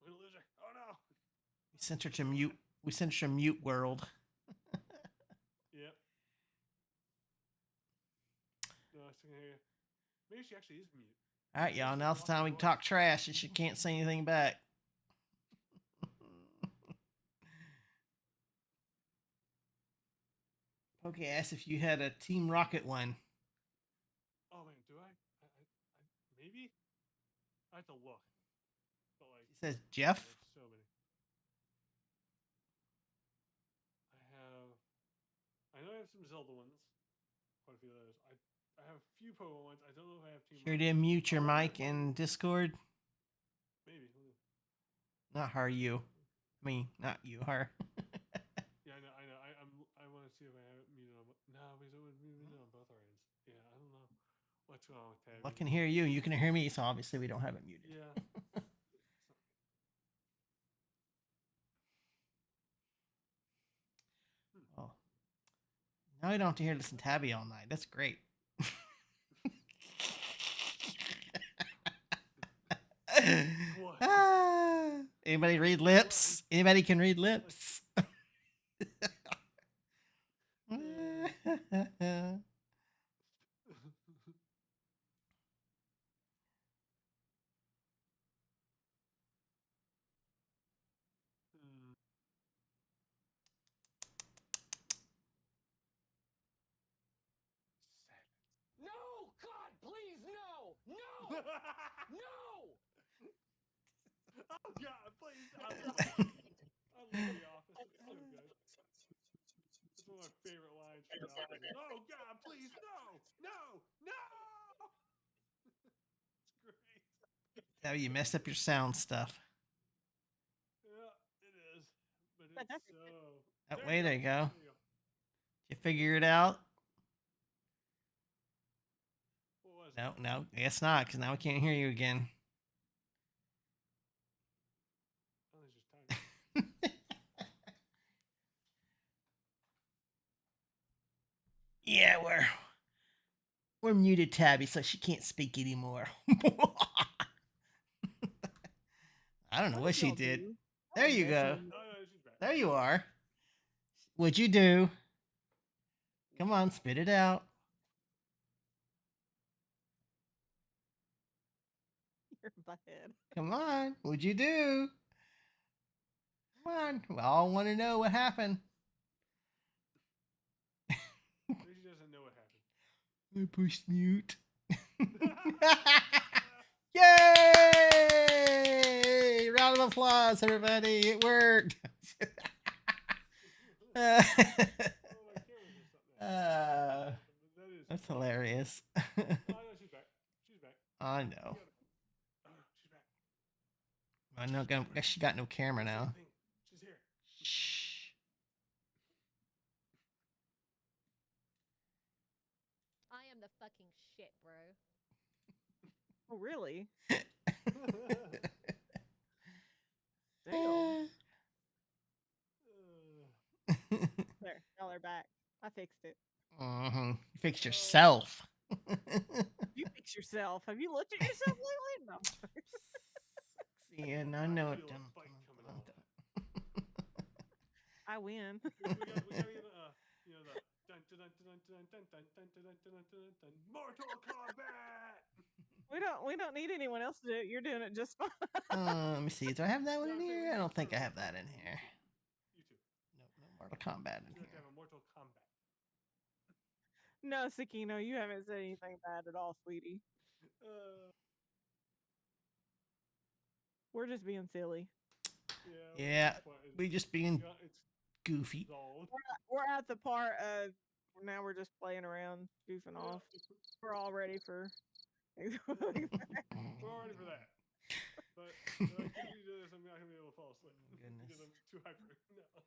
We're gonna lose her. Oh no. We sent her to mute. We sent her to mute world. Yep. No, I still can hear you. Maybe she actually is mute. All right, y'all. Now's the time we can talk trash and she can't say anything back. Okay, asked if you had a Team Rocket one. Oh man, do I maybe? I have to look. But like, It says Jeff. there's so many. I know I have some Zelda ones. Quite a few of those. I have a few Pokemon ones. I don't know if I have Team Sure Rocket. did mute your mic in Discord. Maybe. Not her, you. I mean, not you, her. Yeah, I know. I want to see if I have it muted on. No, because it would be muted on both our ends. Yeah, I don't know what's going on with Tabby. I can hear you. You can hear me, so obviously we don't have it muted. Yeah. Oh. Now we don't have to hear listen to Tabby all night. That's great. What? Anybody read lips? Anybody can read lips? Hmm. No! God, please, no! No! No! Oh God, please! I love The Office. It's so good. It's one of my favorite lines from The Office. Oh God, please, no, no, no! It's great. How you messed up your sound stuff. Yeah, it is, but But it's that's so. That way, there you go. There you go. You figure it out? What was it? No, no, guess not, because now we can't hear you again. Oh, it's just time. Yeah, we're muted Tabby, so she can't speak anymore. I don't know what she y'all did. do? There you Messing go. with me. Oh, no, she's back. There you are. What'd you do? Come on, spit it out. Your butthead. Come on. What'd you do? Come on. We all want to know what happened. Maybe she doesn't know what happened. I pushed mute. Yay! Round of applause, everybody. It worked. Oh, my camera did something. That is. That's hilarious. Oh, no, she's back. She's back. I You know. gotta- Oh, she's back. I know. Guess she got no camera now. Same thing. She's here. Shh. I am the fucking shit, bro. Oh, really? Damn. Uh, There, y'all are back. I fixed it. You fixed yourself. You fix yourself. Have you looked at yourself lately? No. And I know it. feel a fight coming on. I win. we gotta get the dun dun dun dun dun dun dun dun dun dun dun dun dun Mortal Kombat. We don't need anyone else to do it. You're doing it just fine. Let me see. Do I have that one in here? I don't think I have that in here. You too. Nope, no Mortal Kombat in You have to here. have a Mortal Kombat. No, Sakino, you haven't said anything bad at all, sweetie. We're just being silly. Yeah, we just being It's goofy. old. We're at the part of now we're just playing around, goofing off. We're all ready for. We're ready for that. But if I continue to do this, I'm not gonna be able to fall asleep. Goodness. Because I'm too hyper.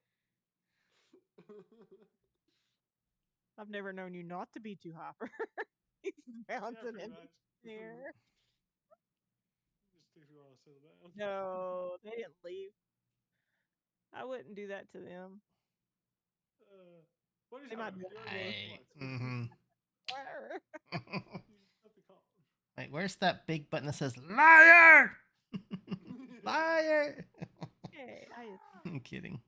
No. I've never known you not to be too hyper. He's bouncing pretty in much. the air. Just takes me a while to settle down. No, they didn't leave. I wouldn't do that to them. What is They might happening? be Whatever. Wait, where's that big button that says liar? Liar. Hey, I'm kidding.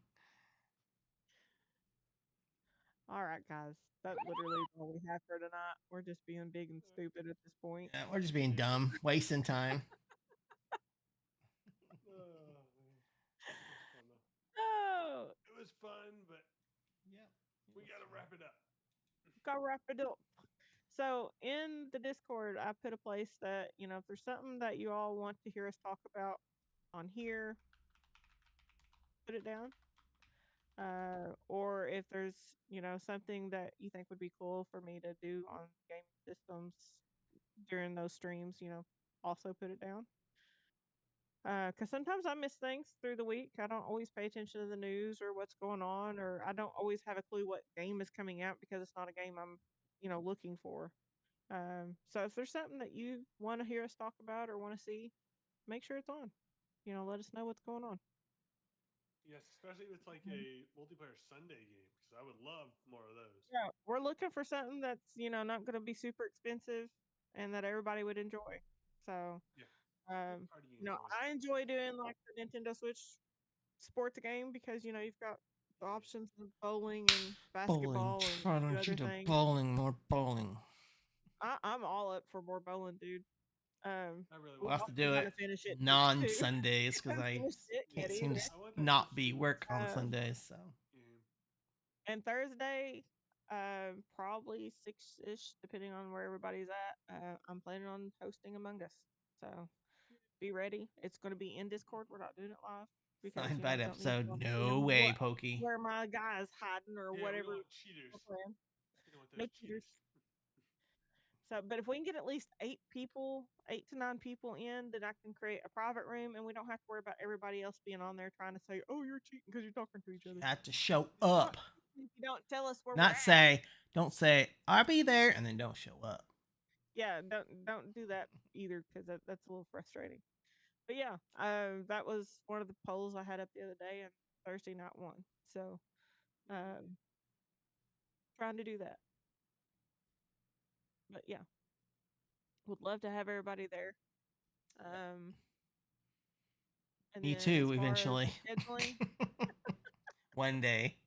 all right, guys. That's literally all we have for tonight. We're just being big and stupid at this point. Yeah, we're just being dumb, wasting time. Oh, It was fun, but we gotta wrap it up. gotta wrap it up. So in the Discord, I put a place that, if there's something that you all want to hear us talk about on here, put it down. Or if there's, something that you think would be cool for me to do on gaming systems during those streams, also put it down. Because sometimes I miss things through the week. I don't always pay attention to the news or what's going on, or I don't always have a clue what game is coming out because it's not a game I'm, looking for. So if there's something that you want to hear us talk about or want to see, make sure it's on. Let us know what's going on. Yes, especially if it's like a multiplayer Sunday game, because I would love more of those. Yeah, we're looking for something that's not going to be super expensive and that everybody would enjoy. So, I enjoy doing like the Nintendo Switch sports game because you've got the options of bowling and basketball Why and don't other you do things. bowling, more bowling? I'm all up for more bowling, dude. We'll have to do it finish it non-Sundays because I can't seem to not be work on Sundays. So. And Thursday, probably 6-ish, depending on where everybody's at. I'm planning on hosting Among Us. So be ready. It's going to be in Discord. We're not doing it live because Signed you by know, don't need episode. y'all No seeing way, what- Pokey. where my guy is hiding or Yeah, we whatever. don't want cheaters. we're playing. We don't want No those cheaters. cheaters. So, but if we can get at least 8 to 9 people in, then I can create a private room, and we don't have to worry about everybody else being on there trying to say, "Oh, you're cheating because you're talking to each other." Have to show up. If you don't tell us where Not we're at. say, don't say, I'll be there, and then don't show up. Yeah, don't do that either because that's a little frustrating. But yeah, that was one of the polls I had up the other day, and Thursday night won. So, trying to do that. But yeah, would love to have everybody there. And Me then too, as far as eventually. scheduling, One day.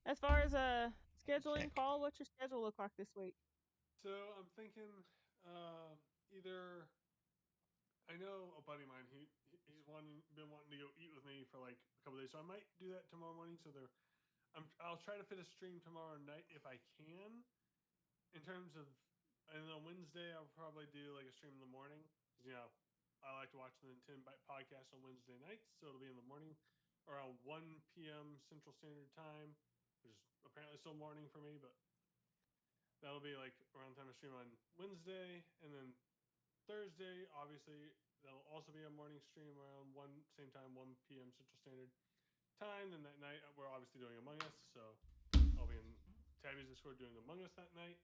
as far as scheduling, Check. Paul, what's your schedule look like this week? So I'm thinking either I know a buddy of mine he's been wanting to go eat with me for like a couple days, so I might do that tomorrow morning. So I'll try to fit a stream tomorrow night if I can. In terms of, and then on Wednesday I'll probably do like a stream in the morning. 'Cause, you know, I like to watch the Nintendo Byte podcast on Wednesday nights, so it'll be in the morning around 1 p.m. Central Standard Time, which is apparently still morning for me, but that'll be like around the time I stream on Wednesday, and then Thursday, obviously, that'll also be a morning stream around same time, 1 p.m. Central Standard Time. Then that night, we're obviously doing Among Us, so I'll be in Tabby's Discord doing Among Us that night.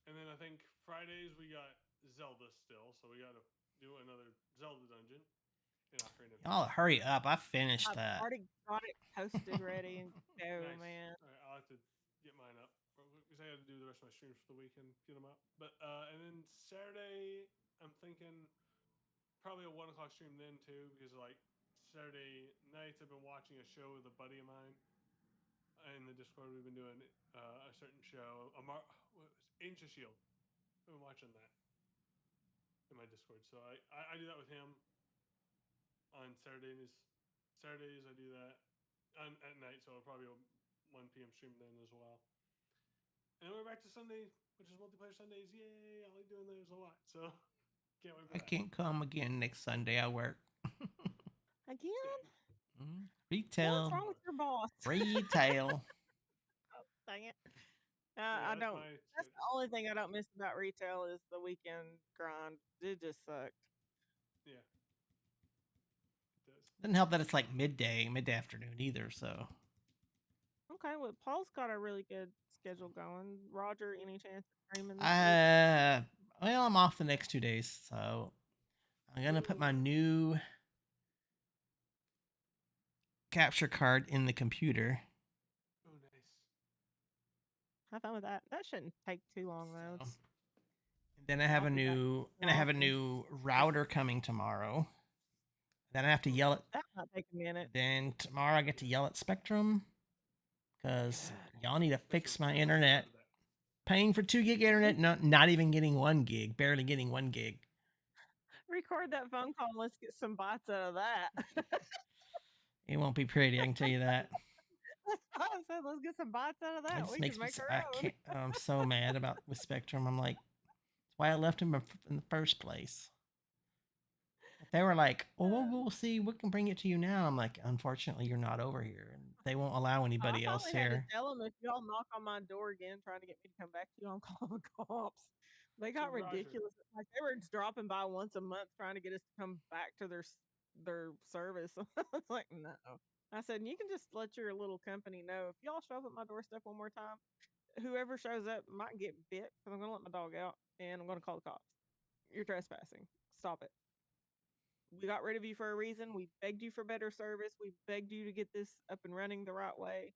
And then I think Fridays we got Zelda still, so we got to do another Zelda dungeon in Ocarina of Time. Y'all hurry up. I finished I've that. already got it posted, ready, and go, Nice. man. All right, I'll have to get mine up because I got to do the rest of my streams for the weekend, get them up. But and then Saturday, I'm thinking probably a 1 o'clock stream then too, because like Saturday nights I've been watching a show with a buddy of mine. In the Discord, we've been doing a certain show, Ancient Shield. I've been watching that in my Discord, so I do that with him on Saturdays. Saturdays I do that at night, so it'll probably be a 1 p.m. stream then as well. And then we're back to Sunday, which is multiplayer Sundays. Yay! I like doing those a lot, so can't wait for I that. can't come again next Sunday. I work. Again? Retail. What's wrong with your boss? Retail. Oh, dang it. Yeah, I that's don't. my That's the schedule. only thing I don't miss about retail is the weekend grind. It just sucked. Yeah, it does. Doesn't help that it's like mid-afternoon either. So Okay, well, Paul's got a really good schedule going. Roger, any chance of streaming this week? well, I'm off the next 2 days, so I'm gonna put my new capture card in the computer. Oh, nice. Have fun with that. That shouldn't take too long though. So, then I have a I'll be back often. new router coming tomorrow. Then I have to yell at. That might take a minute. Then tomorrow I get to yell at Spectrum because y'all need to fix my internet. Paying for 2 gig internet, not even getting 1 gig, barely getting 1 gig. Record that phone call. And let's get some bites out of that. It won't be pretty, I can tell you that. I said, let's get some bites out of It that. just We makes can me. make So, our I own. can't. I'm so mad with Spectrum. I'm like, that's why I left him in the first place. If they were like, "Oh, we'll see. We can bring it to you now." I'm like, unfortunately, you're not over here, and they won't allow anybody I else finally had to here. tell them if y'all knock on my door again trying to get me to come back to you, I'm calling the cops. They got Roger. ridiculous. Like they were just dropping by once a month trying to get us to come back to their service. I was like, no. I said, you can just let your little company know if y'all show up at my doorstep one more time, whoever shows up might get bit because I'm gonna let my dog out and I'm gonna call the cops. You're trespassing. Stop it. We got rid of you for a reason. We begged you for better service. We begged you to get this up and running the right way.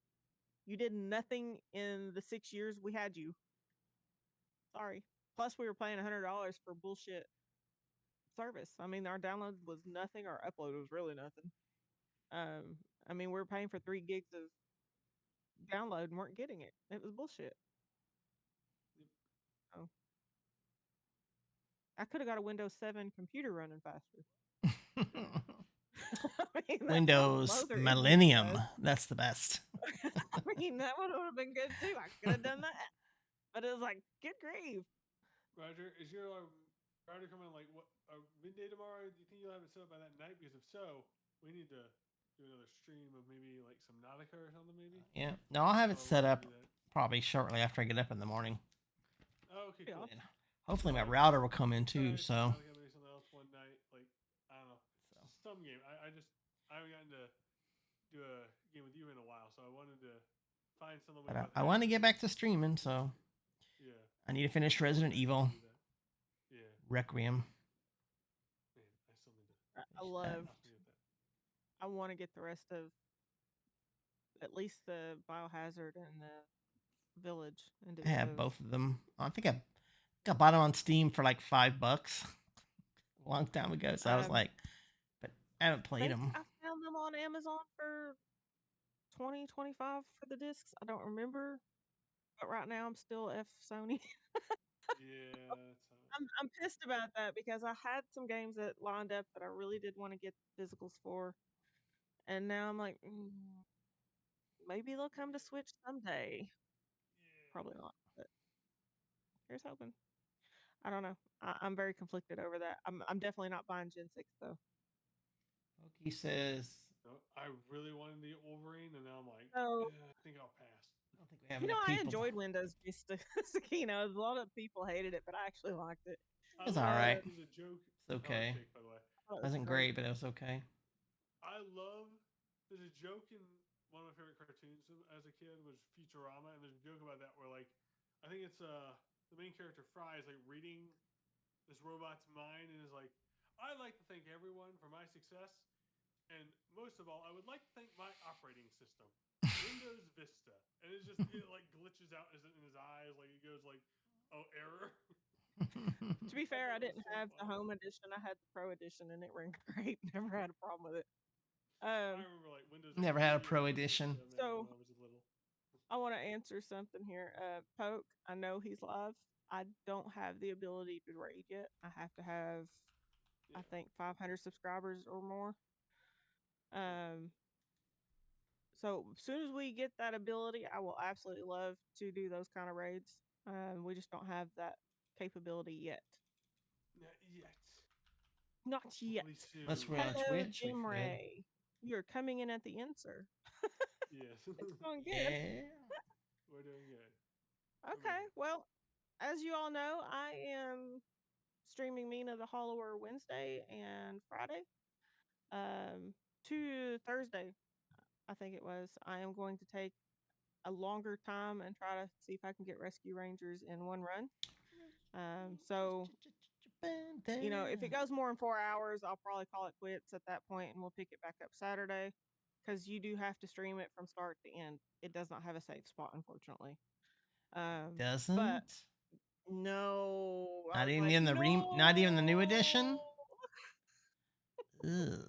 You did nothing in the 6 years we had you. Sorry. Plus, we were paying $100 for bullshit service. I mean, our download was nothing. Our upload was really nothing. I mean, we were paying for 3 gigs of download and weren't getting it. It was bullshit. Oh. I could have got a Windows 7 computer running faster. I mean, Windows Millennium. That's the best. I mean, that would have been good too. I could have done that. But it was like, good grief. Roger, Try to come in like what midday tomorrow. Do you think you'll have it set up by that night? Because if so, we need to do another stream of maybe like some Nautica or something. Maybe. Yeah. No, I'll have it Or set we'll up do that. probably shortly after I get up in the morning. Oh, okay, Yeah. cool. And hopefully my Like, router will come in too. try So Nautica, maybe something else one night. Like I don't know, So. some game. I haven't gotten to do a game with you in a while, so I wanted to find something. but I want to get back to streaming, so Yeah. I need to finish Resident Evil Do that. Yeah. Requiem. Man, I still need to. I that. love. I'll do that. I want to get the rest of at least the Biohazard and the Village. And I have both of them. I think I bought them on Steam for like $5 a long time ago. So I was like, but I haven't played them. I found them on Amazon for $20, $25 for the discs. I don't remember, but right now I'm still F Sony. Yeah, that's I'm pissed about that because I had some games that lined up that I really did want to get physicals for, and now I'm like, maybe they'll come to Switch someday. yeah. Probably not, but here's hoping. I don't know. I'm very conflicted over that. I'm definitely not buying Gen 6 though. He says, No, I really wanted the Wolverine, and now I'm like, So- I think I'll pass. I don't think we have You know, enough I people. enjoyed Windows Vista. You know, a lot of people hated it, but I actually liked it. It's love alright. The joke. It's okay. Jake, by the way. It Wasn't great, but it was okay. I love. There's a joke in one of my favorite cartoons as a kid was Futurama, and there's a joke about that where like, I think it's the main character Fry is like reading this robot's mind and is like, I'd like to thank everyone for my success, and most of all, I would like to thank my operating system, Windows Vista, and it's just it like glitches out in his eyes, like it goes like, oh, error. To be fair, I thought it didn't was so have the funny. Home Edition. I had the Pro Edition, and it ran great. Never had a problem with it. I remember like Windows. Never had a XP Pro and Windows Edition. Vista, man, So- when I was little. I want to answer something here. Poke, I know he's live. I don't have the ability to raid yet. I have to have, I Yeah. think, 500 subscribers or more. So as soon as we get that ability, I will absolutely love to do those kind of raids. We just don't have that capability yet. Not yet. Not yet. Hopefully soon. Unless we're on Hello, Twitch, we Jim could. Ray. You're coming in at the end, sir. Yes. It's going good. Yeah. We're doing good. Okay, well, as you all know, I am streaming Mina the Hollower Wednesday and Friday. To Thursday, I think it was. I am going to take a longer time and try to see if I can get Rescue Rangers in one run. So, you know, if it goes more than 4 hours, I'll probably call it quits at that point and we'll pick it back up Saturday. Because you do have to stream it from start to end. It does not have a save spot, unfortunately. Doesn't? No. I Not was even like, in the not even the new edition? "No." Ugh.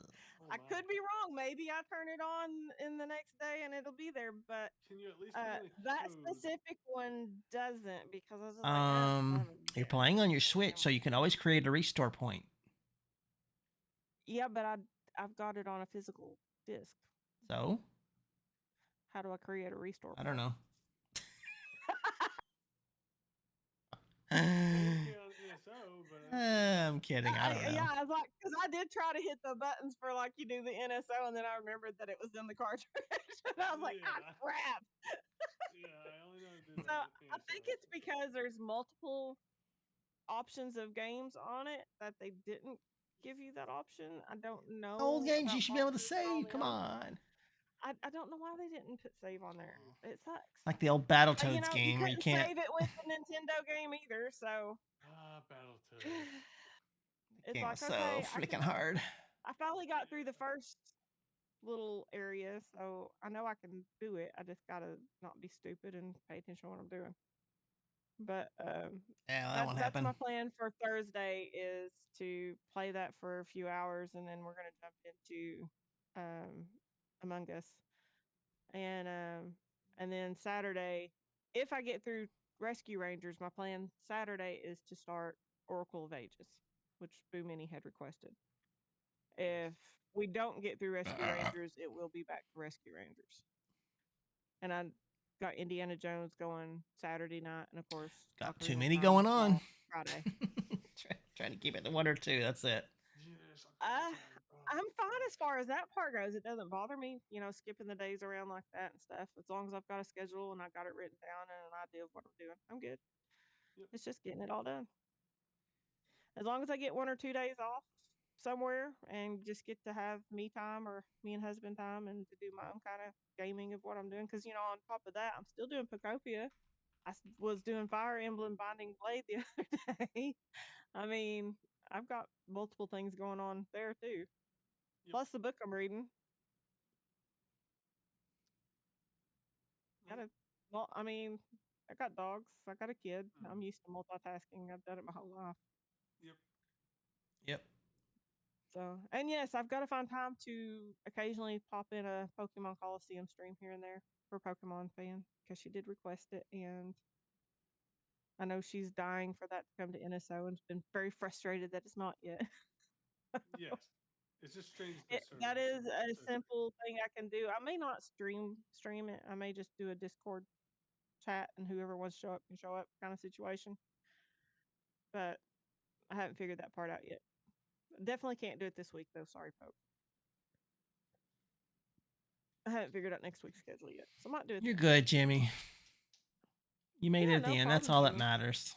Oh I my. could be wrong. Maybe I turn it on in the next day and it'll be there, but Can you at least put in a that code? specific one doesn't because I was just like, "Ah, son of a You're bitch." playing on your Switch, so you can always create a restore point. Yeah, but I've got it on a physical disc. So How do I create a restore? I don't know. Okay on NSO, but I'm kidding. I don't know. Yeah, I was like, because I did try to hit the buttons for like you do the NSO, and then I remembered that it was in the cartridge, and I was like, ah, Yeah. crap. yeah, I only know to do So that with I think it's because there's multiple options of games on it that they didn't give you that option. I don't know. Old games, about you should be able to Monsters and all save. Come them. on. I don't know why they didn't put save on there. It sucks. Like the old But, Battletoads you know, game you where you couldn't can't. save it with the Nintendo game either. So Battletoads. it's Game like, was so okay, freaking hard. I finally got through the first little area, so I know I can do it. I just gotta not be stupid and pay attention to what I'm doing. But Yeah, that won't that's happen. my plan for Thursday is to play that for a few hours, and then we're gonna jump into Among Us, and then Saturday, if I get through Rescue Rangers, my plan Saturday is to start Oracle of Ages, which Boo Mini had requested. If we don't get through Rescue Rangers, it will be back to Rescue Rangers. And I got Indiana Jones going Saturday night, and of course, Got Ocarina too of many Time going on. Friday. Trying to keep it to 1 or 2. That's it. Yes, I'm I'm fine as far as that part goes. It doesn't bother me, skipping the days around like that and stuff. As long as I've got a schedule and I got it written down and an idea of what I'm doing, I'm good. Yep. It's just getting it all done. As long as I get 1 or 2 days off somewhere and just get to have me time or me and husband time and to do my own kind of gaming of what I'm doing. Because, on top of that, I'm still doing Pocopia. I was doing Fire Emblem Binding Blade the other day. I mean, I've got multiple things going on there too. Yep. Plus the book I'm reading. Well, Well, I mean, I got dogs. I got a kid. Mhm. I'm used to multitasking. I've done it my whole life. Yep. Yep. So, and yes, I've got to find time to occasionally pop in a Pokemon Coliseum stream here and there for Pokemon fan because she did request it, and I know she's dying for that to come to NSO and has been very frustrated that it's not yet. Yes. It's just strange that That is a so- simple thing I can do. I may not stream it. I may just do a Discord chat and whoever wants to show up can show up kind of situation. But I haven't figured that part out yet. Definitely can't do it this week though. Sorry, Pope. I haven't figured out next week's schedule yet, so I might do it. You're then. good, Jimmy. You made Yeah, it at no the end. That's problem, all that Jimmy. matters.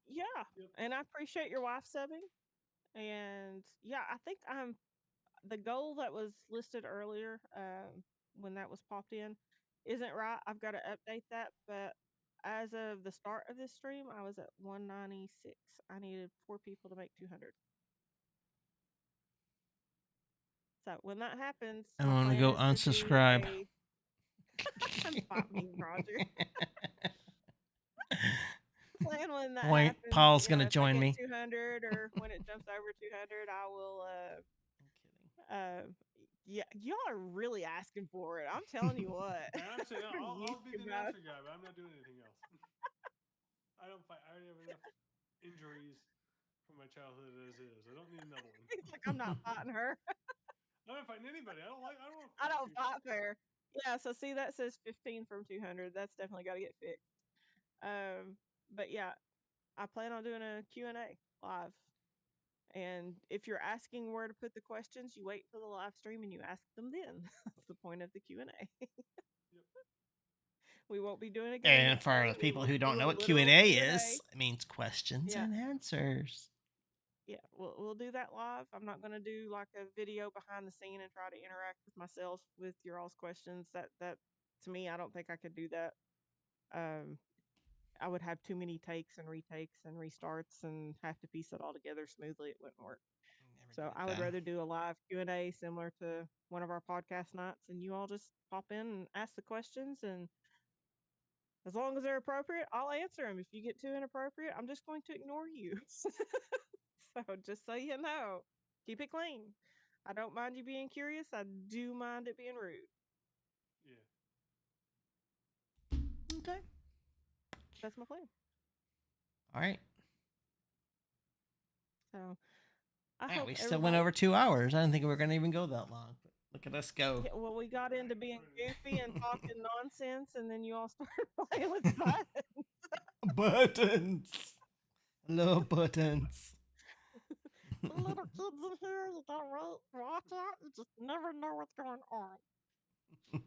Yeah, Yep. and I appreciate your wife subbing. And yeah, I think the goal that was listed earlier when that was popped in isn't right. I've got to update that, but as of the start of this stream, I was at 196. I needed 4 people to make 200. So when that happens, I'm my gonna plan go is to do unsubscribe. Spot me, Roger. Plan when that Wait, happens. Paul's gonna if I join get me. 200 or when it jumps over 200, I will. Yeah, y'all are really asking for it. I'm telling you what. And I'm saying I'll be the You guys. announcer guy, but I'm not doing anything else. I don't fight. I already have enough injuries from my childhood as is. I don't need another one. He's like, I'm not fighting her. I'm not fighting anybody. I don't want to I don't fight fair. Yeah, so see that says 15 from 200. That's definitely got to get fixed. But yeah, I plan on doing a Q&A live. And if you're asking where to put the questions, you wait till the live stream and you ask them then. That's the point of the Q&A. Yep. We won't be doing a game. And this for way. the We people will who don't do know a what literal Q&A Q&A. is, it means questions Yeah. and answers. Yeah, we'll do that live. I'm not going to do like a video behind the scene and try to interact with myself with your all's questions. That to me, I don't think I could do that. I would have too many takes and retakes and restarts and have to piece it all together smoothly. It wouldn't work. So I would rather do a live Q&A similar to one of our podcast nights, and you all just pop in and ask the questions, and as long as they're appropriate, I'll answer them. If you get too inappropriate, I'm just going to ignore you. So just so you know, keep it clean. I don't mind you being curious. I do mind it being rude. Yeah. Okay. That's my plan. All right. So I Man, hope we still went over 2 hours. I didn't think we were going to even go that long. But look at us go. Yeah, well, we got into being goofy and talking nonsense, and then you all started playing with buttons. Buttons. Hello, buttons. The little kids in here, you don't watch out. You just never know what's going on.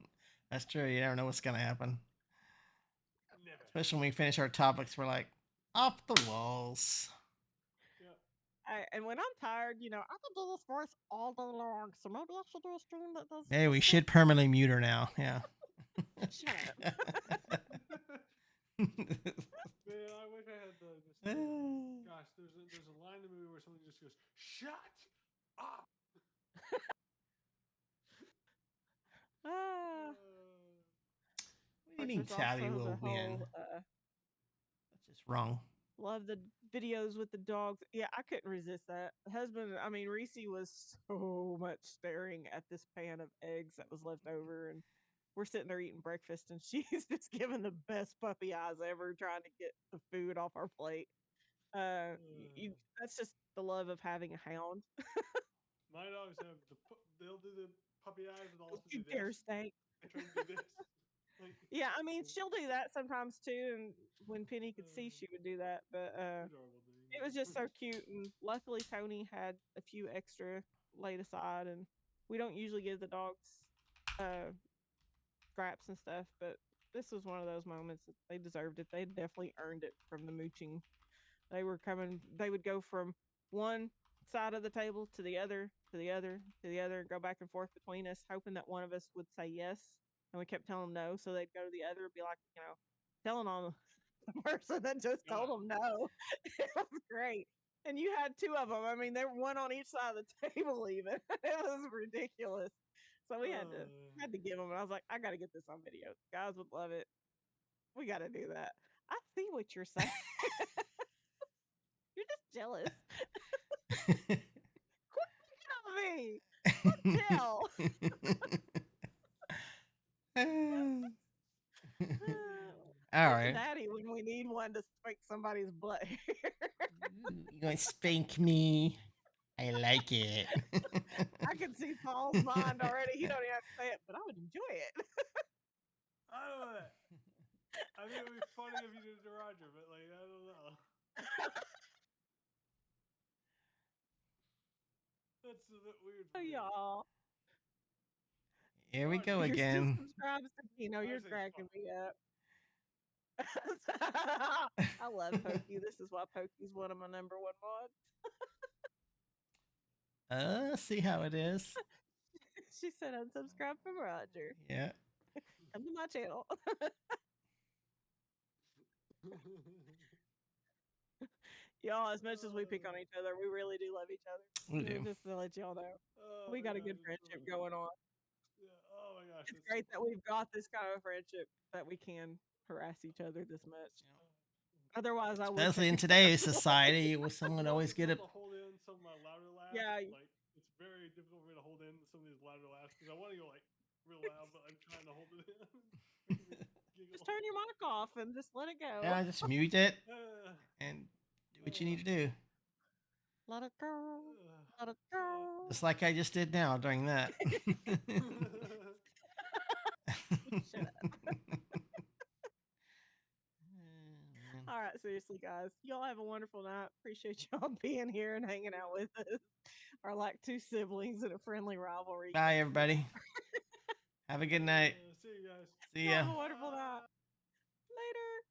That's true. You never know what's going to happen. Never. Especially when we finish our topics, we're like, off the walls. Yep. And when I'm tired, I can do this voice all day long. So maybe I should do a stream that does. Hey, we this should permanently mute her now. Yeah. Shut up. Man, I wish I had gosh, there's a line in the movie where someone just goes, "Shut up." Ah. What do you mean There's Tabby also will the win? whole, That's just wrong. love the videos with the dogs. Yeah, I couldn't resist that. Reese was so much staring at this pan of eggs that was left over, and we're sitting there eating breakfast, and she's just giving the best puppy eyes ever, trying to get the food off our plate. That's just the love of having a hound. My dogs have they'll do the puppy eyes, but also You do dare this. steak. They try to do this. Like, Yeah, she'll do that sometimes too, and when Penny could see, she would do that. But adorable, dude. was just so cute, and luckily Tony had a few extra laid aside, and we don't usually give the dogs scraps and stuff, but this was one of those moments that they deserved it. They definitely earned it from the mooching. They were coming. They would go from one side of the table to the other, to the other, to the other, and go back and forth between us, hoping that one of us would say yes, and we kept telling them no, so they'd go to the other and be like, telling on the person that just told them no. It was great. And you had two of them. I mean, they were one on each side of the table, even. It was ridiculous. So we had to give them. And I was like, I got to get this on video. Guys would love it. We got to do that. I see what you're saying. You're just jealous. Quit looking at me. Tell. All right. Daddy, when we need one to spank somebody's butt. You're going to spank me. I like it. I can see Paul's mind already. He don't even have to say it, but I would enjoy it. I don't know. I think it would be funny if you did it to Roger, but like I don't know. That's a bit weird. Oh, y'all. Here we go You're again. still subscribed to Kino. You're cracking me up. I love Pokey. This is why Pokey's one of my number one mods. See how it is. She said unsubscribe from Roger. Yeah. Come to my channel. Y'all, as much as we pick on each other, we really do love each other. We do. Just to let y'all know. We got a good friendship going on. Yeah. Oh my gosh. It's great that we've got this kind of friendship that we can harass each other this much. Otherwise, I would. Especially in today's society, with someone always get a. To hold in some of my louder laughs. Yeah. Like it's very difficult for me to hold in some of these louder laughs because I want to go like real loud, but I'm trying to hold it in. Just turn your mic off and just let it go. Yeah, just mute it and do what you need to do. Let it go. Let it go. Just like I just did now during that. Shut up. All right, seriously, guys. Y'all have a wonderful night. Appreciate y'all being here and hanging out with us. Our like two siblings in a friendly rivalry. Bye, everybody. Have a good night. See you guys. See ya. Have a wonderful night. Later.